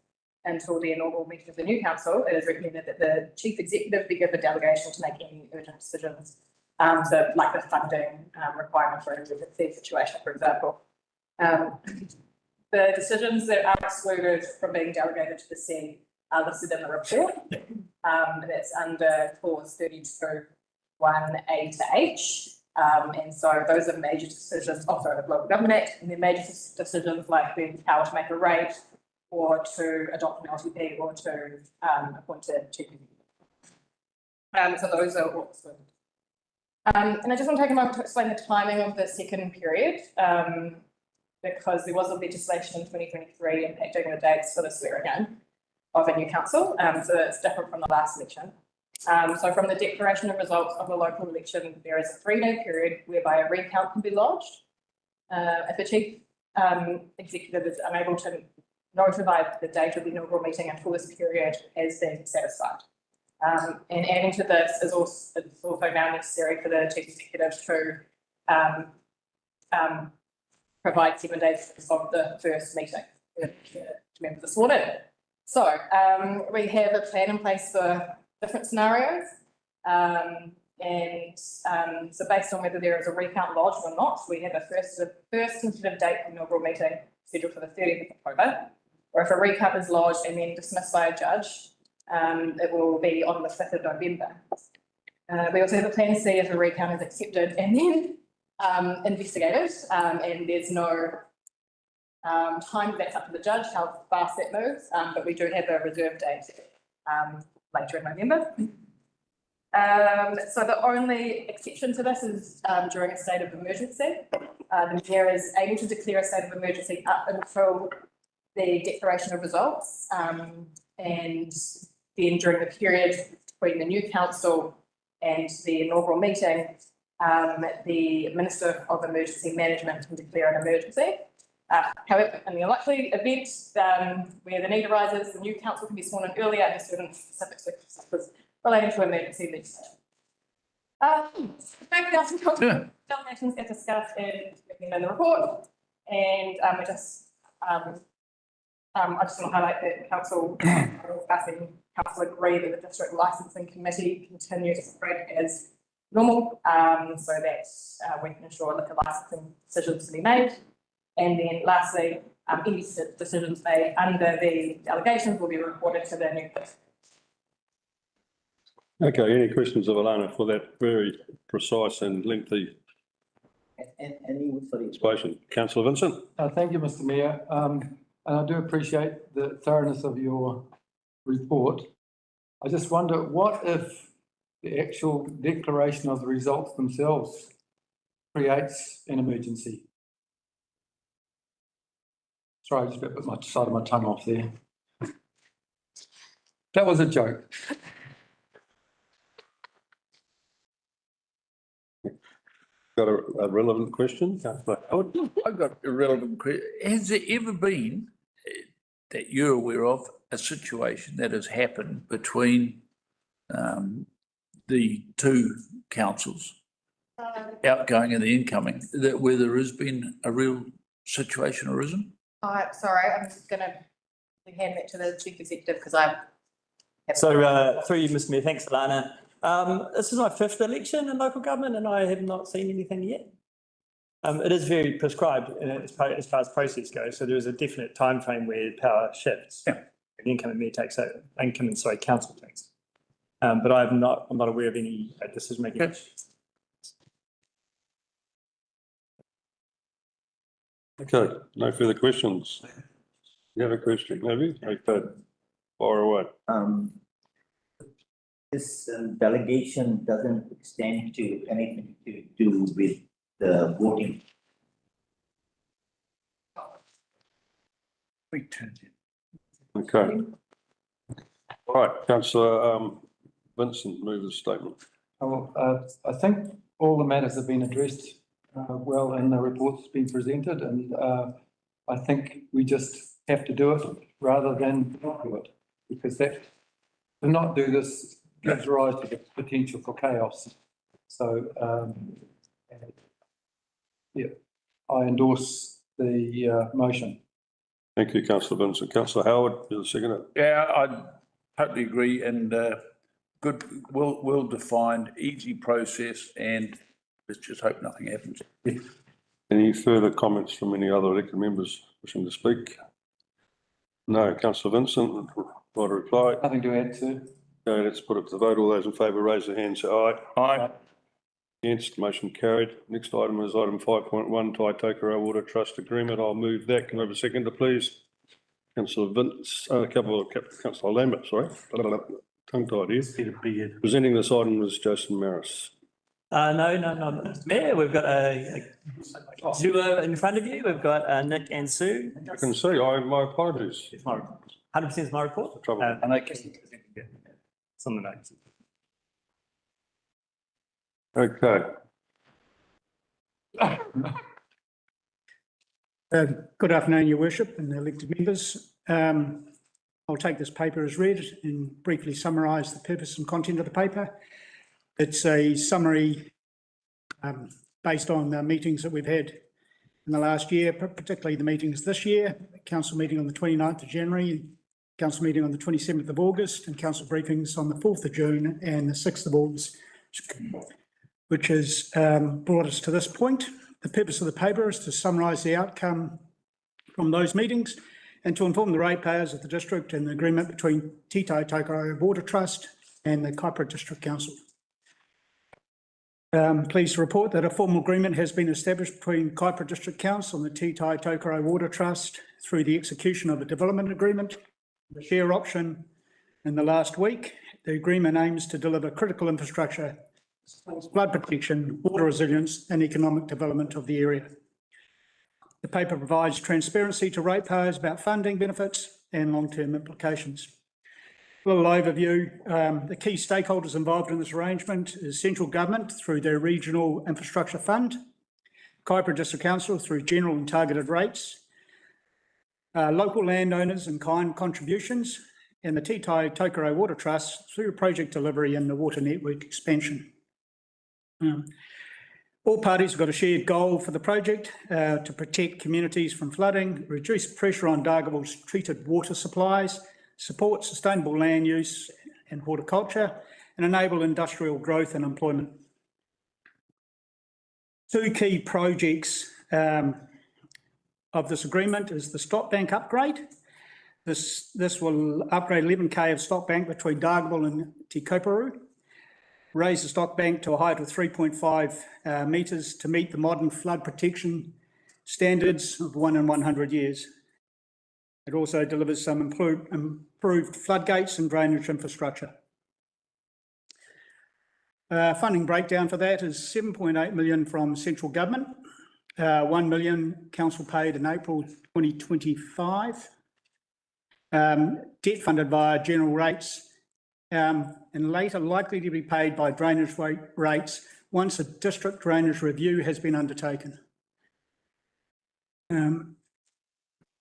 Speaker 2: until the inaugural meeting of the new council, it is recommended that the chief executive be given delegation to make any urgent decisions. So like the funding requirement for an emergency situation, for example. The decisions that are excluded from being delegated to the C are listed in the report. And it's under clause 32(1)(a) to H. And so those are major decisions, also the Local Government Act, and then major decisions like the power to make a rate or to adopt an LTP or to appoint a chief executive. So those are all excluded. And I just want to take a moment to explain the timing of the second period, because there was a legislation in 2023 impacting the dates for the swearing-in of a new council. So it's different from the last election. So from the declaration of results of a local election, there is a 3-day period whereby a recount can be lodged. If the chief executive is unable to notify the date of the inaugural meeting until this period has been satisfied. And adding to this is also now necessary for the chief executive to provide 7 days of the first meeting to members of sworn in. So we have a plan in place for different scenarios. So based on whether there is a recount lodged or not, we have a first tentative date for the inaugural meeting scheduled for the 30th of October. Or if a recount is lodged and then dismissed by a judge, it will be on the 5th of November. We also have a plan C if a recount is accepted and then investigated, and there's no time that's up to the judge how fast that moves, but we do have a reserve date later in November. So the only exception to this is during a state of emergency. The mayor is able to declare a state of emergency up until the declaration of results, and then during the period between the new council and the inaugural meeting, the Minister of Emergency Management can declare an emergency. However, in the unlikely event where the need arises, the new council can be sworn in earlier under certain specific circumstances relating to emergency legislation. Delegations as discussed in the report, and I just want to highlight that council agree that the district licensing committee continues to operate as normal, so that we can ensure that the licensing decisions to be made. And then lastly, any decisions made under the delegations will be reported to the new person.
Speaker 1: Okay, any questions of Alana for that very precise and lengthy explanation? Councillor Vincent.
Speaker 13: Thank you, Mr. Mayor. And I do appreciate the thoroughness of your report. I just wonder, what if the actual declaration of the results themselves creates an emergency? Sorry, I just bit my side of my tongue off there. That was a joke.
Speaker 1: Got a relevant question?
Speaker 4: I've got a relevant question. Has there ever been, that you're aware of, a situation that has happened between the two councils, outgoing and the incoming, where there has been a real situation arisen?
Speaker 2: Sorry, I'm just going to hand that to the chief executive because I.
Speaker 17: So through you, Mr. Mayor, thanks, Alana. This is my 5th election in local government and I have not seen anything yet. It is very prescribed as far as process goes. So there is a definite time frame where power shifts. Yeah. The incoming mayor takes over, council takes. But I'm not aware of any decision making. Okay.
Speaker 1: Okay, no further questions. You have a question, have you? Okay, fire away.
Speaker 5: This delegation doesn't extend to anything to do with the voting.
Speaker 1: Okay. All right, Councillor Vincent, move the statement.
Speaker 13: I think all the matters have been addressed well in the report that's been presented, and I think we just have to do it rather than not do it, because to not do this gives rise to the potential for chaos. So, yeah, I endorse the motion.
Speaker 1: Thank you, councillor Vincent. Councillor Howard, you're the second.
Speaker 4: Yeah, I totally agree and good, well-defined, easy process and let's just hope nothing happens.
Speaker 1: Any further comments from any other elected members wishing to speak? No. Councillor Vincent, want to reply?
Speaker 13: Nothing to add, sir.
Speaker 1: Okay, let's put it to the vote. All those in favour, raise their hand, say aye.
Speaker 4: Aye.
Speaker 1: Against, motion carried. Next item is item 5.1, Tokerau Water Trust Agreement. I'll move that. Can I have a seconder, please? Councillor Vince, Councillor Lambert, sorry. Tongue-tied here. Presenting this item is Jason Maris.
Speaker 17: No. Mayor, we've got a duo in front of you. We've got Nick and Sue.
Speaker 1: I can see, my apologies.
Speaker 17: It's my report. 100% is my report.
Speaker 1: Trouble.
Speaker 17: And I can some of the notes.
Speaker 1: Okay.
Speaker 3: Good afternoon, Your Worship and elected members. I'll take this paper as read and briefly summarise the purpose and content of the paper. It's a summary based on the meetings that we've had in the last year, particularly the meetings this year, council meeting on the 29th of January, council meeting on the 27th of August, and council briefings on the 4th of June and the 6th of August, which has brought us to this point. The purpose of the paper is to summarise the outcome from those meetings and to inform the ratepayers of the district and the agreement between Tokerau Water Trust and the Kaipara District Council. Pleased to report that a formal agreement has been established between Kaipara District Council and the Tokerau Water Trust through the execution of a development agreement, the share option in the last week. The agreement aims to deliver critical infrastructure, flood protection, water resilience and economic development of the area. The paper provides transparency to ratepayers about funding benefits and long-term implications. A little overview, the key stakeholders involved in this arrangement is central government through their Regional Infrastructure Fund, Kaipara District Council through general and targeted rates, local landowners and kind contributions, and the Tokerau Water Trust through project delivery and the water network expansion. All parties have got a shared goal for the project to protect communities from flooding, reduce pressure on Dargaville's treated water supplies, support sustainable land use and horticulture, and enable industrial growth and employment. Two key projects of this agreement is the stop bank upgrade. This will upgrade 11k of stop bank between Dargaville and Te Kaipara, raise the stock bank to a height of 3.5 metres to meet the modern flood protection standards of 1 in 100 years. It also delivers some improved floodgates and drainage infrastructure. Funding breakdown for that is 7.8 million from central government, 1 million council paid in April 2025, debt funded via general rates, and later likely to be paid by drainage rates once a district drainage review has been undertaken.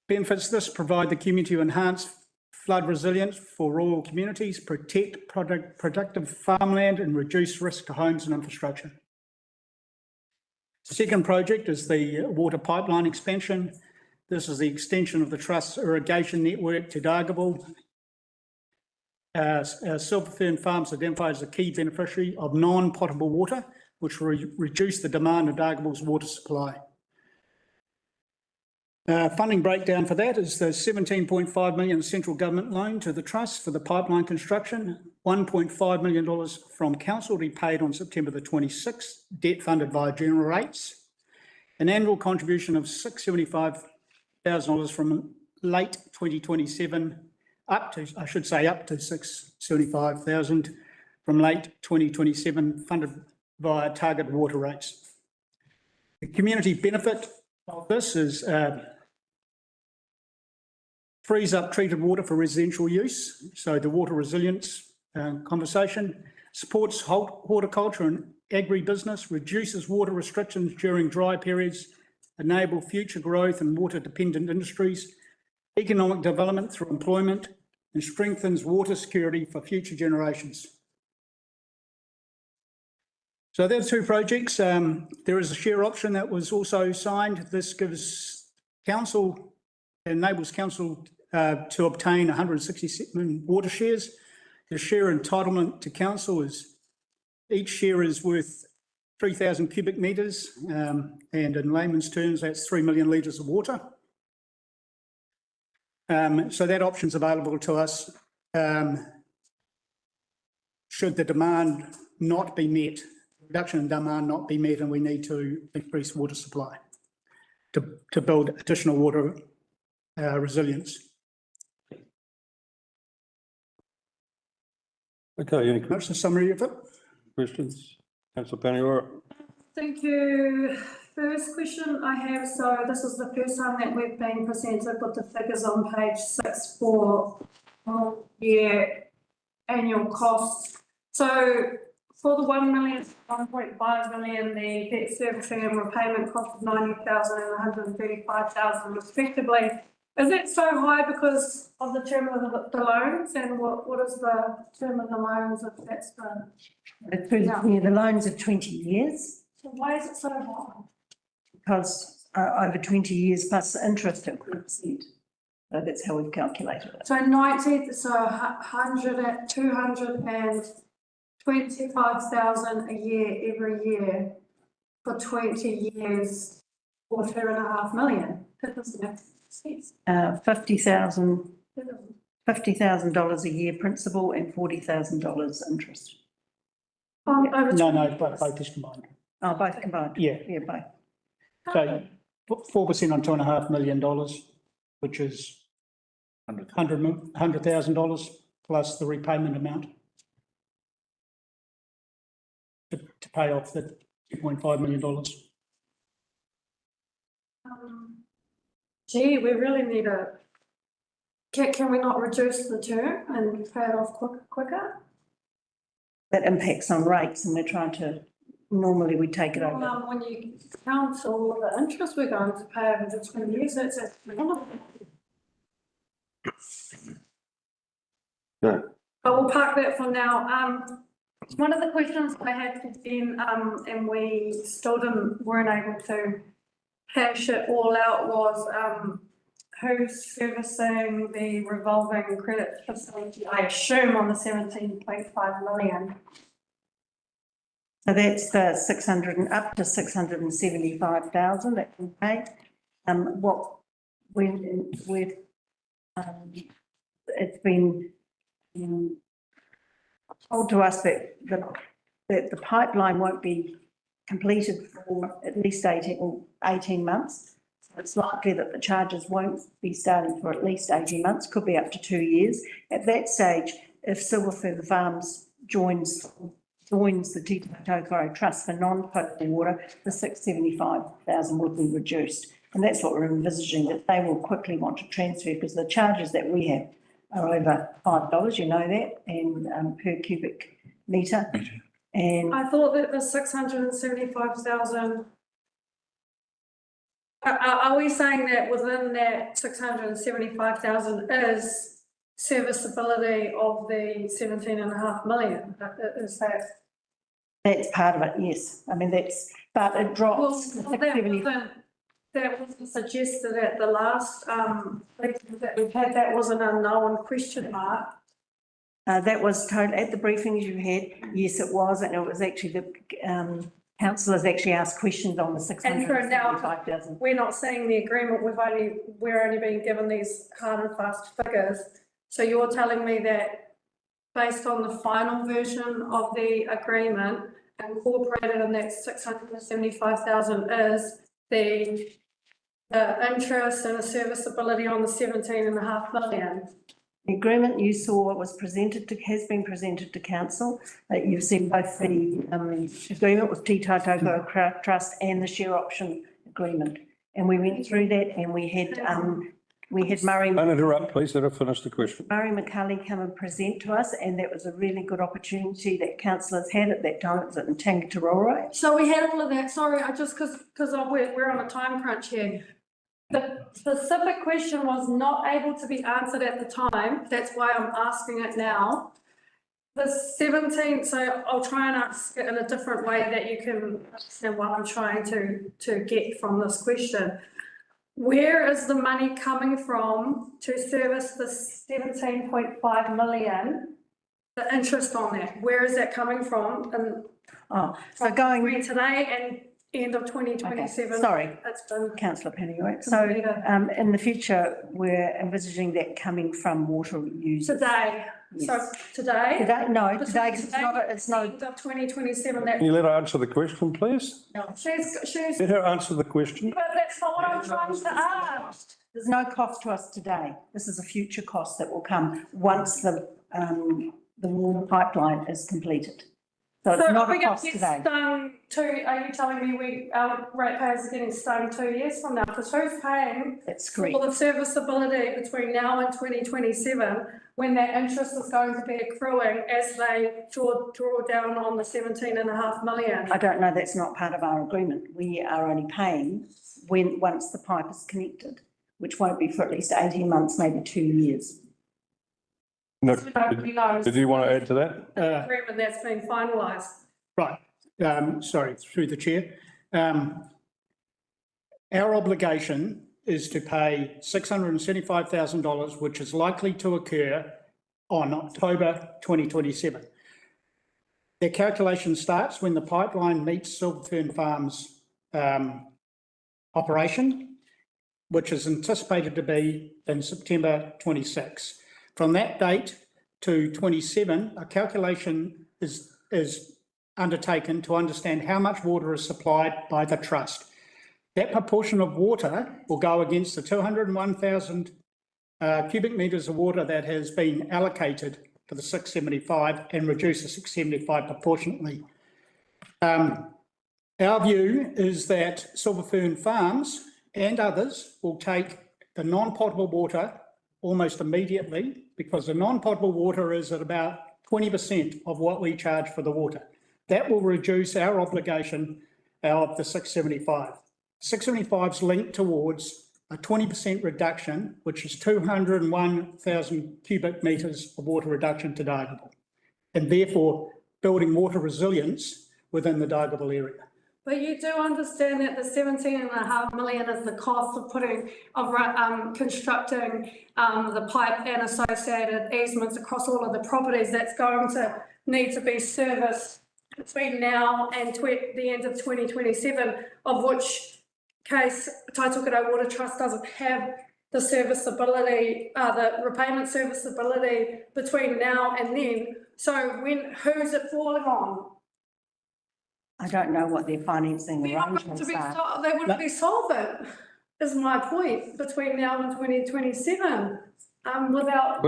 Speaker 3: Benefits this provide the community to enhance flood resilience for rural communities, protect productive farmland and reduce risk to homes and infrastructure. The second project is the water pipeline expansion. This is the extension of the Trust's irrigation network to Dargaville. Silver Fern Farms identified as a key beneficiary of non-potable water, which will reduce the demand of Dargaville's water supply. Funding breakdown for that is the 17.5 million central government loan to the Trust for the pipeline construction, $1.5 million from council to be paid on September the 26th, debt funded via general rates, an annual contribution of $675,000 from late 2027 up to $675,000 from late 2027 funded via target water rates. The community benefit of this is frees up treated water for residential use, so the water resilience conversation, supports horticulture and agribusiness, reduces water restrictions during dry periods, enable future growth in water-dependent industries, economic development through employment, and strengthens water security for future generations. So there are two projects. There is a share option that was also signed. This gives council It enables council to obtain 167 water shares. The share entitlement to council is, each share is worth 3,000 cubic metres, and in layman's terms, that's 3 million litres of water. So that option's available to us should the demand not be met, reduction in demand not be met, and we need to increase water supply to build additional water resilience.
Speaker 1: Okay, any
Speaker 3: That's the summary of it.
Speaker 1: questions? Councillor Paniora.
Speaker 6: Thank you. First question I have, so this is the first time that we've been presented with the figures on page 6 for year annual costs. So for the 1 million, 1.5 million, the debt servicing and repayment cost of 90,000 and 135,000 respectively, is it so high because of the term of the loans, and what is the term of the loans if that's the?
Speaker 10: The loans are 20 years.
Speaker 6: So why is it so high?
Speaker 10: Because over 20 years plus interest at 4%. So that's how we've calculated it.
Speaker 6: So 90, so 100 at 225,000 a year every year for 20 years or $2.5 million. That doesn't make sense.
Speaker 10: $50,000 a year principal and $40,000 interest.
Speaker 3: No, both is combined.
Speaker 10: Oh, both combined?
Speaker 3: Yeah.
Speaker 10: Yeah, both.
Speaker 3: So 4% on $2.5 million, which is $100,000 plus the repayment amount to pay off the $2.5 million.
Speaker 6: Gee, we really need can we not reduce the term and pay it off quicker?
Speaker 10: That impacts on rates, and we're trying to, normally we take it over.
Speaker 6: When you count all of the interest we're going to pay over the 20 years, that's a.
Speaker 1: No.
Speaker 6: But we'll park that for now. One of the questions I had for Ben, and we still weren't able to hash it all out was, who's servicing the revolving credit facility, I assume on the 17.5 million.
Speaker 10: So that's the 600 and up to 675,000 that we pay. It's been told to us that the pipeline won't be completed for at least 18 months. So it's likely that the charges won't be starting for at least 18 months, could be up to 2 years. At that stage, if Silver Feather Farms joins the Tokerau Trust for non-potable water, the 675,000 would be reduced. And that's what we're envisaging, that they will quickly want to transfer, because the charges that we have are over $5, you know that, and per cubic metre. And
Speaker 6: I thought that the 675,000. Are we saying that within that 675,000 is serviceability of the 17.5 million? Is that?
Speaker 10: That's part of it, yes. I mean, but it drops.
Speaker 6: Well, that wasn't suggested at the last, that we've had, that was an unknown question mark.
Speaker 10: That was told at the briefings you had, yes, it was, and it was actually the councillors actually asked questions on the 675,000.
Speaker 6: We're not seeing the agreement, we're only being given these hard and fast figures. So you're telling me that based on the final version of the agreement, incorporated in that 675,000 is the interest and the serviceability on the 17.5 million.
Speaker 10: The agreement you saw has been presented to council. You've seen both the agreement with Tokerau Trust and the share option agreement. And we went through that, and we had Murray.
Speaker 1: Don't interrupt, please. Let her finish the question.
Speaker 10: Murray McCulley come and present to us, and that was a really good opportunity that councillors had at that time. It was at Tangatarora.
Speaker 6: So we had all of that. Sorry, I just because we're on a time crunch here. The specific question was not able to be answered at the time. That's why I'm asking it now. The 17th, so I'll try and ask it in a different way that you can understand what I'm trying to get from this question. where is the money coming from to service the 17.5 million? The interest on that, where is that coming from? And
Speaker 10: so going
Speaker 6: between today and end of 2027.
Speaker 10: Okay, sorry,
Speaker 6: It's been
Speaker 10: councillor Pennyworth. So in the future, we're envisaging that coming from water users.
Speaker 6: today.
Speaker 10: Yes.
Speaker 6: So today.
Speaker 10: Today, no,
Speaker 6: Between
Speaker 10: today, 'cause it's not,
Speaker 6: end of 2027. That
Speaker 1: Can you let her answer the question, please?
Speaker 6: she's.
Speaker 1: Let her answer the question.
Speaker 6: But that's not what I'm trying to ask.
Speaker 10: there's no cost to us today. This is a future cost that will come once the water pipeline is completed. So it's not a cost today.
Speaker 6: Are you telling me our ratepayers are getting stung 2 years from now? Because who's paying for the serviceability between now and 2027 when that interest is going to be accruing as they draw down on the 17.5 million?
Speaker 10: I don't know, that's not part of our agreement. We are only paying once the pipe is connected, which won't be for at least 18 months, maybe 2 years.
Speaker 1: No, did you want to add to that?
Speaker 6: Agreement that's been finalised.
Speaker 3: Right, sorry, through the chair. Our obligation is to pay $675,000, which is likely to occur on October 2027. Their calculation starts when the pipeline meets Silver Fern Farms operation, which is anticipated to be in September 26. From that date to 27, a calculation is undertaken to understand how much water is supplied by the trust. That proportion of water will go against the 201,000 cubic metres of water that has been allocated for the 675 and reduce the 675 proportionately. Our view is that Silver Fern Farms and others will take the non-potable water almost immediately, because the non-potable water is at about 20% of what we charge for the water. That will reduce our obligation of the 675. 675 is linked towards a 20% reduction, which is 201,000 cubic metres of water reduction to Dargaville, and therefore building water resilience within the Dargaville area.
Speaker 6: But you do understand that the 17.5 million is the cost of constructing the pipe and associated easements across all of the properties that's going to need to be serviced between now and the end of 2027, of which case Tokerau Water Trust doesn't have the serviceability, the repayment serviceability between now and then. So who's it falling on?
Speaker 10: I don't know what their financing arrangements are.
Speaker 6: They wouldn't be solvent, is my point, between now and 2027, without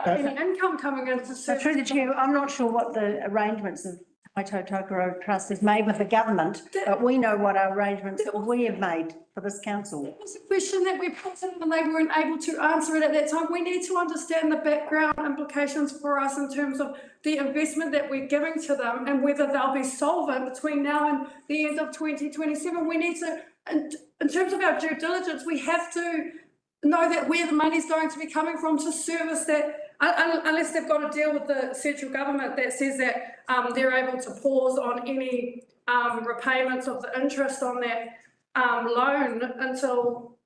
Speaker 6: any income coming into service.
Speaker 10: So through the chair, I'm not sure what the arrangements of Tokerau Trust has made with the government, but we know what our arrangements that we have made for this council.
Speaker 6: It was a question that we put in and they weren't able to answer it at that time. We need to understand the background implications for us in terms of the investment that we're giving to them and whether they'll be solvent between now and the end of 2027. We need to, in terms of our due diligence, we have to know that where the money's going to be coming from to service that, unless they've got a deal with the central government that says that they're able to pause on any repayments of the interest on that loan until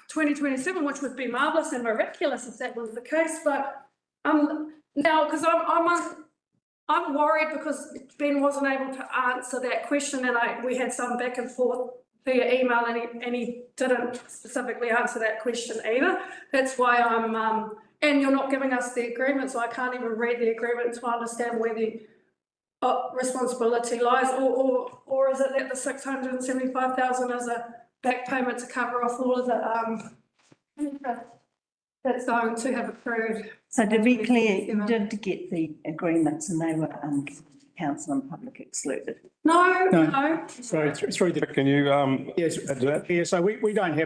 Speaker 6: 2027, which would be marvellous and miraculous if that was the case. But now, because I'm worried because Ben wasn't able to answer that question, and we had some back and forth via email, and he didn't specifically answer that question either. That's why and you're not giving us the agreement, so I can't even read the agreement to understand where the responsibility lies, or is it that the 675,000 is a back payment to cover off all of the that's going to have accrued?
Speaker 10: So to be clear, you did get the agreements and they were council and public excluded.
Speaker 6: No.
Speaker 3: So through the.
Speaker 1: Can you
Speaker 3: yes,
Speaker 1: add to that?
Speaker 3: Yeah, so we don't.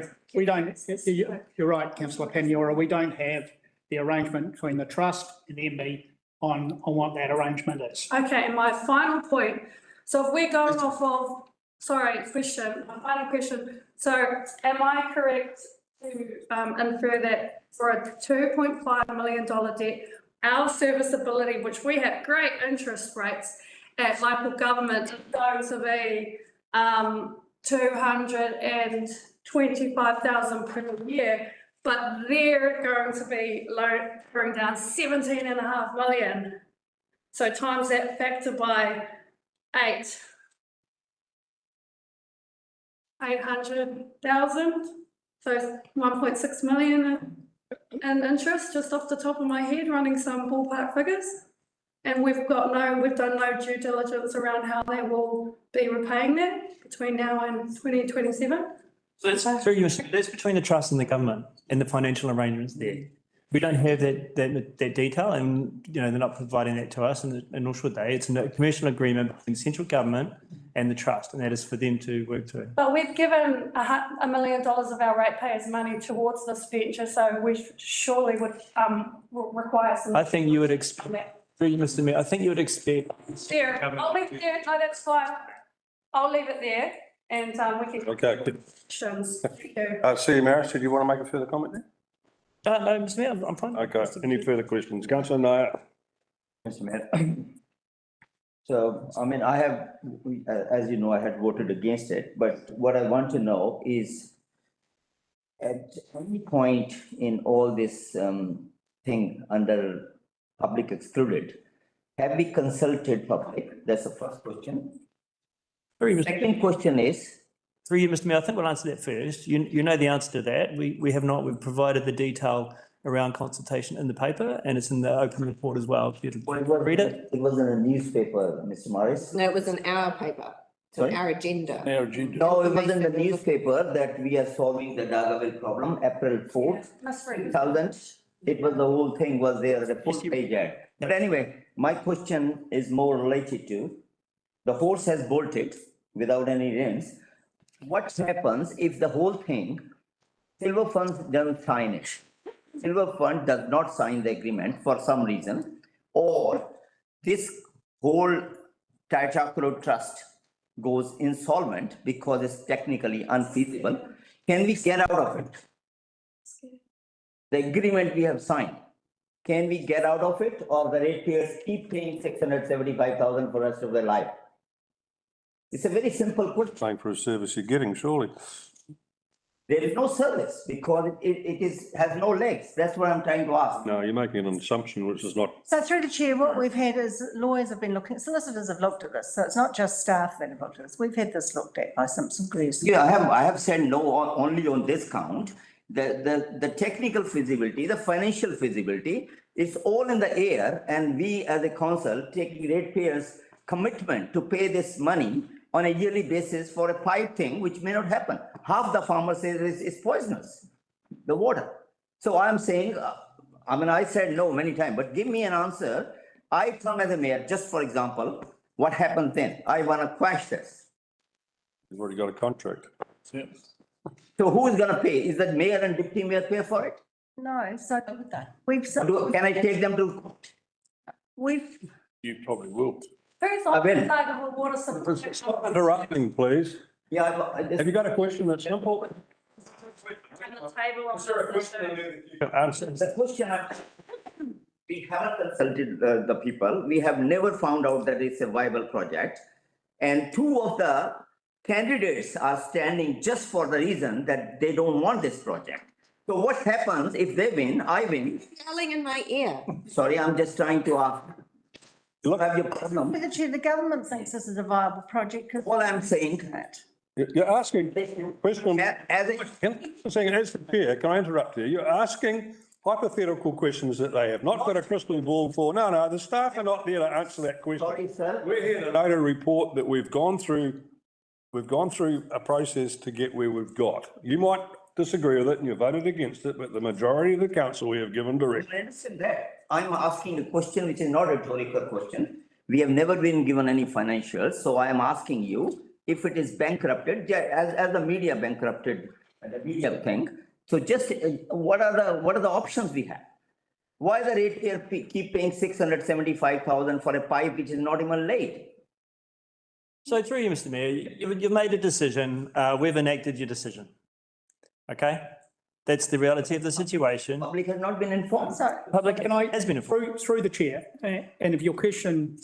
Speaker 3: You're right, councillor Paniora. We don't have the arrangement between the trust and MB on what that arrangement is.
Speaker 6: Okay, and my final point. So if we're going off of, my final question. So am I correct to infer that for a $2.5 million debt, our serviceability, which we have great interest rates at local government, is going to be 225,000 per year, but they're going to be lowering down 17.5 million. So times that factor by 800,000, so 1.6 million in interest, just off the top of my head, running some ballpark figures. And we've done no due diligence around how they will be repaying that between now and 2027.
Speaker 17: So that's between the trust and the government and the financial arrangements there. We don't have that detail, and they're not providing that to us, and nor should they. It's a commercial agreement between central government and the trust, and that is for them to work through.
Speaker 6: But we've given $1 million of our ratepayers' money towards this venture, so we surely would require some.
Speaker 17: I think you would expect. Mr. Mayor, I think you would expect.
Speaker 6: There, I'll leave it there. No, that's fine. I'll leave it there, and we can.
Speaker 1: Okay.
Speaker 6: Questions.
Speaker 1: See, Maris, did you want to make a further comment there?
Speaker 17: No, Mr. Mayor, I'm fine.
Speaker 1: Okay, any further questions? Councillor Nair.
Speaker 5: Mr. Mayor. So, I mean, I have, as you know, I had voted against it, but what I want to know is at any point in all this thing under public excluded, have we consulted public? That's the first question. Second question is.
Speaker 17: Through you, Mr. Mayor, I think we'll answer that first. You know the answer to that. We have not. We've provided the detail around consultation in the paper, and it's in the open report as well. If you'd read it.
Speaker 5: It was in a newspaper, Mr. Morris.
Speaker 12: No, it was in our paper. It's on our agenda.
Speaker 4: Our agenda.
Speaker 5: No, it was in the newspaper that we are solving the Dargaville problem, April 4th, 2000. It was the whole thing was there, the full page ad. But anyway, my question is more related to the horse has bolted without any rims. What happens if the whole thing, Silver Fund doesn't sign it? Silver Fund does not sign the agreement for some reason, or this whole Tokerau Trust goes insolvent because it's technically unfeasible. Can we get out of it? The agreement we have signed, can we get out of it, or the ratepayers keep paying 675,000 for the rest of their life? It's a very simple question.
Speaker 1: Paying for a service you're getting, surely.
Speaker 5: There is no service because has no legs. That's what I'm trying to ask.
Speaker 1: No, you're making an assumption which is not.
Speaker 9: So through the chair, what we've had is lawyers have been looking, solicitors have looked at this. So it's not just staff that have looked at this. We've had this looked at by Simpson Greaves.
Speaker 5: Yeah, I have said no only on this count. The technical feasibility, the financial feasibility, it's all in the air, and we as a council taking ratepayers' commitment to pay this money on a yearly basis for a pipe thing, which may not happen. Half the farmers say it's poisonous, the water. So I'm saying, I said no many times, but give me an answer. I come as a mayor, just for example, what happens then? I want to quash this.
Speaker 1: You've already got a contract.
Speaker 5: Yeah. So who is going to pay? Is that mayor and deputy mayor pay for it?
Speaker 9: No, so we've.
Speaker 5: Can I take them to?
Speaker 1: You probably will.
Speaker 6: Who's on the Dargaville water supply?
Speaker 1: Stop interrupting, please.
Speaker 5: Yeah.
Speaker 1: Have you got a question that's simple?
Speaker 6: On the table of this issue.
Speaker 1: Answer.
Speaker 5: The question, we haven't consulted the people. We have never found out that it's a viable project. And two of the candidates are standing just for the reason that they don't want this project. So what happens if they win, I win?
Speaker 12: Yelling in my ear.
Speaker 5: Sorry, I'm just trying to ask. You have your problem.
Speaker 9: The government thinks this is a viable project.
Speaker 5: All I'm saying.
Speaker 1: You're asking questions. As the chair, can I interrupt you? You're asking hypothetical questions that they have not got a crystal ball for. No, the staff are not there to answer that question.
Speaker 5: Sorry, sir.
Speaker 1: We're here to note a report that we've gone through a process to get where we've got. You might disagree with it and you voted against it, but the majority of the council we have given direction.
Speaker 5: I understand that. I'm asking a question which is not a rhetorical question. We have never been given any financials, so I am asking you if it is bankrupted, as the media bankrupted the media thing. So just what are the options we have? Why the ratepayer keep paying 675,000 for a pipe which is not even laid?
Speaker 17: So through you, Mr. Mayor, you've made a decision. We've enacted your decision. Okay, that's the reality of the situation.
Speaker 5: Public has not been informed.
Speaker 17: Public has been informed.
Speaker 3: Through the chair, and if your question,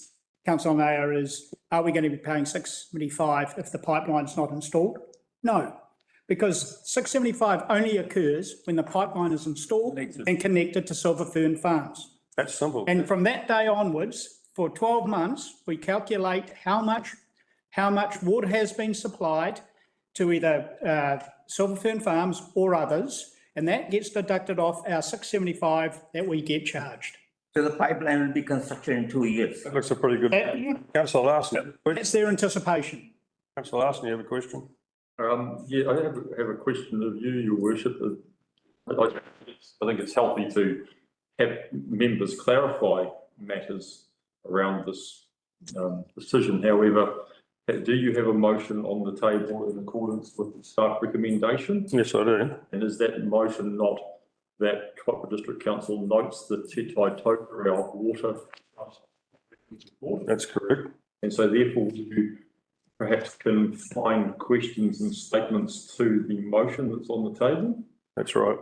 Speaker 3: Councillor Mayor, is are we going to be paying 675 if the pipeline's not installed? No, because 675 only occurs when the pipeline is installed and connected to Silver Fern Farms.
Speaker 1: That's simple.
Speaker 3: And from that day onwards, for 12 months, we calculate how much water has been supplied to either Silver Fern Farms or others, and that gets deducted off our 675 that we get charged.
Speaker 5: So the pipeline will be constructed in 2 years.
Speaker 1: That looks a pretty good. Councillor Larson.
Speaker 3: That's their anticipation.
Speaker 1: Councillor Larson, you have a question?
Speaker 15: Yeah, I have a question of you, Your Worship. I think it's healthy to have members clarify matters around this decision. However, do you have a motion on the table in accordance with the staff recommendation?
Speaker 1: Yes, I do.
Speaker 15: And is that motion not that Kaipara District Council notes the Te Tai Tokerau water?
Speaker 1: That's correct.
Speaker 15: And so therefore you perhaps can find questions and statements to the motion that's on the table?
Speaker 1: That's right.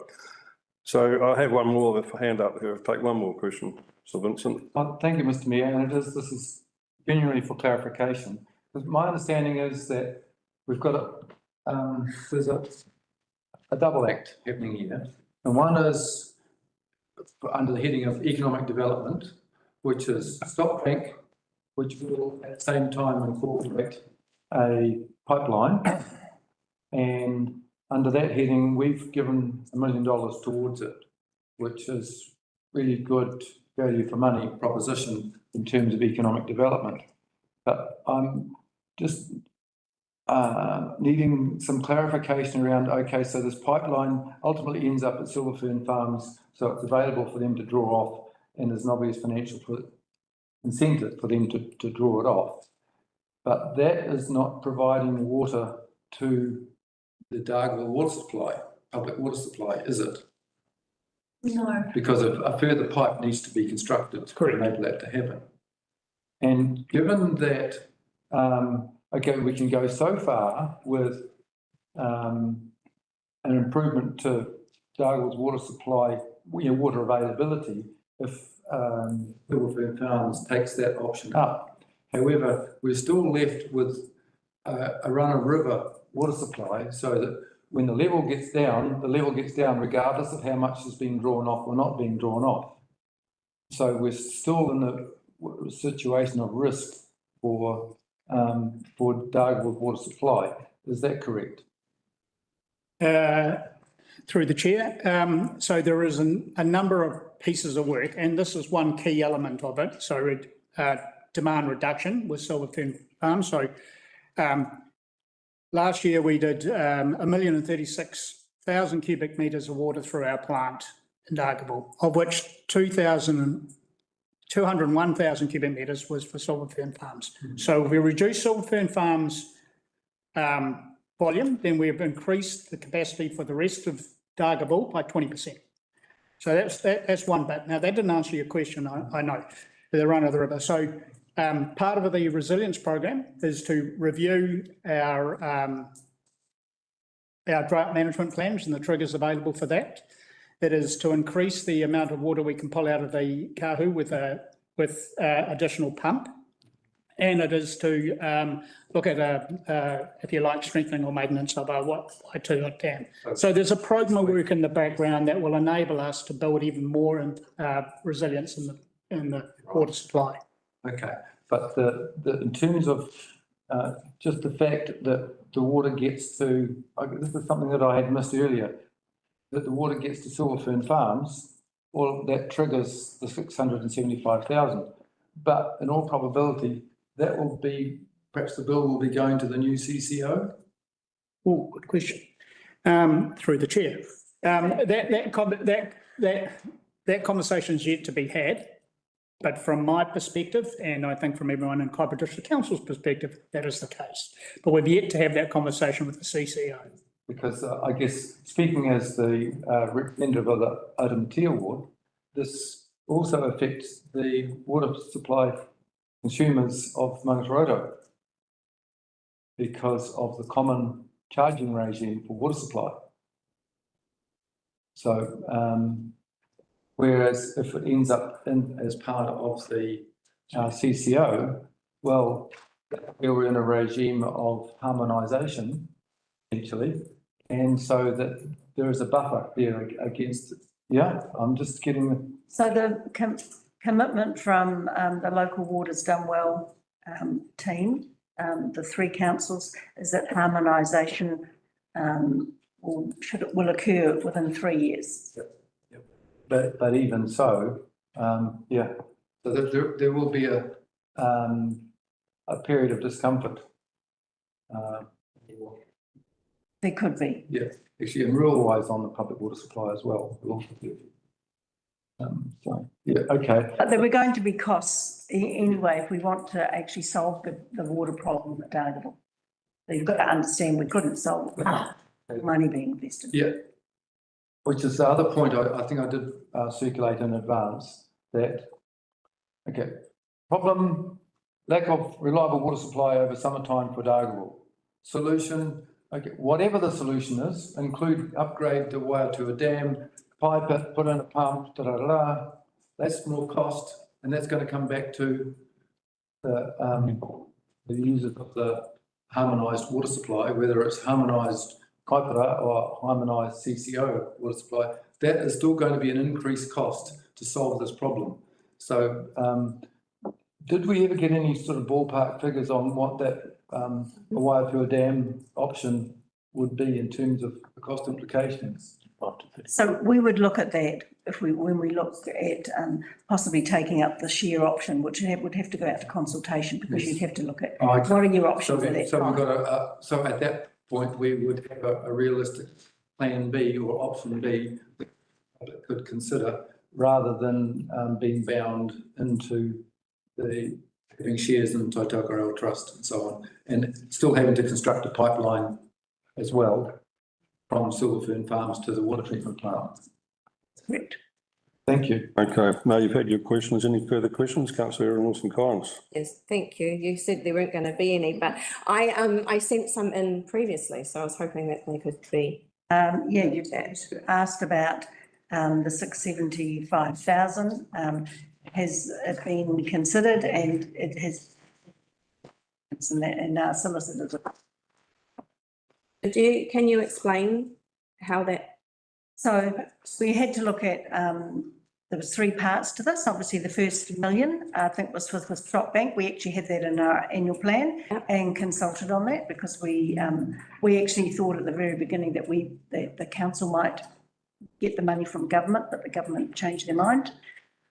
Speaker 1: So I have one more hand up here. Take one more question, Sir Vincent.
Speaker 13: Thank you, Mr. Mayor, and this is genuinely for clarification. Because my understanding is that we've got there's a double act happening here. And one is under the heading of economic development, which is Stop Bank, which will at the same time incorporate a pipeline. And under that heading, we've given $1 million towards it, which is really good value for money proposition in terms of economic development. But I'm just needing some clarification around, okay, so this pipeline ultimately ends up at Silver Fern Farms, so it's available for them to draw off, and there's an obvious financial incentive for them to draw it off. But that is not providing water to the Dargaville water supply, public water supply, is it?
Speaker 6: No.
Speaker 13: Because a further pipe needs to be constructed to enable that to happen. And given that, okay, we can go so far with an improvement to Dargaville's water supply, water availability, if Silver Fern Farms takes that option up. However, we're still left with a run-of-river water supply, so that when the level gets down regardless of how much is being drawn off or not being drawn off. So we're still in a situation of risk for Dargaville's water supply. Is that correct?
Speaker 3: Through the chair. So there is a number of pieces of work, and this is one key element of it. So demand reduction with Silver Fern Farms. So last year we did 1,036,000 cubic metres of water through our plant in Dargaville, of which 201,000 cubic metres was for Silver Fern Farms. So if we reduce Silver Fern Farms volume, then we've increased the capacity for the rest of Dargaville by 20%. So that's one bit. Now that didn't answer your question, I know, the run of the river. So part of the resilience program is to review our drought management plans and the triggers available for that. That is to increase the amount of water we can pull out of the Kahu with additional pump. And it is to look at, if you like, strengthening or maintenance of our Waitua dam. So there's a program of work in the background that will enable us to build even more resilience in the water supply.
Speaker 13: Okay, but in terms of just the fact that the water gets to, this is something that I had missed earlier, that the water gets to Silver Fern Farms, well, that triggers the 675,000. But in all probability, that will be, perhaps the bill will be going to the new CCO?
Speaker 3: Oh, good question. Through the chair. That conversation is yet to be had. But from my perspective, and I think from everyone in Kaipara District Council's perspective, that is the case. But we've yet to have that conversation with the CCO.
Speaker 13: Because I guess, speaking as the representative of the Adamutia ward, this also affects the water supply consumers of Mangawhai because of the common charging regime for water supply. So, whereas if it ends up as part of the CCO, well, we're in a regime of harmonisation, potentially, and so that there is a buffer there against it. Yeah, I'm just getting.
Speaker 10: So the commitment from the local Waters Done Well team, the three councils, is that harmonisation will occur within 3 years.
Speaker 13: But even so, yeah, so there will be a period of discomfort.
Speaker 10: There could be.
Speaker 13: Yeah, actually, and we're always on the public water supply as well. So, yeah, okay.
Speaker 10: But there were going to be costs anyway if we want to actually solve the water problem at Dargaville. So you've got to understand we couldn't solve it without money being invested.
Speaker 13: Yeah, which is the other point I think I did circulate in advance, that, okay, problem, lack of reliable water supply over summertime for Dargaville. Solution, okay, whatever the solution is, include upgrade the water to a dam, pipe it, put in a pump, that's more cost, and that's going to come back to the users of the harmonised water supply, whether it's harmonised Kaipara or harmonised CCO water supply. That is still going to be an increased cost to solve this problem. So did we ever get any sort of ballpark figures on what that Waiapua Dam option would be in terms of the cost implications?
Speaker 10: So we would look at that when we look at possibly taking up the share option, which would have to go out to consultation, because you'd have to look at what are your options at that
Speaker 13: So
Speaker 10: time.
Speaker 13: we've got so at that point we would have a realistic plan B or option B that could consider, rather than being bound into having shares in Tokerau Trust and so on, and still having to construct a pipeline as well from Silverfern Farms to the water treatment plant.
Speaker 10: Correct.
Speaker 13: Thank you.
Speaker 1: Okay, now you've had your questions. Any further questions? Councillor Erin Wilson-Collins.
Speaker 12: Yes, thank you. You said there weren't going to be any, but I sent some in previously, so I was hoping that they could be.
Speaker 10: Yeah, you asked about the 675,000. Has it been considered, and it has, and our solicitors.
Speaker 12: Can you explain how that?
Speaker 10: So we had to look at, there was three parts to this. Obviously, the first million, I think, was with Stop Bank. We actually had that in our annual plan and consulted on that, because we actually thought at the very beginning that the council might get the money from government, but the government changed their mind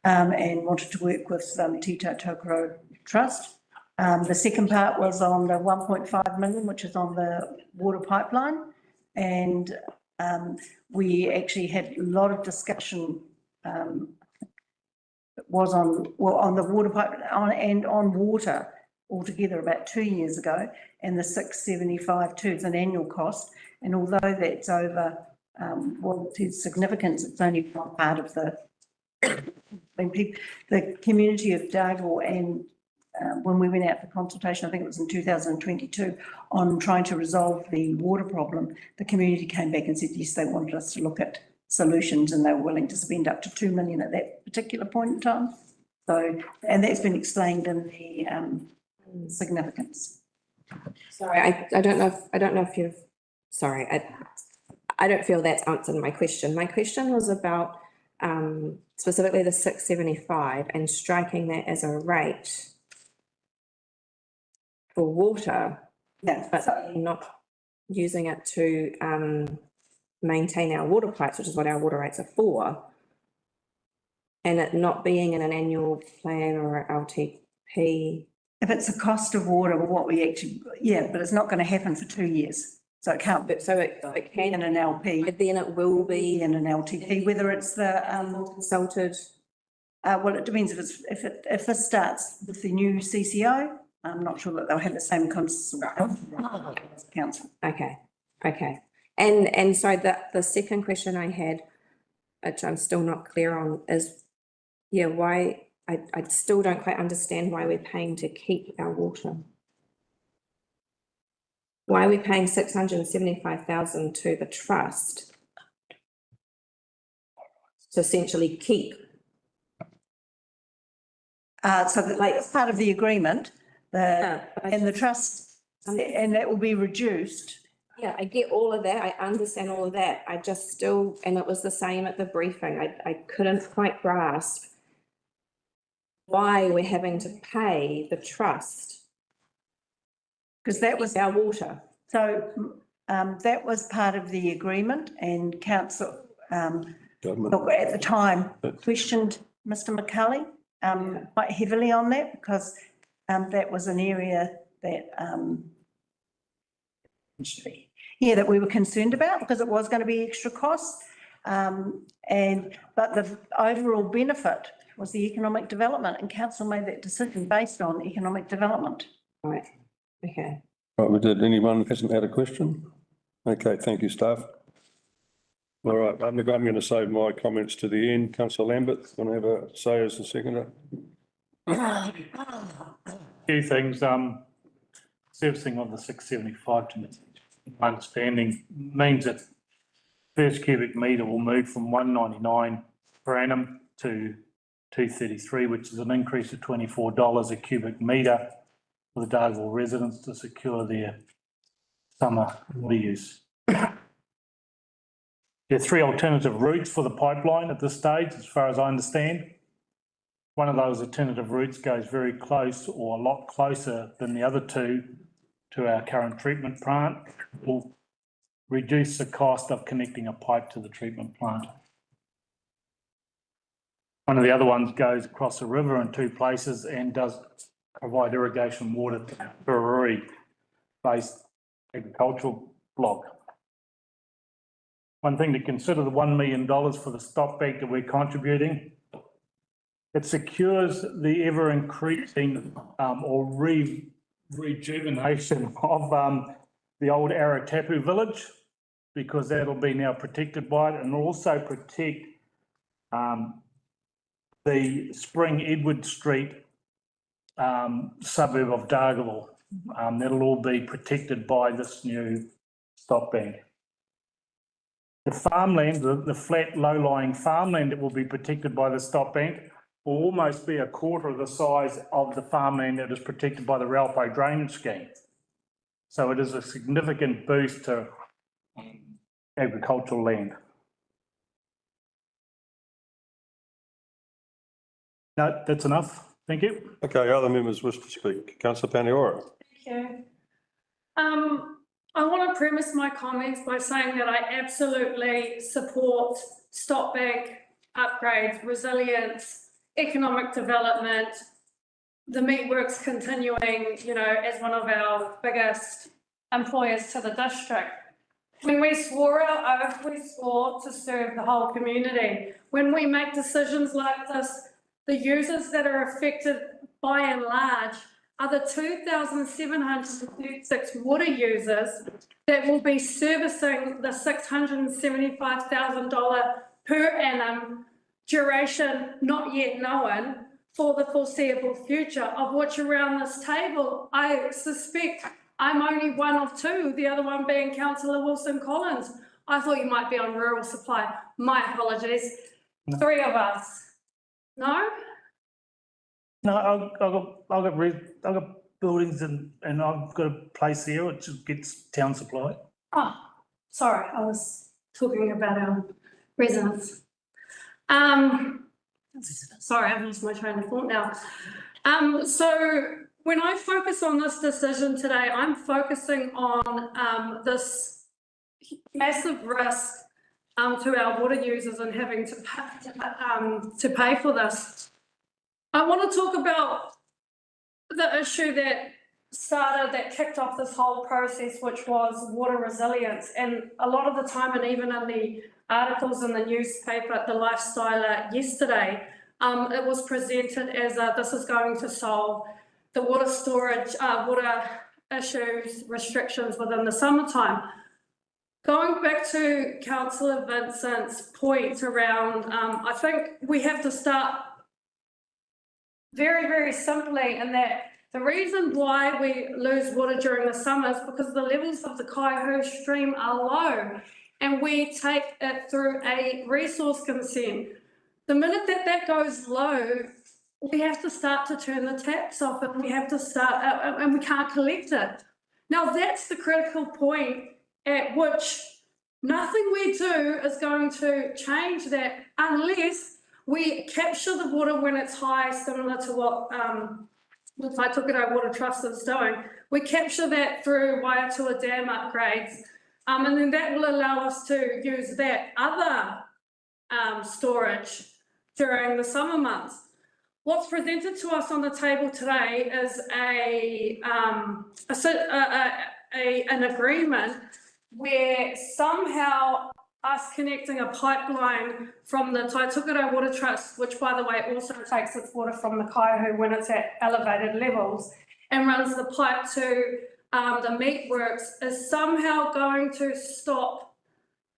Speaker 10: and wanted to work with Tokerau Trust. The second part was on the 1.5 million, which is on the water pipeline. And we actually had a lot of discussion, was on the water pipeline and on water altogether about 2 years ago. And the 675 too is an annual cost. And although that's over, its significance, it's only one part of the community of Dargaville. And when we went out for consultation, I think it was in 2022, on trying to resolve the water problem, the community came back and said, yes, they wanted us to look at solutions, and they were willing to spend up to 2 million at that particular point in time. So, and that's been explained in the significance.
Speaker 12: Sorry, I don't know if you've, sorry, I don't feel that's answered my question. My question was about specifically the 675 and striking that as a rate for water, but not using it to maintain our water pipes, which is what our water rates are for, and it not being in an annual plan or LTP.
Speaker 10: If it's a cost of water, what we actually, but it's not going to happen for 2 years. So it can't,
Speaker 12: so it can
Speaker 10: in an LP.
Speaker 12: But then it will be
Speaker 10: in an LTP, whether it's the
Speaker 12: consulted.
Speaker 10: Well, it depends if it starts with the new CCO. I'm not sure that they'll have the same council.
Speaker 12: Okay. And so the second question I had, which I'm still not clear on, is why I still don't quite understand why we're paying to keep our water. Why are we paying 675,000 to the trust to essentially keep?
Speaker 10: So that, like, it's part of the agreement, and the trust, and that will be reduced
Speaker 12: Yeah, I get all of that. I understand all of that. I just still, and it was the same at the briefing. I couldn't quite grasp why we're having to pay the trust.
Speaker 10: Because that was
Speaker 12: our water.
Speaker 10: So that was part of the agreement, and council look, at the time questioned Mr. McCulley quite heavily on that, because that was an area that that we were concerned about, because it was going to be extra costs. But the overall benefit was the economic development, and council made that decision based on economic development.
Speaker 12: Right. Okay.
Speaker 1: Right, did anyone hasn't had a question? Okay, thank you, staff. All right, I'm going to save my comments to the end. Councillor Lambert, want to have a say as the seconder?
Speaker 8: Few things, servicing of the 675 to my understanding means that first cubic metre will move from 199 per annum to 233, which is an increase of $24 a cubic metre for the Dargaville residents to secure their summer water use. There are 3 alternative routes for the pipeline at this stage, as far as I understand. One of those alternative routes goes very close, or a lot closer than the other 2 to our current treatment plant. Will reduce the cost of connecting a pipe to the treatment plant. One of the other ones goes across the river in 2 places and does provide irrigation water to the Burruri-based agricultural block. One thing to consider, the $1 million for the stop bank that we're contributing, it secures the ever increasing rejuvenation of the old Aratapu village, because that'll be now protected by it, and also protect the Spring Edward Street suburb of Dargaville. That'll all be protected by this new stop bank. The farmland, the flat low-lying farmland that will be protected by the stop bank will almost be a quarter of the size of the farmland that is protected by the Ralpo drainage scheme. So it is a significant boost to agricultural land. No, that's enough. Thank you.
Speaker 1: Okay, other members wish to speak. Councillor Paniora.
Speaker 6: Thank you. I want to premise my comments by saying that I absolutely support stop bank upgrades, resilience, economic development, the meatworks continuing, you know, as one of our biggest employers to the district. When we swore our oath, we swore to serve the whole community. When we make decisions like this, the users that are affected by and large are the 2,736 water users that will be servicing the $675,000 per annum duration not yet known for the foreseeable future, of which around this table, I suspect I'm only one of 2, the other one being Councillor Wilson Collins. I thought you might be on rural supply. My apologies. No. 3 of us. No?
Speaker 8: No, I've got buildings and I've got a place here which gets town supply.
Speaker 6: Oh, sorry, I was talking about our residents. Sorry, I've lost my train of thought now. So when I focus on this decision today, I'm focusing on this massive risk to our water users and having to pay for this. I want to talk about the issue that kicked off this whole process, which was water resilience. And a lot of the time, and even in the articles in the newspaper, the Lifestyler yesterday, it was presented as this is going to solve the water storage, water issues, restrictions within the summertime. Going back to Councillor Vincent's point around, I think we have to start very, very simply in that the reason why we lose water during the summer is because the levels of the Kaipara stream are low and we take it through a resource consent. The minute that goes low, we have to start to turn the taps off and we have to start, and we can't collect it. Now that's the critical point at which nothing we do is going to change that unless we capture the water when it's high, similar to what the Tokerau Water Trust is doing. We capture that through Waiatua Dam upgrades, and then that will allow us to use that other storage during the summer months. What's presented to us on the table today is an agreement where somehow us connecting a pipeline from the Tokerau Water Trust, which by the way also takes its water from the Kaihu when it's at elevated levels, and runs the pipe to the meatworks, is somehow going to stop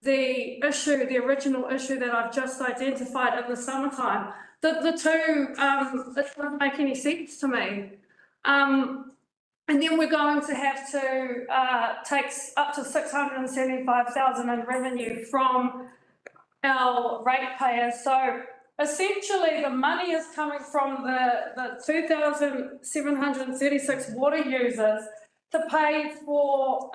Speaker 6: the issue, the original issue that I've just identified in the summertime. The two, it doesn't make any sense to me. And then we're going to have to take up to $675,000 in revenue from our ratepayers. So essentially, the money is coming from the 2,736 water users to pay for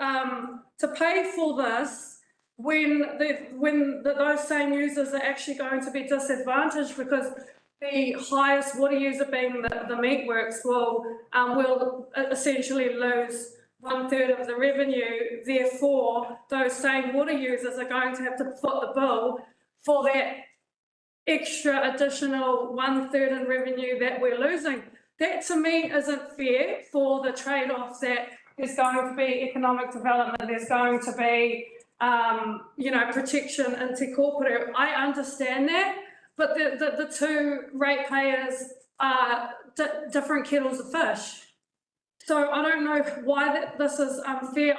Speaker 6: this when those same users are actually going to be disadvantaged, because the highest water user being the meatworks will essentially lose 1/3 of the revenue. Therefore, those same water users are going to have to foot the bill for that extra additional 1/3 in revenue that we're losing. That to me isn't fair for the trade-off that there's going to be economic development, there's going to be protection in Te Kōpere. I understand that. But the two ratepayers are different kettles of fish. So I don't know why this is unfair.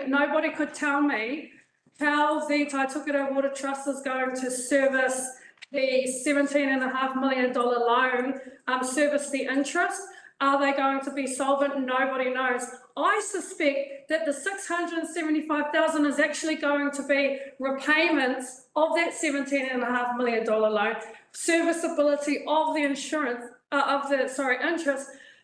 Speaker 6: Nobody could tell me how the Tokerau Water Trust is going to service the $17.5 million loan, service the interest. Are they going to be solvent? Nobody knows. I suspect that the $675,000 is actually going to be repayments of that $17.5 million loan, serviceability of the interest,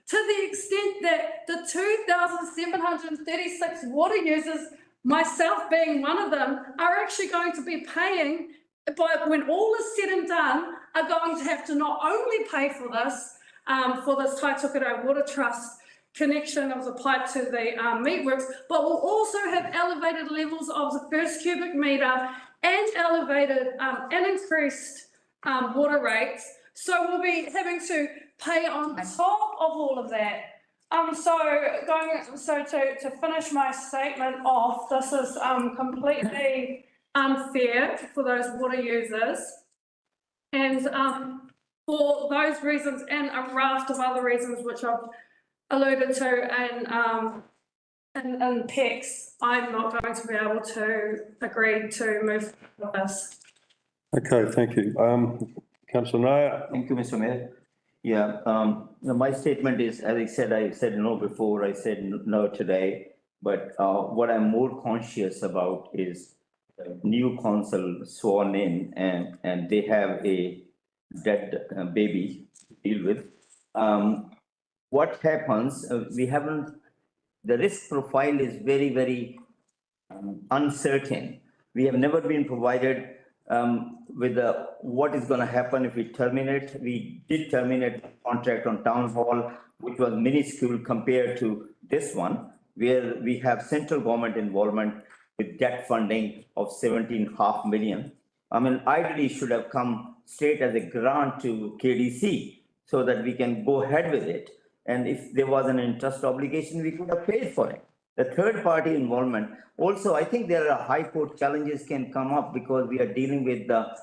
Speaker 6: to the extent that the 2,736 water users, myself being one of them, are actually going to be paying, but when all is said and done, are going to have to not only pay for this Tokerau Water Trust connection of the pipe to the meatworks, but will also have elevated levels of the first cubic metre and elevated and increased water rates. So we'll be having to pay on top of all of that. To finish my statement off, this is completely unfair for those water users, and for those reasons and a raft of other reasons which I've alluded to and PECs, I'm not going to be able to agree to move with this.
Speaker 1: Okay, thank you. Councillor Nair.
Speaker 5: Thank you, Mr. Mayor. Yeah, my statement is, as I said no before, I said no today, but what I'm more conscious about is the new council sworn in, and they have a dead baby to deal with. What happens, the risk profile is very, very uncertain. We have never been provided with what is going to happen if we terminate. We did terminate the contract on Town Hall, which was minuscule compared to this one, where we have central government involvement with debt funding of 17.5 million. I mean, ideally it should have come straight as a grant to KDC so that we can go ahead with it. And if there was an interest obligation, we could have paid for it. The third party involvement. Also, I think there are high court challenges can come up because we are dealing with a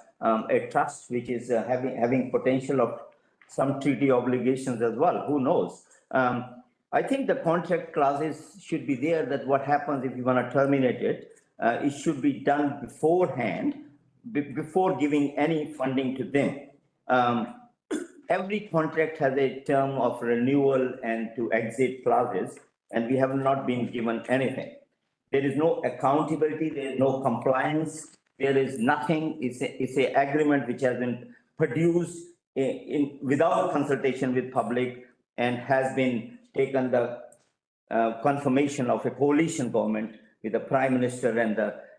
Speaker 5: trust which is having potential of some treaty obligations as well. Who knows? I think the contract clauses should be there that what happens if you want to terminate it, it should be done beforehand, before giving any funding to them. Every contract has a term of renewal and to exit clauses, and we have not been given anything. There is no accountability, there is no compliance, there is nothing. It's an agreement which has been produced without consultation with public and has been taken the confirmation of a coalition government with the Prime Minister and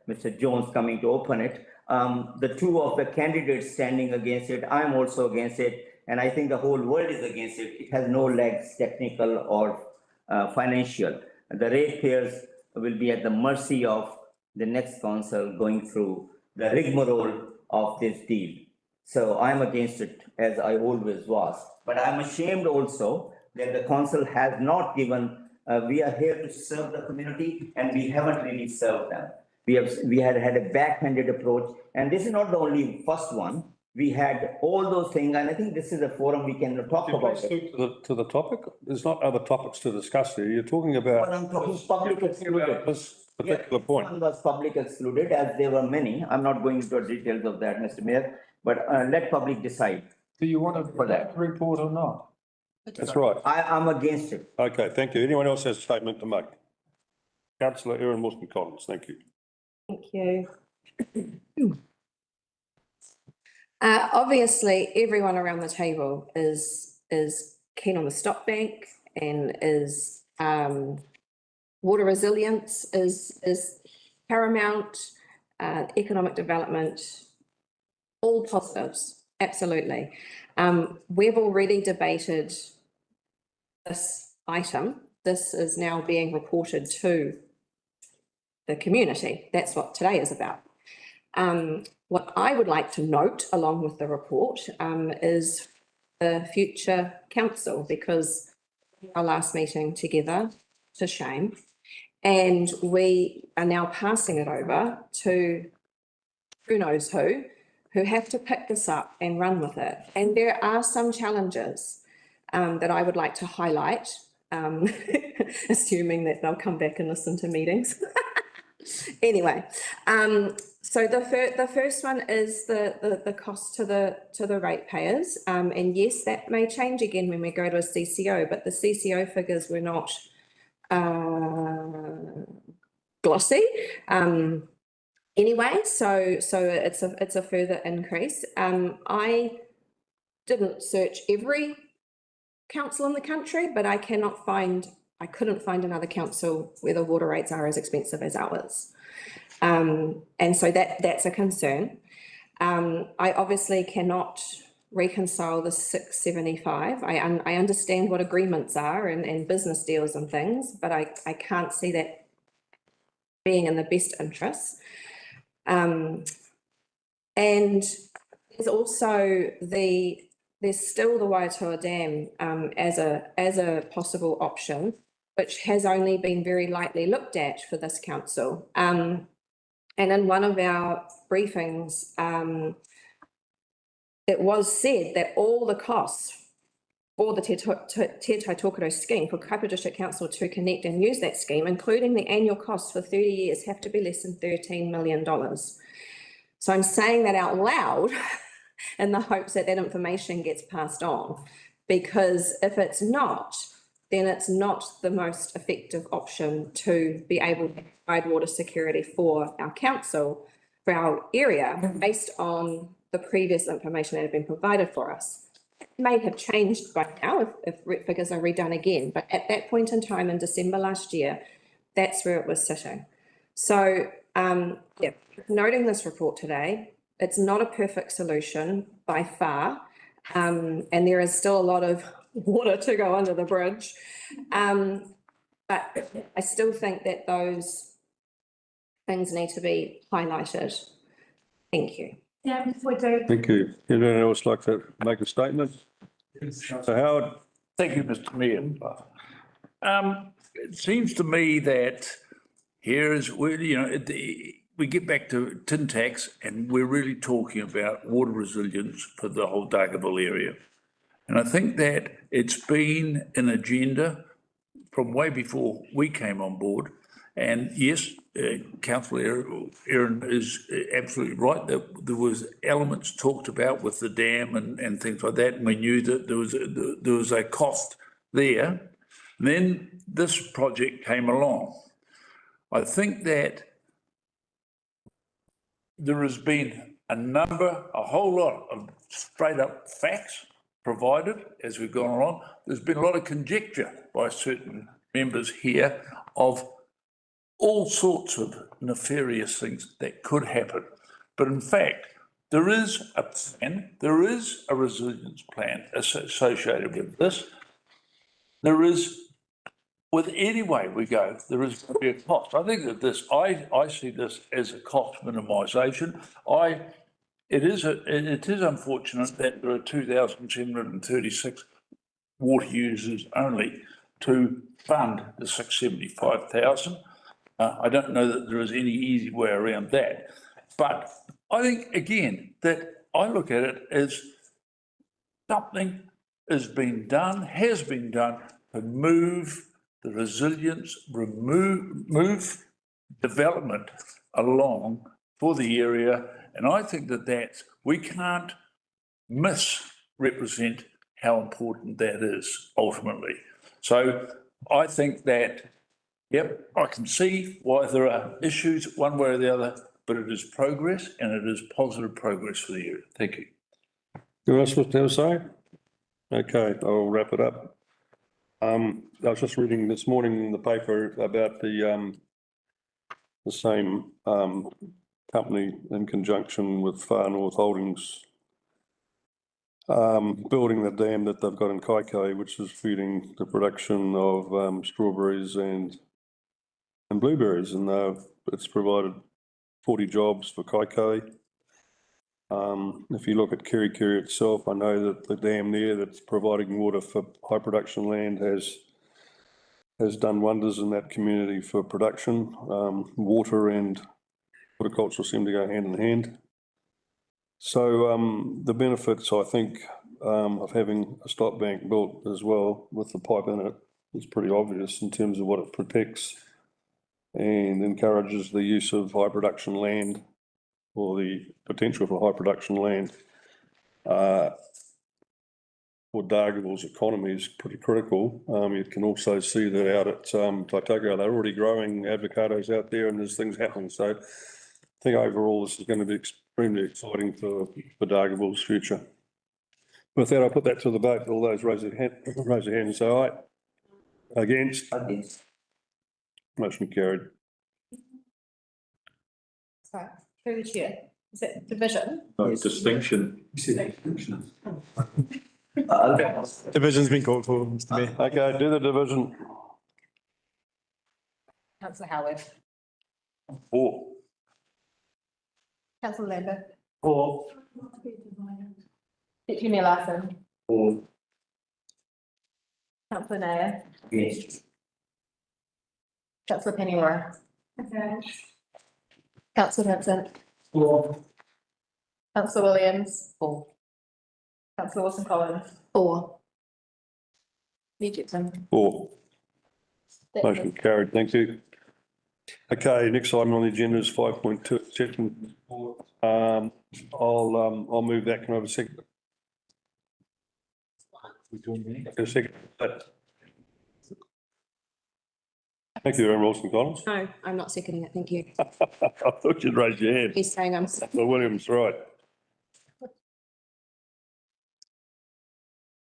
Speaker 5: Mr. Jones coming to open it. The two of the candidates standing against it, I'm also against it, and I think the whole world is against it. It has no legs, technical or financial. The ratepayers will be at the mercy of the next council going through the rigmarole of this deal. So I'm against it, as I always was. But I'm ashamed also that the council has not given, we are here to serve the community and we haven't really served them. We had a backhanded approach, and this is not the only first one. We had all those things, and I think this is a forum we can talk about it.
Speaker 1: To the topic, there's not other topics to discuss here. You're talking about.
Speaker 5: But I'm talking public excluded.
Speaker 1: This particular point.
Speaker 5: One was public excluded, as there were many. I'm not going into details of that, Mr. Mayor, but let public decide.
Speaker 13: Do you want to report or not?
Speaker 1: That's right.
Speaker 5: I'm against it.
Speaker 1: Okay, thank you. Anyone else has a statement to make? Councillor Erin Wilson-Collins, thank you.
Speaker 12: Thank you. Obviously, everyone around the table is keen on the stock bank and is water resilience is paramount, economic development, all positives, absolutely. We've already debated this item. This is now being reported to the community. That's what today is about. What I would like to note along with the report is the future council, because our last meeting together, it's a shame, and we are now passing it over to who knows who have to pick this up and run with it. And there are some challenges that I would like to highlight, assuming that they'll come back and listen to meetings. Anyway, so the first one is the cost to the ratepayers, and yes, that may change again when we go to a CCO, but the CCO figures were not glossy. Anyway, so it's a further increase. I didn't search every council in the country, but I couldn't find another council where the water rates are as expensive as ours. And so that's a concern. I obviously cannot reconcile the 675. I understand what agreements are and business deals and things, but I can't see that being in the best interests. And there's also there's still the Waitoa Dam as a possible option, which has only been very lightly looked at for this council. And in one of our briefings, it was said that all the costs for the Te Tai Tokerau scheme for Kaipara District Council to connect and use that scheme, including the annual costs for 30 years, have to be less than $13 million. So I'm saying that out loud in the hopes that that information gets passed on, because if it's not, then it's not the most effective option to be able to provide water security for our council, for our area, based on the previous information that had been provided for us. It may have changed by now if figures are redone again, but at that point in time in December last year, that's where it was sitting. So, yeah, noting this report today, it's not a perfect solution by far, and there is still a lot of water to go under the bridge, but I still think that those things need to be highlighted. Thank you.
Speaker 6: Yeah, we do.
Speaker 1: Thank you. Anyone else like to make a statement? So Howard.
Speaker 4: Thank you, Mr. Mayor. It seems to me that here is where, we get back to tin tax and we're really talking about water resilience for the whole Dargaville area. And I think that it's been an agenda from way before we came on board. And yes, Councillor Erin is absolutely right that there was elements talked about with the dam and things like that. And we knew that there was a cost there. And then this project came along. I think that there has been a whole lot of straight up facts provided as we've gone along. There's been a lot of conjecture by certain members here of all sorts of nefarious things that could happen. But in fact, there is a plan, there is a resilience plan associated with this. There is, with any way we go, there is going to be a cost. I think that this, I see this as a cost minimisation. It is unfortunate that there are 2,736 water users only to fund the 675,000. I don't know that there is any easy way around that. But I think, again, that I look at it as something has been done to move the resilience, move development along for the area. And I think that we can't misrepresent how important that is ultimately. So I think that, yep, I can see why there are issues one way or the other, but it is progress, and it is positive progress for the area. Thank you.
Speaker 1: Anyone else want to say? Okay, I'll wrap it up. I was just reading this morning in the paper about the same company in conjunction with Far North Holdings building the dam that they've got in Kaipara, which is feeding the production of strawberries and blueberries, and it's provided 40 jobs for Kaipara. If you look at Kerikeri itself, I know that the dam there that's providing water for high production land has done wonders in that community for production. Water and horticulture seem to go hand in hand. So the benefits, I think, of having a stop bank built as well with the pipe in it is pretty obvious in terms of what it protects and encourages the use of high production land, or the potential for high production land for Dargaville's economy is pretty critical. You can also see that out at Tokerau, they're already growing avocados out there, and there's things happening. So I think overall this is going to be extremely exciting for Dargaville's future. With that, I'll put that to the vote. All those raise their hand and say aye. Against?
Speaker 5: Against.
Speaker 1: Motion carried.
Speaker 14: Sorry, through the chair. Is it division?
Speaker 15: No, distinction.
Speaker 21: Division's been called for, Mr. Mayor.
Speaker 1: Okay, do the division.
Speaker 2: Councillor Howard.
Speaker 4: 4.
Speaker 2: Councillor Lambert.
Speaker 8: 4.
Speaker 2: Deputy Mayor Larson.
Speaker 15: 4.
Speaker 2: Councillor Nair.
Speaker 5: Yes.
Speaker 2: Councillor Pennyora.
Speaker 6: Okay.
Speaker 2: Councillor Vincent.
Speaker 8: 4.
Speaker 2: Councillor Williams. 4. Councillor Wilson Collins. 4. Lee Gibson.
Speaker 1: 4. Motion carried. Thank you. Okay, next item on the agenda is 5.2, acceptance report. I'll move that. Can I have a second? A second. Thank you, Wilson Collins.
Speaker 12: No, I'm not seconding it, thank you.
Speaker 1: I thought you'd raise your hand.
Speaker 12: He's saying I'm.
Speaker 1: Councillor Williams, right.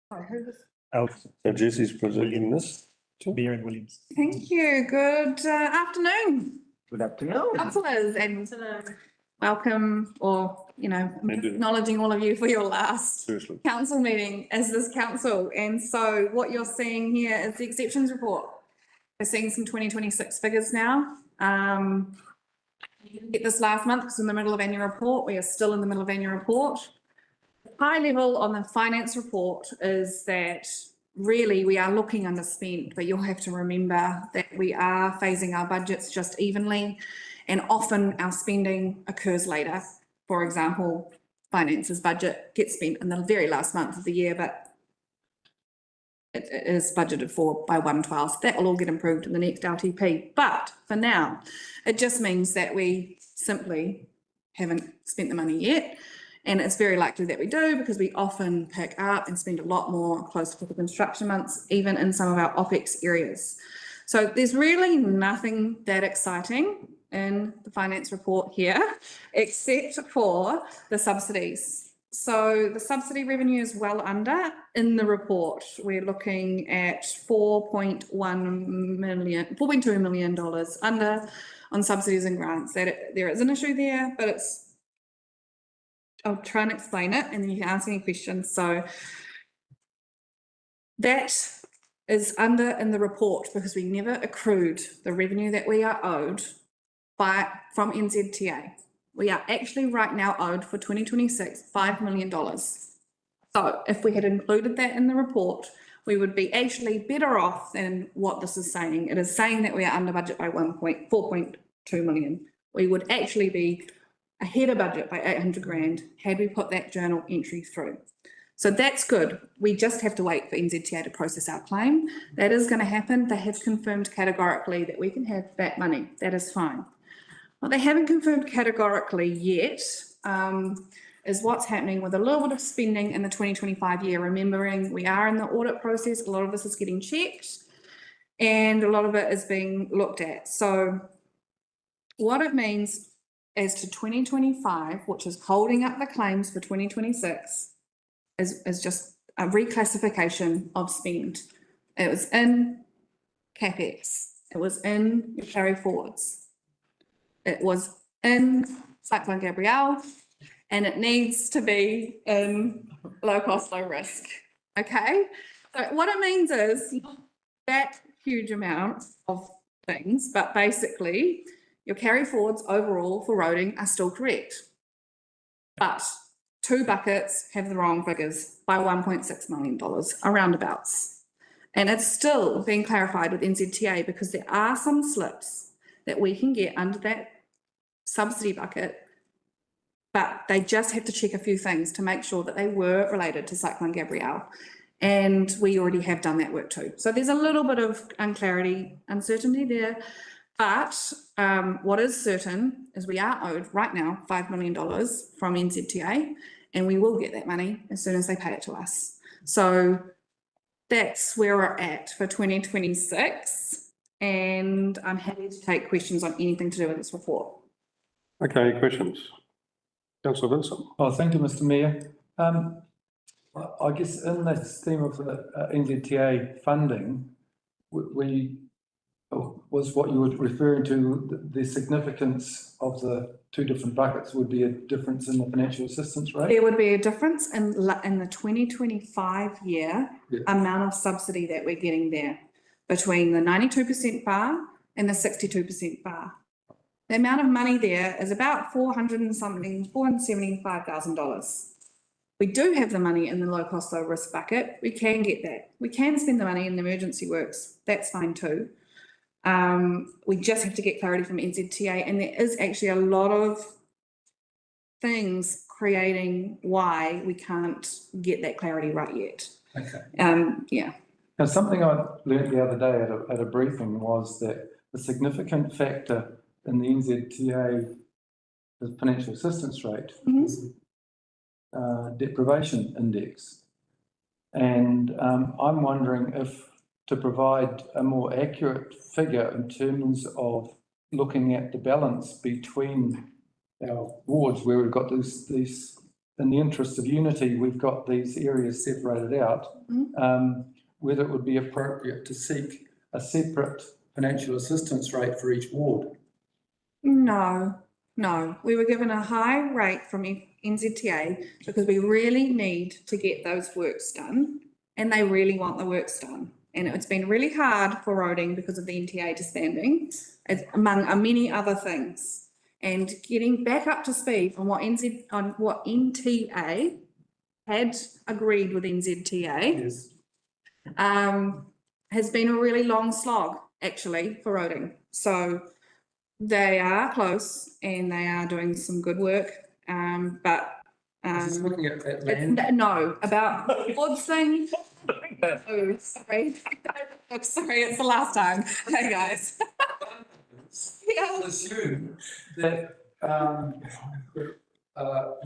Speaker 12: Sorry, who was?
Speaker 21: Alex.
Speaker 1: So Jesse's presenting this.
Speaker 21: Mayor and Williams.
Speaker 14: Thank you. Good afternoon,
Speaker 5: Good afternoon.
Speaker 14: councillors, and welcome, or, acknowledging all of you for your last
Speaker 1: Seriously.
Speaker 14: council meeting as this council. And so what you're seeing here is the exceptions report. We're seeing some 2026 figures now. You didn't get this last month because we're in the middle of annual report. We are still in the middle of annual report. High level on the finance report is that really we are looking underspent, but you'll have to remember that we are phasing our budgets just evenly, and often our spending occurs later. For example, finance's budget gets spent in the very last month of the year, but it is budgeted for by 1/12. That will all get improved in the next LTP. But for now, it just means that we simply haven't spent the money yet. And it's very likely that we do, because we often pick up and spend a lot more close to the construction months, even in some of our OPEX areas. So there's really nothing that exciting in the finance report here, except for the subsidies. So the subsidy revenue is well under in the report. We're looking at $4.2 million under on subsidies and grants. That there is an issue there, but I'll try and explain it and then you can ask any questions. So that is under in the report because we never accrued the revenue that we are owed from NZTA. We are actually right now owed for 2026 $5 million. So if we had included that in the report, we would be actually better off than what this is saying. It is saying that we are under budget by 4.2 million. We would actually be ahead of budget by 800 grand had we put that journal entry through. So that's good. We just have to wait for NZTA to process our claim. That is going to happen. They have confirmed categorically that we can have that money. That is fine. What they haven't confirmed categorically yet is what's happening with a little bit of spending in the 2025 year. Remembering we are in the audit process, a lot of this is getting checked and a lot of it is being looked at. So what it means as to 2025, which is holding up the claims for 2026, is just a reclassification of spend. It was in CapEx, it was in your carry forwards, it was in Cyclone Gabrielle, and it needs to be in low cost, low risk. Okay, so what it means is not that huge amount of things, but basically your carry forwards overall for roading are still correct, but 2 buckets have the wrong figures by $1.6 million, roundabouts. And it's still being clarified with NZTA because there are some slips that we can get under that subsidy bucket, but they just have to check a few things to make sure that they were related to Cyclone Gabrielle. And we already have done that work too. So there's a little bit of uncertainty there. But what is certain is we are owed right now $5 million from NZTA, and we will get that money as soon as they pay it to us. So that's where we're at for 2026, and I'm happy to take questions on anything to do with this report.
Speaker 1: Okay, any questions? Councillor Vincent.
Speaker 13: Oh, thank you, Mr. Mayor. I guess in this theme of the NZTA funding, was what you were referring to, the significance of the 2 different buckets would be a difference in the financial assistance rate?
Speaker 14: There would be a difference in the 2025 year amount of subsidy that we're getting there between the 92% bar and the 62% bar. The amount of money there is about $475,000. We do have the money in the low cost, low risk bucket. We can get that. We can spend the money in the emergency works. That's fine too. We just have to get clarity from NZTA, and there is actually a lot of things creating why we can't get that clarity right yet.
Speaker 13: Okay.
Speaker 14: Yeah.
Speaker 13: Now, something I learned the other day at a briefing was that the significant factor in the NZTA the financial assistance rate is deprivation index. And I'm wondering if to provide a more accurate figure in terms of looking at the balance between our wards where we've got these in the interest of unity, we've got these areas separated out, whether it would be appropriate to seek a separate financial assistance rate for each ward.
Speaker 14: No, we were given a high rate from NZTA because we really need to get those works done, and they really want the works done. And it's been really hard for roading because of the NTA disbanding, among many other things. And getting back up to speed on what NTA had agreed with NZTA has been a really long slog, actually, for roading. So they are close and they are doing some good work, but
Speaker 13: looking at land?
Speaker 14: No, about the boards thing. Oh, sorry. I'm sorry, it's the last time. Hey, guys.
Speaker 13: I'll assume that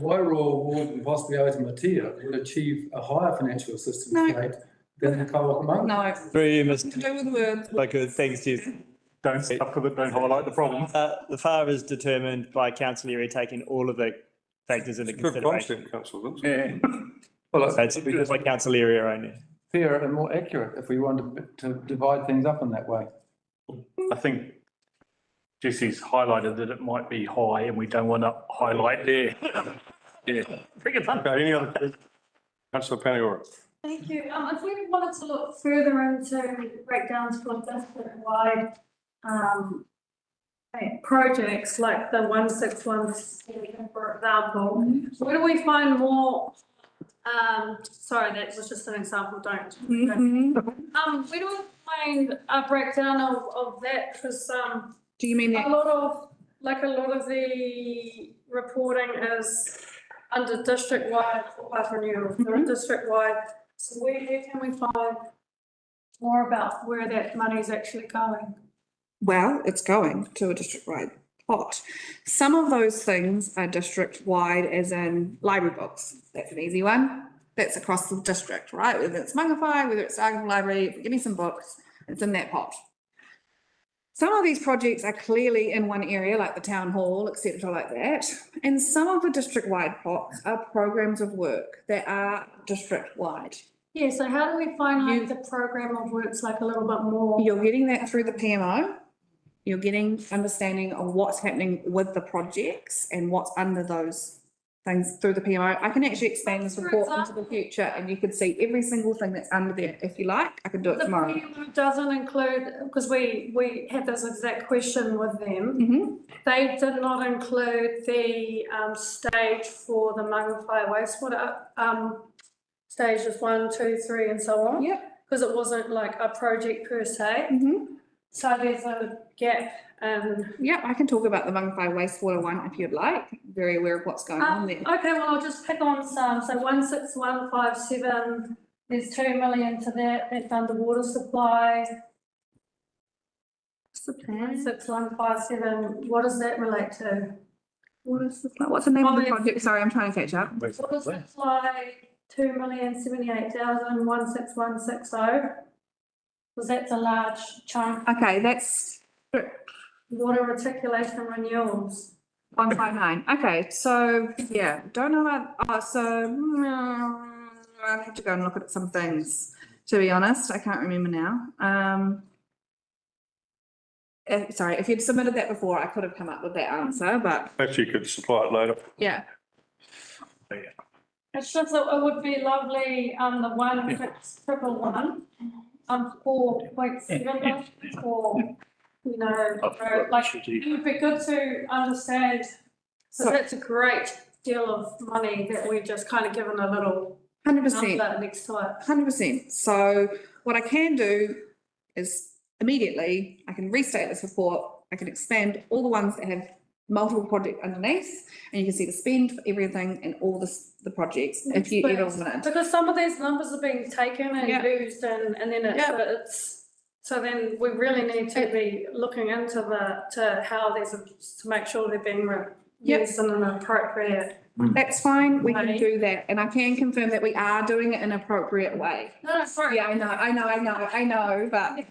Speaker 13: Wairoa Ward and possibly Matia would achieve a higher financial assistance rate than the Kaipara.
Speaker 14: No.
Speaker 17: Through you, Mr.
Speaker 14: To do with words.
Speaker 17: Like, thanks to you.
Speaker 21: Don't stuff with it, don't highlight the problem.
Speaker 17: The FAR is determined by Council Area taking all of the factors into
Speaker 1: Good
Speaker 17: consideration.
Speaker 1: concept, councillor Vincent.
Speaker 4: Yeah. Well,
Speaker 17: So it's just like council area only.
Speaker 13: Fairer and more accurate if we wanted to divide things up in that way.
Speaker 21: I think Jesse's highlighted that it might be high and we don't want to highlight there. Yeah. Bring it on.
Speaker 1: Okay, any other? Councillor Paniora.
Speaker 6: Thank you. If we wanted to look further into breakdowns for district-wide, projects like the 161, for example, where do we find more, sorry, that was just an example, don't. Where do we find a breakdown of that? Because,
Speaker 14: Do you mean that?
Speaker 6: a lot of the reporting is under district-wide renewal, or district-wide. So where can we find more about where that money is actually going?
Speaker 14: Well, it's going to a district-wide pot. Some of those things are district-wide, as in library books. That's an easy one. That's across the district, right? Whether it's Mangawhai, whether it's Dargaville Library, give me some books, it's in that pot. Some of these projects are clearly in one area, like the town hall, etc., like that. And some of the district-wide pots are programs of work that are district-wide.
Speaker 6: Yeah, so how do we find out the program of works like a little bit more?
Speaker 14: You're getting that through the PMO. You're getting understanding of what's happening with the projects and what's under those things through the PMO. I can actually expand this report into the future and you can see every single thing that's under there. If you like, I can do it tomorrow.
Speaker 6: The PMO doesn't include, because we had this exact question with them. They did not include the stage for the Mangawhai wastewater, stages 1, 2, 3 and so on.
Speaker 14: Yep.
Speaker 6: Because it wasn't like a project per se. So there's a gap and.
Speaker 14: Yeah, I can talk about the Mangawhai wastewater one if you'd like. I'm very aware of what's going on there.
Speaker 6: Okay, well, I'll just pick on some. So 16157, there's 2 million to that. That's under water supply.
Speaker 14: What's the plan?
Speaker 6: 16157, what does that relate to?
Speaker 14: Water supply. What's the name of the project? Sorry, I'm trying to catch up.
Speaker 6: Water supply, 2,078,000, 16160. Because that's a large chunk.
Speaker 14: Okay, that's
Speaker 6: Water reticulation renewals.
Speaker 14: 159. Okay, so yeah, don't know about, I'll have to go and look at some things, to be honest. I can't remember now. Sorry, if you'd submitted that before, I could have come up with that answer, but
Speaker 1: Perhaps you could supply it later.
Speaker 14: yeah.
Speaker 6: It's just that it would be lovely, the 16111, 4.7, or, you know, like, it would be good to understand. So that's a great deal of money that we're just kind of given a little
Speaker 14: 100%
Speaker 6: number next to it.
Speaker 14: 100%. So what I can do is immediately, I can restate this report. I can expand all the ones that have multiple projects underneath, and you can see the spend for everything and all the projects, if you ever want it.
Speaker 6: Because some of these numbers are being taken and used and then it's, so then we really need to be looking into to how these are, to make sure they're being used in an appropriate.
Speaker 14: That's fine, we can do that, and I can confirm that we are doing it in an appropriate way.
Speaker 6: No, sorry.
Speaker 14: Yeah, I know, but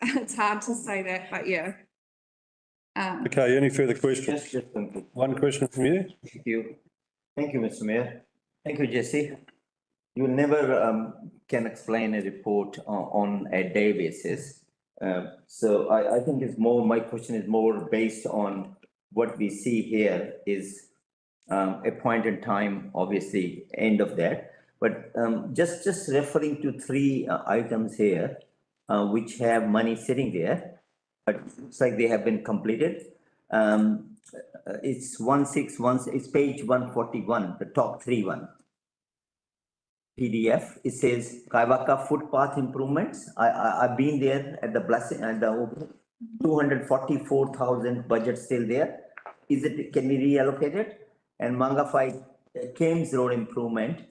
Speaker 14: it's hard to say that, but yeah.
Speaker 1: Okay, any further questions? One question from you.
Speaker 5: Thank you. Thank you, Mr. Mayor. Thank you, Jesse. You never can explain a report on a day basis. So I think it's more, my question is more based on what we see here is a point in time, obviously, end of that. But just referring to 3 items here, which have money sitting there, but it looks like they have been completed. It's 161, it's page 141, the top 3 one. PDF, it says Kaipara footpath improvements. I've been there at the blessing and the 244,000 budget still there. Is it, can we reallocate it? And Mangawhai Thames Road improvement,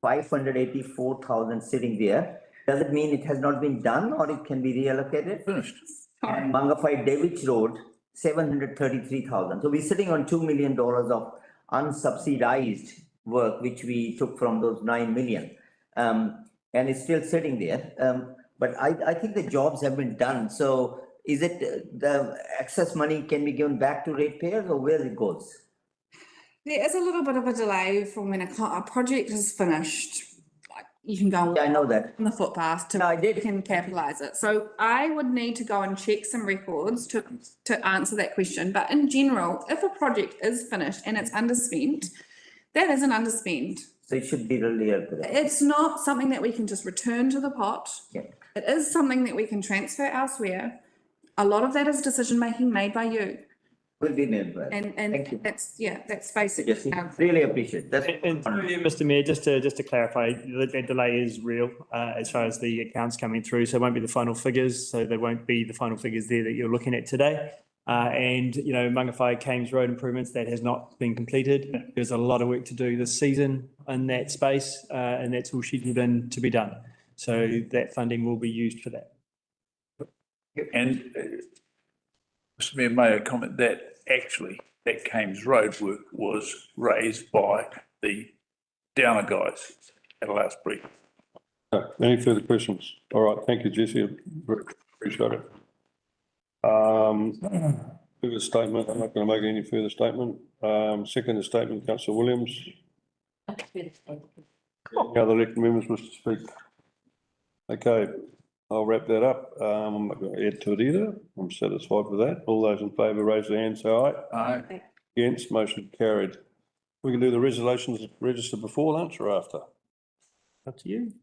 Speaker 5: 584,000 sitting there. Does it mean it has not been done or it can be reallocated?
Speaker 4: Finished.
Speaker 5: And Mangawhai Davidge Road, 733,000. So we're sitting on $2 million of unsubsidized work, which we took from those 9 million. And it's still sitting there. But I think the jobs have been done. So is it the excess money can be given back to ratepayers or where it goes?
Speaker 11: There is a little bit of a delay from when a project is finished. Like you can go
Speaker 5: Yeah, I know that.
Speaker 11: on the footpath to you can capitalise it. So I would need to go and check some records to answer that question. But in general, if a project is finished and it's underspent, that is an underspend.
Speaker 5: So it should be really helpful.
Speaker 11: It's not something that we can just return to the pot.
Speaker 5: Yeah.
Speaker 11: It is something that we can transfer elsewhere. A lot of that is decision making made by you.
Speaker 5: Will be made well.
Speaker 11: And that's basically.
Speaker 5: Yes, really appreciate that.
Speaker 17: And through you, Mr. Mayor, just to clarify, that delay is real as far as the accounts coming through. So it won't be the final figures. So there won't be the final figures there that you're looking at today. And, you know, Mangawhai Kames road improvements, that has not been completed. There's a lot of work to do this season in that space, and that's all scheduled in to be done. So that funding will be used for that.
Speaker 4: And Mr. Mayor, may I comment that actually that Kames Road work was raised by the Downer guys at the last brief.
Speaker 1: Any further questions? All right, thank you, Jesse. Appreciate it. Further statement, I'm not going to make any further statement. Second statement, Councillor Williams. Any other elected members wish to speak? Okay, I'll wrap that up. I'm not going to add to it either. I'm satisfied with that. All those in favour, raise their hands, say aye.
Speaker 4: Aye.
Speaker 1: Against, motion carried. We can do the resolutions register before lunch or after?
Speaker 17: Up to you.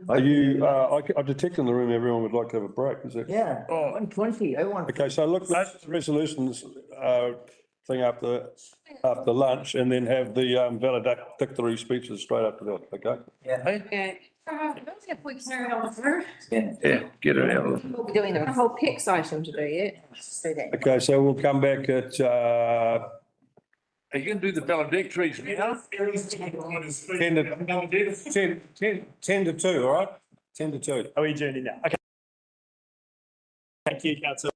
Speaker 1: Are you, I detect in the room everyone would like to have a break, is it?
Speaker 5: Yeah, 1:20, I want.
Speaker 1: Okay, so look, let's resolutions thing after lunch and then have the valedictory speeches straight after that, okay?
Speaker 11: Okay. If we carry on through.
Speaker 4: Yeah, get it out.
Speaker 12: We'll be doing a whole PEX item to do yet.
Speaker 1: Okay, so we'll come back at,
Speaker 4: Are you going to do the valedictories now?
Speaker 1: 10 to 2, all right? 10 to 2.
Speaker 17: Are we adjourning now? Okay. Thank you, Councillor.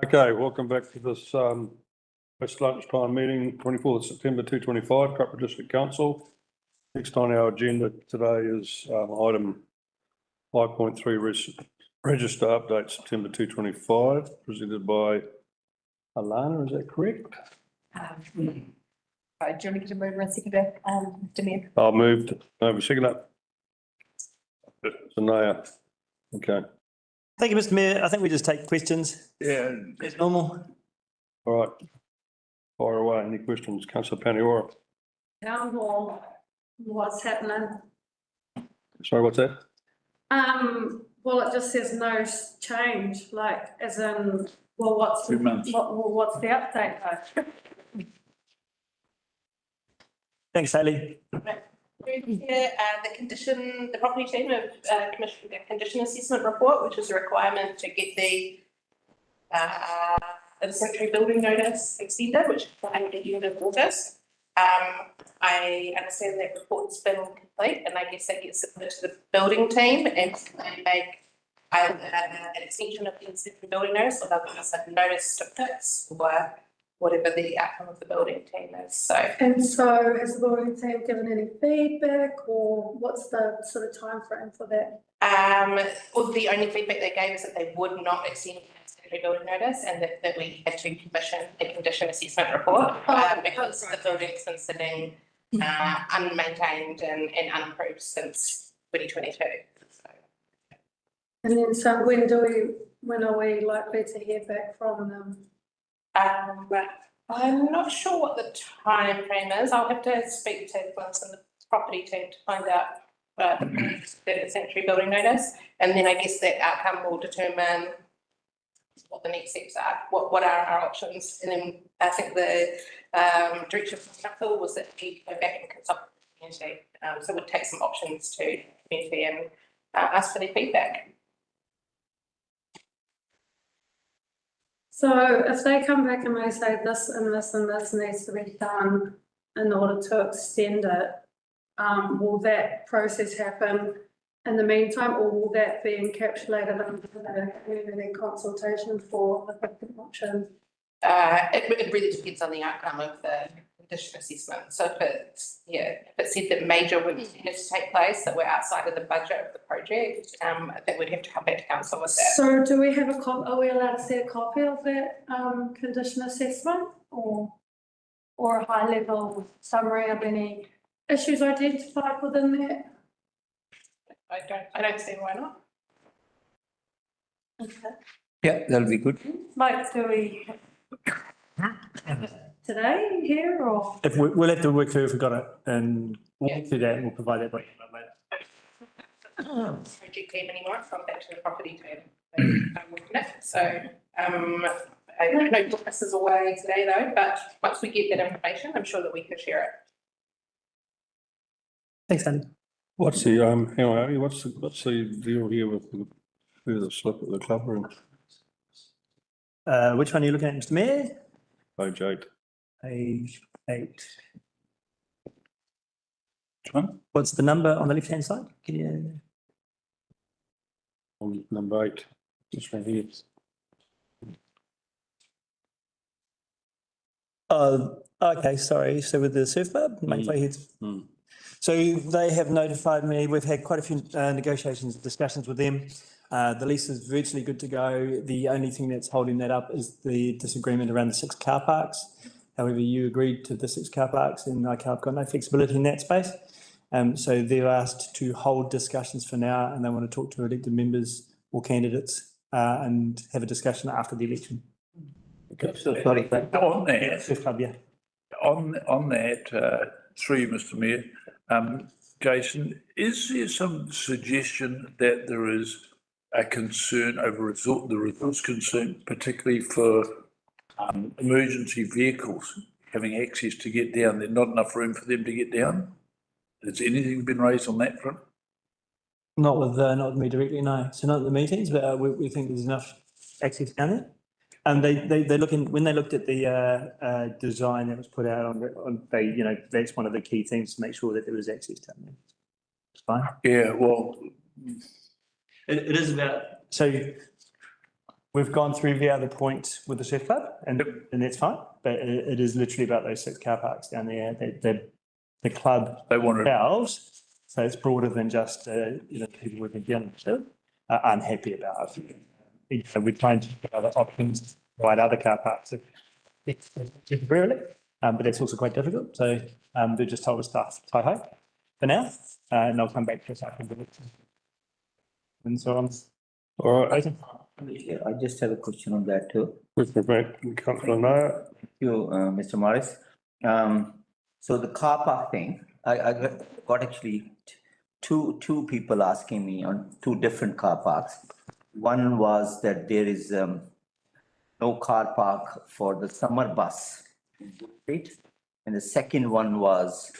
Speaker 1: Okay, welcome back to this post lunchtime meeting, 24th September 2025, Kaipara District Council. Next on our agenda today is item 5.3 register update September 2025, presented by Alana, is that correct?
Speaker 19: Do you want me to move and second it, Mr. Mayor?
Speaker 1: I'll move to, no, second up. Sanaya, okay.
Speaker 17: Thank you, Mr. Mayor. I think we just take questions.
Speaker 4: Yeah.
Speaker 17: As normal.
Speaker 1: All right. Fire away. Any questions? Councillor Paniora.
Speaker 6: Town hall, what's happening?
Speaker 1: Sorry, what's that?
Speaker 6: Well, it just says no change, like, as in, well, what's,
Speaker 4: 2 months.
Speaker 6: what's the update though?
Speaker 17: Thanks, Hayley.
Speaker 16: Here, the property team have commissioned a condition assessment report, which is a requirement to get the century building notice extended, which is at the end of August. I understand that report's been complete, and I guess that gets submitted to the building team, and they make an extension of the century building notice, or they'll give us a notice to fix, or whatever the outcome of the building team is. So
Speaker 6: has the building team given any feedback, or what's the sort of timeframe for that?
Speaker 16: Well, the only feedback they gave is that they would not extend the century building notice, and that we had to commission a condition assessment report because the building's been sitting unmaintained and unimproved since 2022.
Speaker 6: And then, so when are we likely to hear back from them?
Speaker 16: I'm not sure what the time frame is. I'll have to speak to the property team to find out the century building notice, and then I guess that outcome will determine what the next steps are, what are our options. And then I think the direction from council was that we go back and consult the community, so we'll take some options to the community and ask for their feedback.
Speaker 6: So if they come back and they say this and this and this needs to be done in order to extend it, will that process happen in the meantime, or will that be encapsulated under the community consultation for the different options?
Speaker 16: It really depends on the outcome of the condition assessment. So if it said that major work needed to take place that were outside of the budget of the project, I think we'd have to come back to council with that.
Speaker 6: So do we have a copy, are we allowed to see a copy of that condition assessment, or a high level summary of any issues identified within that?
Speaker 16: I don't see why not.
Speaker 6: Okay.
Speaker 5: Yeah, that'll be good.
Speaker 6: Like, do we today here, or?
Speaker 17: If we'll have to work through if we got it, and we'll through that and we'll provide that by email later.
Speaker 16: Project team anymore, it's gone back to the property team. So I know this is away today though, but once we get that information, I'm sure that we can share it.
Speaker 17: Thanks, Andy.
Speaker 1: What's the, how are you? What's the deal here with the slip at the club room?
Speaker 17: Which one are you looking at, Mr. Mayor?
Speaker 1: Page 8.
Speaker 17: Page 8.
Speaker 4: Which one?
Speaker 17: What's the number on the left-hand side? Can you?
Speaker 1: On number 8, just right here.
Speaker 17: Okay, sorry. So with the surf bar, Mangawhai heads. So they have notified me, we've had quite a few negotiations, discussions with them. The lease is virtually good to go. The only thing that's holding that up is the disagreement around the 6 car parks. However, you agreed to the 6 car parks, and I've got no flexibility in that space. So they've asked to hold discussions for now, and they want to talk to elected members or candidates and have a discussion after the election.
Speaker 4: Okay. So sorry, on that,
Speaker 17: Surf club, yeah.
Speaker 4: On that, through you, Mr. Mayor, Jason, is there some suggestion that there is a concern over the resource concern, particularly for emergency vehicles having access to get down? There's not enough room for them to get down. Has anything been raised on that front?
Speaker 17: Not with me directly, no. So not at the meetings, but we think there's enough access down there. And they when they looked at the design that was put out on that's one of the key things to make sure that there was access down there. It's fine.
Speaker 4: Yeah, well,
Speaker 17: it is about, so we've gone through the other point with the surf club and that's fine, but it is literally about those 6 car parks down there. The club
Speaker 4: They want
Speaker 17: themselves, so it's broader than just, people we've been dealing with, are unhappy about. We're trying to get other options, provide other car parks temporarily, but that's also quite difficult. So they've just told us stuff, hi for now, and they'll come back to us after the election. And so on.
Speaker 1: All right.
Speaker 5: I just have a question on that too.
Speaker 1: Councillor Nair.
Speaker 5: Thank you, Mr. Morris. So the car park thing, I got actually two people asking me on 2 different car parks. One was that there is no car park for the summer bus, right? And the second one was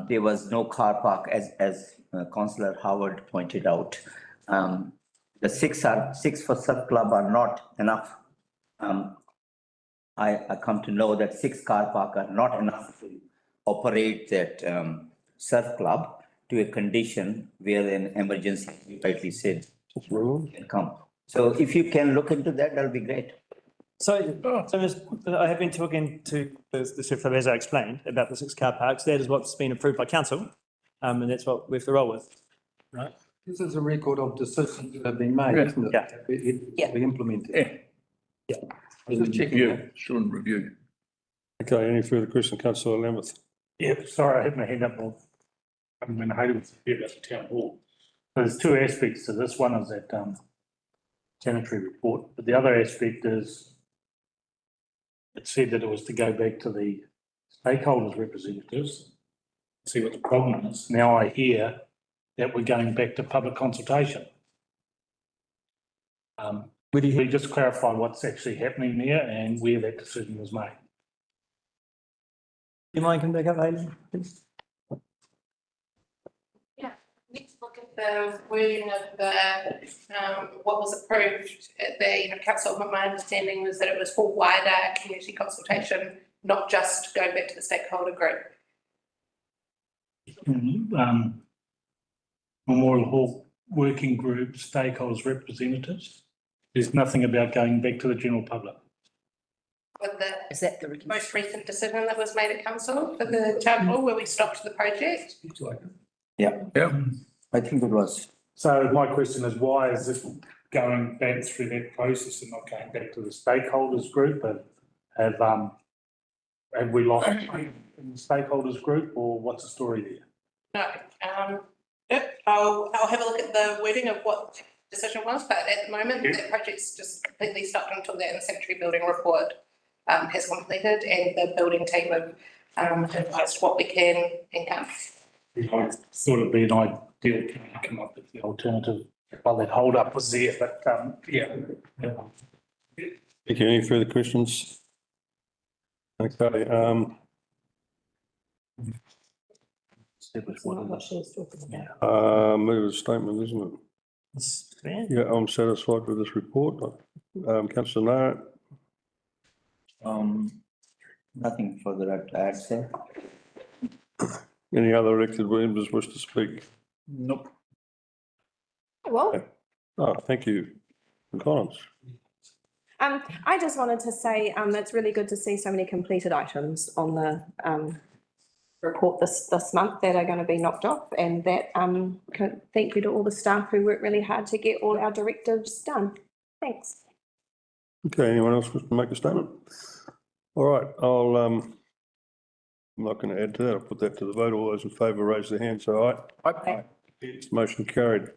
Speaker 5: there was no car park as Councillor Howard pointed out. The 6 for surf club are not enough. I come to know that 6 car park are not enough to operate that surf club to a condition where an emergency, you rightly said, can come. So if you can look into that, that'll be great.
Speaker 17: So I have been talking to the surf club, as I explained, about the 6 car parks. That is what's been approved by council, and that's what we have to roll with, right?
Speaker 13: This is a record of decisions that have been made, isn't it?
Speaker 17: Yeah.
Speaker 13: We implemented.
Speaker 17: Yeah.
Speaker 13: Just checking.
Speaker 4: Still in review.
Speaker 1: Okay, any further questions, Councillor Lambeth?
Speaker 8: Yeah, sorry, I had my hand up. I'm going to hate it about the town hall. There's 2 aspects to this. One is that sanitary report, but the other aspect is it said that it was to go back to the stakeholders representatives, see what the problem is. Now I hear that we're going back to public consultation. Would you just clarify what's actually happening there and where that decision was made?
Speaker 17: You mind coming back up, Aileen, please?
Speaker 16: Yeah, let's look at the wording of the, what was approved at the council. My understanding was that it was for wider community consultation, not just going back to the stakeholder group.
Speaker 8: Memorial Hall Working Group, stakeholders, representatives. There's nothing about going back to the general public.
Speaker 16: With the
Speaker 7: Is that the
Speaker 16: most recent decision that was made at council for the town hall where we stopped the project?
Speaker 5: Yeah. I think it was.
Speaker 8: So my question is, why is this going back through that process and not going back to the stakeholders group? Have we lost in the stakeholders group, or what's the story there?
Speaker 16: No, I'll have a look at the wording of what the decision was, but at the moment, that project's just completely stopped until the in-situ building report has completed and the building team have advised what we can enhance.
Speaker 8: I thought it'd be an ideal to come up with the alternative while that hold up was there, but yeah.
Speaker 1: Thank you. Any further questions? Okay, move a statement, isn't it? Yeah, I'm satisfied with this report. Councillor Nair.
Speaker 5: Nothing further to add, sir.
Speaker 1: Any other elected members wish to speak?
Speaker 8: Nope.
Speaker 12: Well,
Speaker 1: Oh, thank you. Collins.
Speaker 12: I just wanted to say, it's really good to see so many completed items on the, report this month that are going to be knocked off, and that, thank you to all the staff who worked really hard to get all our directives done. Thanks.
Speaker 1: Okay, anyone else wish to make a statement? All right, I'm not going to add to that. I'll put that to the vote. All those in favour raise their hand, so aye.
Speaker 4: Aye.
Speaker 1: Motion carried.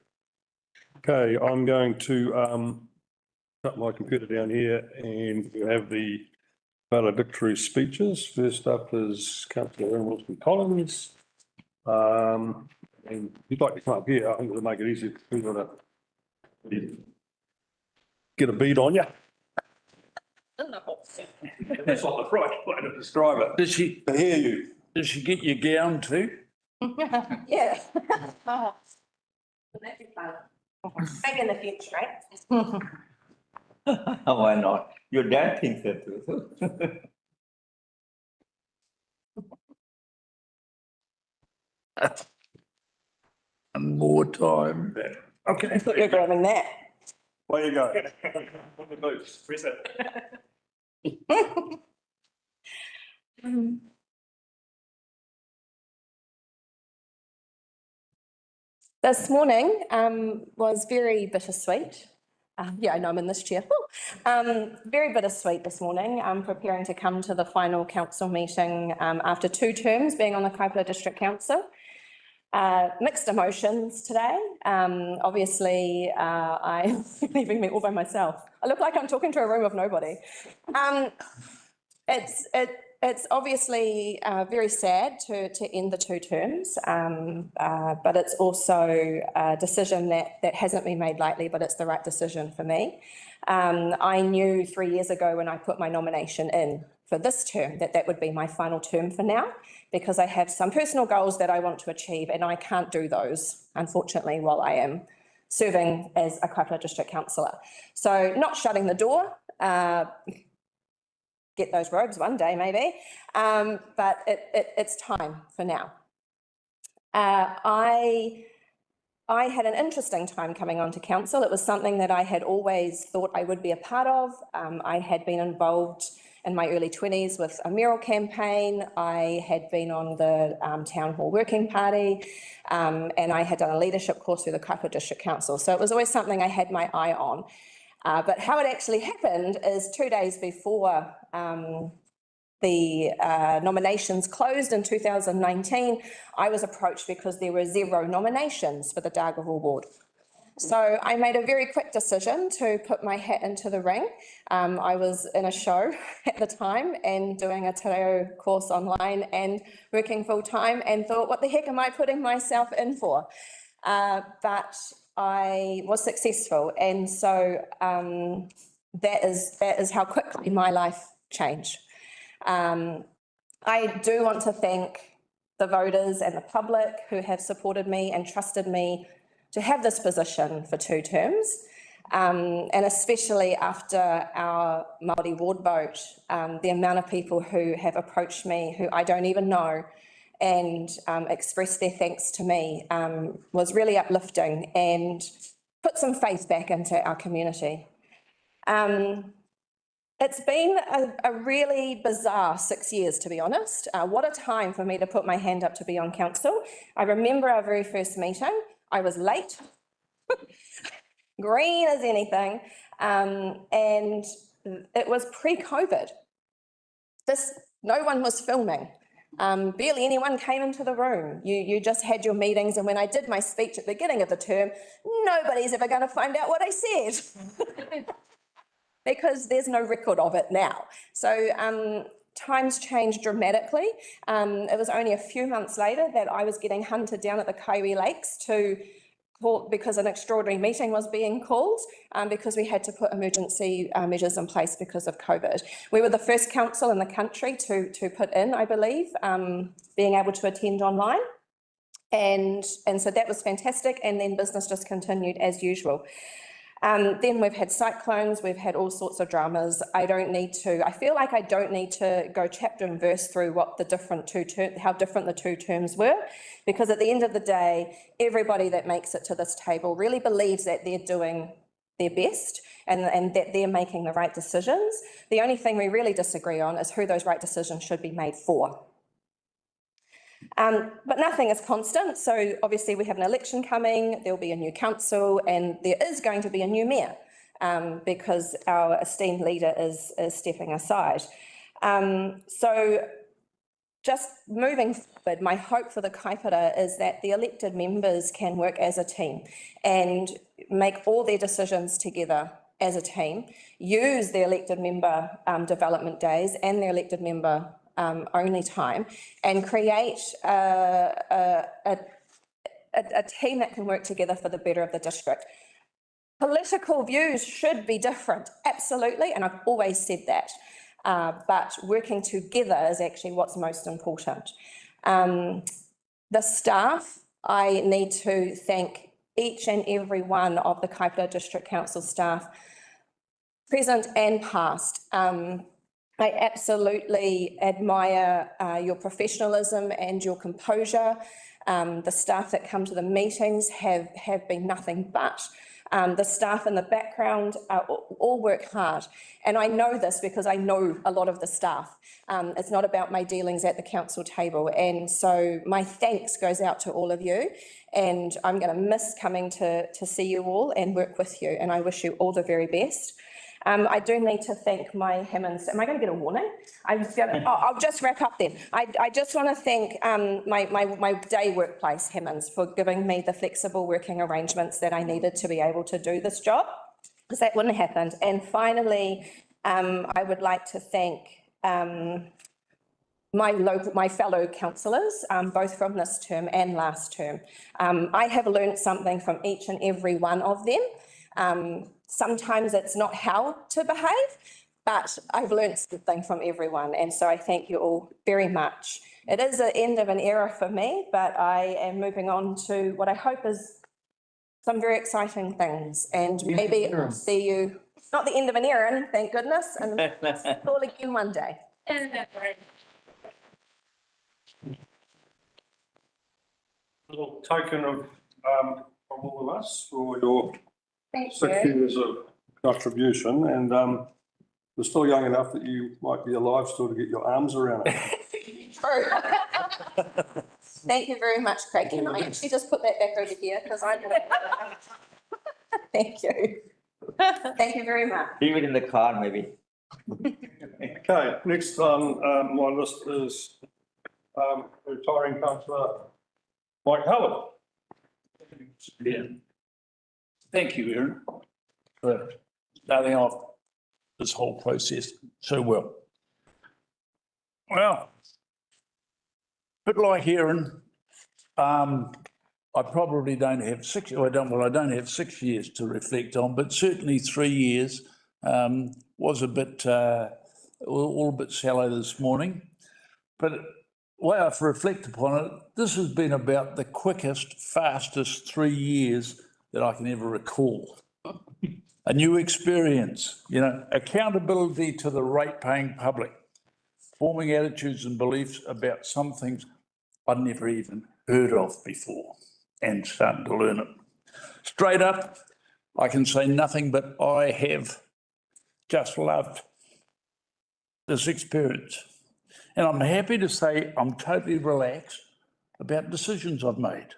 Speaker 1: Okay, I'm going to shut my computer down here and we have the valedictory speeches. First up is Councillor Wilson Collins. And if you'd like to come up here, I think it'll make it easier for people to get a beat on you. That's not the right way to describe it.
Speaker 4: Did she
Speaker 1: to hear you?
Speaker 4: Did she get your gown too?
Speaker 12: Yeah. Oh. That'd be fun. Maybe in the future, right?
Speaker 5: Why not? Your dad thinks that too.
Speaker 4: More time.
Speaker 12: Okay. I thought you were grabbing that.
Speaker 17: Way to go.
Speaker 1: On the boots.
Speaker 21: Press it.
Speaker 12: This morning was very bittersweet. Yeah, I know I'm in this chair. Very bittersweet this morning. I'm preparing to come to the final council meeting after 2 terms being on the Kaipara District Council. Mixed emotions today. Obviously, I'm leaving me all by myself. I look like I'm talking to a room of nobody. It's obviously very sad to end the 2 terms, but it's also a decision that hasn't been made lightly, but it's the right decision for me. I knew 3 years ago when I put my nomination in for this term that would be my final term for now, because I have some personal goals that I want to achieve and I can't do those, unfortunately, while I am serving as a Kaipara District Councillor. So not shutting the door, get those robes one day maybe, but it's time for now. I had an interesting time coming onto council. It was something that I had always thought I would be a part of. I had been involved in my early 20s with a mayoral campaign. I had been on the Town Hall Working Party, and I had done a leadership course through the Kaipara District Council. So it was always something I had my eye on. But how it actually happened is 2 days before the nominations closed in 2019, I was approached because there were 0 nominations for the Dargaville ward. So I made a very quick decision to put my hat into the ring. I was in a show at the time and doing a te reo course online and working full time and thought, what the heck am I putting myself in for? But I was successful, and so that is how quickly my life changed. I do want to thank the voters and the public who have supported me and trusted me to have this position for 2 terms, and especially after our Māori ward vote, the amount of people who have approached me who I don't even know and expressed their thanks to me was really uplifting and put some faith back into our community. It's been a really bizarre 6 years, to be honest. What a time for me to put my hand up to be on council. I remember our very first meeting. I was late, green as anything, and it was pre-COVID. No one was filming. Barely anyone came into the room. You just had your meetings, and when I did my speech at the beginning of the term, nobody's ever going to find out what I said because there's no record of it now. So times changed dramatically. It was only a few months later that I was getting hunted down at the Kaiwi Lakes because an extraordinary meeting was being called because we had to put emergency measures in place because of COVID. We were the first council in the country to put in, I believe, being able to attend online. And so that was fantastic. And then business just continued as usual. Then we've had cyclones, we've had all sorts of dramas. I feel like I don't need to go chapter and verse through what how different the 2 terms were, because at the end of the day, everybody that makes it to this table really believes that they're doing their best and that they're making the right decisions. The only thing we really disagree on is who those right decisions should be made for. But nothing is constant. So obviously we have an election coming, there'll be a new council, and there is going to be a new mayor because our esteemed leader is stepping aside. So just moving forward, my hope for the Kaipara is that the elected members can work as a team and make all their decisions together as a team, use the elected member development days and the elected member only time, and create a team that can work together for the better of the district. Political views should be different, absolutely, and I've always said that, but working together is actually what's most important. The staff, I need to thank each and every one of the Kaipara District Council staff, present and past. I absolutely admire your professionalism and your composure. The staff that come to the meetings have been nothing but The staff in the background all work hard. And I know this because I know a lot of the staff. It's not about my dealings at the council table. And so my thanks goes out to all of you. And I'm going to miss coming to see you all and work with you. And I wish you all the very best. I do need to thank my Hammonds. Am I going to get a warning? I'll just wrap up then. I just want to thank my day workplace Hammonds for giving me the flexible working arrangements that I needed to be able to do this job, because that wouldn't have happened. And finally, I would like to thank my fellow councillors, both from this term and last term. I have learned something from each and every one of them. Sometimes it's not how to behave, but I've learned something from everyone. And so I thank you all very much. It is the end of an era for me, but I am moving on to what I hope is some very exciting things. And maybe I'll see you, not the end of an era, thank goodness, and all again one day.
Speaker 1: Little token of from all of us for your
Speaker 12: Thank
Speaker 1: 6 years of contribution, and you're still young enough that you might be alive still to get your arms around it.
Speaker 12: True. Thank you very much, Craig. Can I actually just put that back over here because I'm. Thank you. Thank you very much.
Speaker 5: Leave it in the car, maybe.
Speaker 1: Okay, next on my list is retiring councillor Mike Howard.
Speaker 4: Yeah. Thank you, Aaron, for starting off this whole process so well. Well, a bit like Aaron, I probably don't have I don't have 6 years to reflect on, but certainly 3 years was a bit, all a bit shallow this morning. But the way I've reflected upon it, this has been about the quickest, fastest 3 years that I can ever recall. A new experience, accountability to the rate-paying public, forming attitudes and beliefs about some things I'd never even heard of before, and starting to learn it. Straight up, I can say nothing but I have just loved this experience. And I'm happy to say I'm totally relaxed about decisions I've made.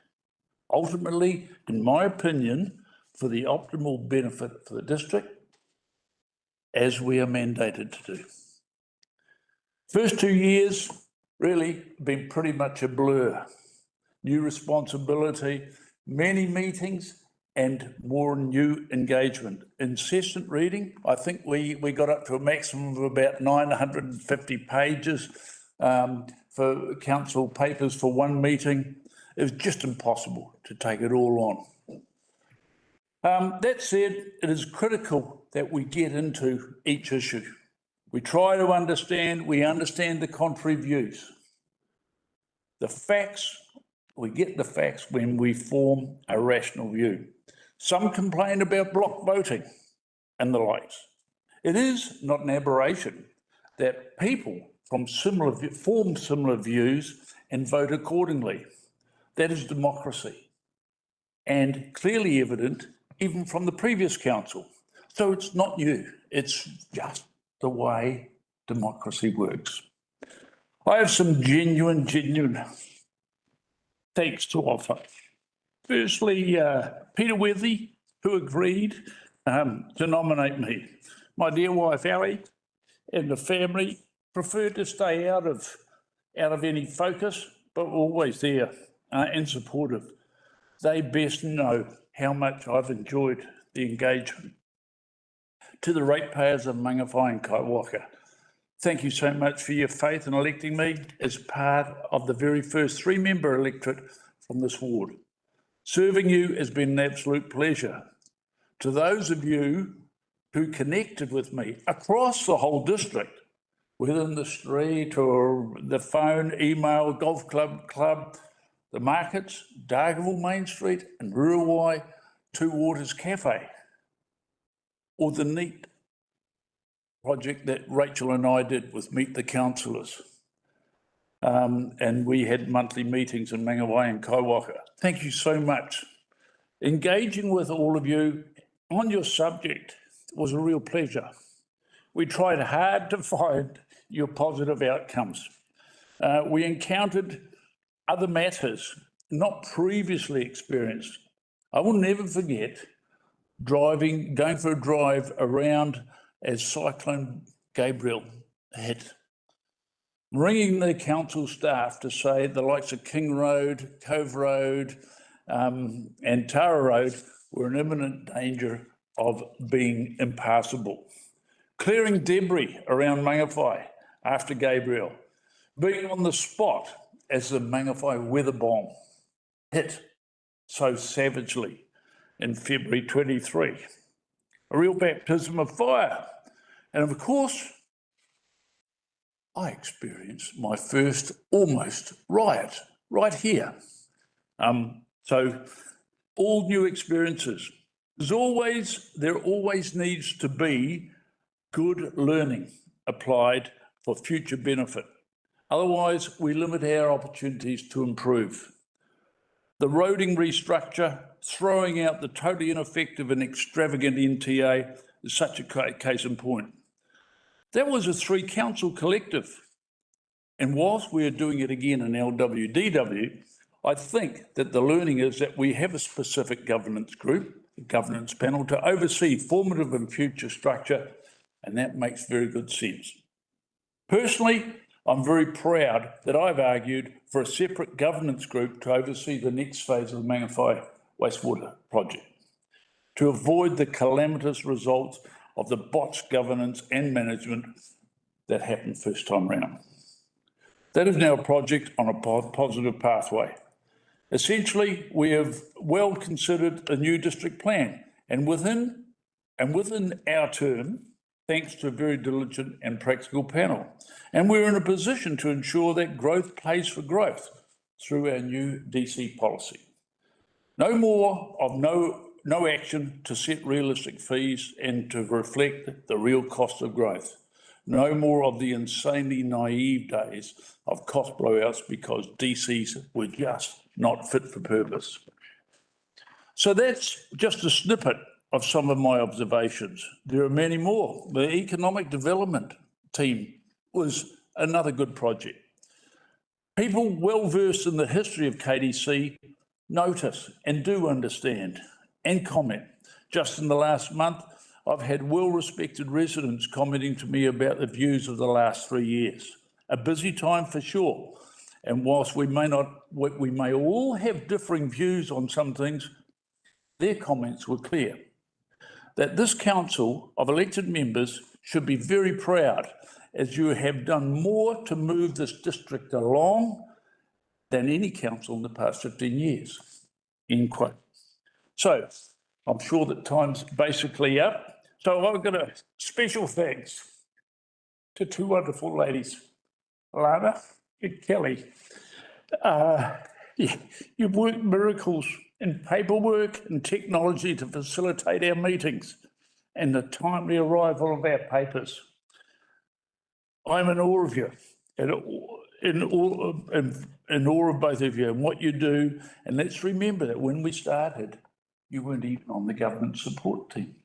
Speaker 4: Ultimately, in my opinion, for the optimal benefit for the district, as we are mandated to do. First 2 years, really been pretty much a blur. New responsibility, many meetings, and more new engagement. Incessant reading. I think we got up to a maximum of about 950 pages for council papers for one meeting. It was just impossible to take it all on. That said, it is critical that we get into each issue. We try to understand, we understand the contrary views. The facts, we get the facts when we form a rational view. Some complain about block voting and the likes. It is not an aberration that people form similar views and vote accordingly. That is democracy, and clearly evident even from the previous council. So it's not new, it's just the way democracy works. I have some genuine thanks to offer. Firstly, Peter Withy, who agreed to nominate me. My dear wife, Ali, and the family preferred to stay out of any focus, but were always there and supportive. They best know how much I've enjoyed the engagement. To the ratepayers of Mangawhai and Kaiwaka, thank you so much for your faith in electing me as part of the very first 3-member electorate from this ward. Serving you has been an absolute pleasure. To those of you who connected with me across the whole district, whether in the street or the phone, email, golf club, the markets, Dargaville Main Street and Rurawai, Two Waters Cafe, or the neat project that Rachel and I did with Meet the Councillors. And we had monthly meetings in Mangawhai and Kaiwaka. Thank you so much. Engaging with all of you on your subject, it was a real pleasure. We tried hard to find your positive outcomes. We encountered other matters not previously experienced. I will never forget going for a drive around as Cyclone Gabriel hit, ringing the council staff to say the likes of King Road, Cove Road, and Tara Road were in imminent danger of being impassable. Clearing debris around Mangawhai after Gabriel, being on the spot as the Mangawhai weather bomb hit so savagely in February 23. A real baptism of fire. And of course, I experienced my first almost riot right here. So all new experiences. There always needs to be good learning applied for future benefit. Otherwise, we limit our opportunities to improve. The roading restructure, throwing out the totally ineffective and extravagant NTA is such a case in point. That was a 3-council collective. And whilst we are doing it again in LWDW, I think that the learning is that we have a specific governance group, a governance panel, to oversee formative and future structure, and that makes very good sense. Personally, I'm very proud that I've argued for a separate governance group to oversee the next phase of the Mangawhai wastewater project, to avoid the calamitous results of the botched governance and management that happened first time round. That is now a project on a positive pathway. Essentially, we have well considered a new district plan, and within our term, thanks to a very diligent and practical panel. And we're in a position to ensure that growth pays for growth through our new DC policy. No more of no action to set realistic fees and to reflect the real cost of growth. No more of the insanely naive days of cost blowouts because DCs were just not fit for purpose. So that's just a snippet of some of my observations. There are many more. The economic development team was another good project. People well versed in the history of KDC notice and do understand and comment. Just in the last month, I've had well-respected residents commenting to me about the views of the last 3 years. A busy time for sure. And whilst we may all have differing views on some things, their comments were clear. That this council of elected members should be very proud, as you have done more to move this district along than any council in the past 15 years, end quote. So I'm sure that time's basically up. So I've got a special thanks to 2 wonderful ladies, Lana and Kelly. You've worked miracles in paperwork and technology to facilitate our meetings and the timely arrival of our papers. I'm in awe of you, in awe of both of you and what you do. And let's remember that when we started, you weren't even on the government support team.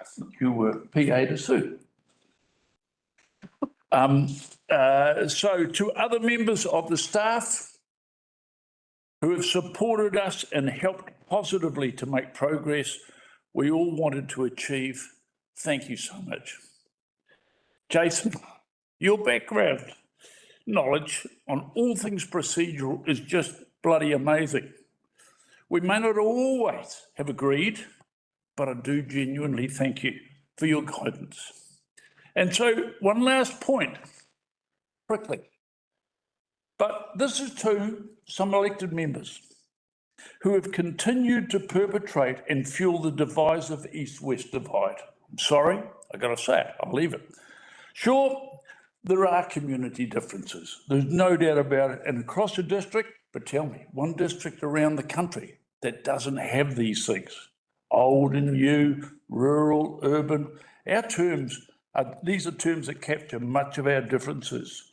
Speaker 4: I think you were PA to Sue. So to other members of the staff who have supported us and helped positively to make progress we all wanted to achieve, thank you so much. Jason, your background knowledge on all things procedural is just bloody amazing. We may not always have agreed, but I do genuinely thank you for your guidance. And so one last point, quickly. But this is to some elected members who have continued to perpetrate and fuel the divisive East-West divide. I'm sorry, I got to say it, I'll leave it. Sure, there are community differences. There's no doubt about it. And across the district, but tell me, one district around the country that doesn't have these things. Old and new, rural, urban. Our terms, these are terms that capture much of our differences.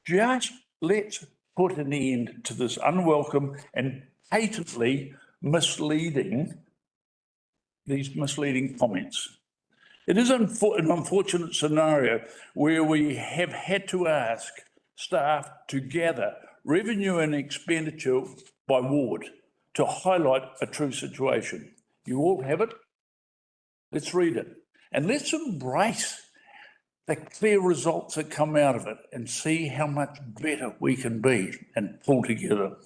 Speaker 4: Just let's put an end to this unwelcome and patently misleading these misleading comments. It is an unfortunate scenario where we have had to ask staff to gather revenue and expenditure by ward to highlight a true situation. You all have it? Let's read it. And let's embrace the clear results that come out of it and see how much better we can be and pull together.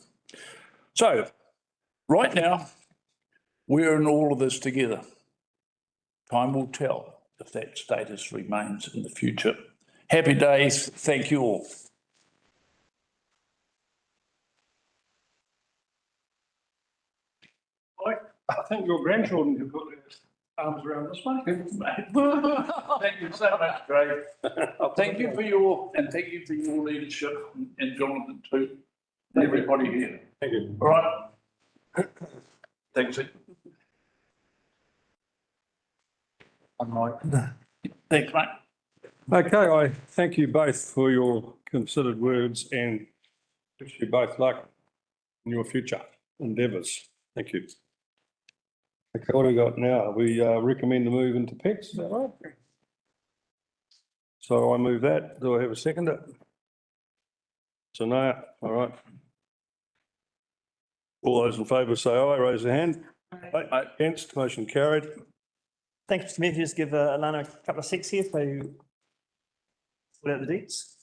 Speaker 4: So, right now, we're in all of this together. Time will tell if that status remains in the future. Happy days. Thank you all.
Speaker 21: I think your grandchildren have got their arms around this one.
Speaker 4: Thank you so much, Craig. Thank you for your leadership and Jonathan too. And everybody here.
Speaker 21: Thank you.
Speaker 4: All right. Thanks. I'm right. Thanks, mate.
Speaker 1: Okay, I thank you both for your considered words and wish you both luck in your future endeavours. Thank you. Okay, what do we got now? We recommend the move into PEX, is that right? So I move that. Do I have a seconder? So no, all right. All those in favour say aye, raise your hand. Aye. Against, motion carried.
Speaker 17: Thanks, Mr Mayor. Just give Alana a couple of secs here to sort out the deeds.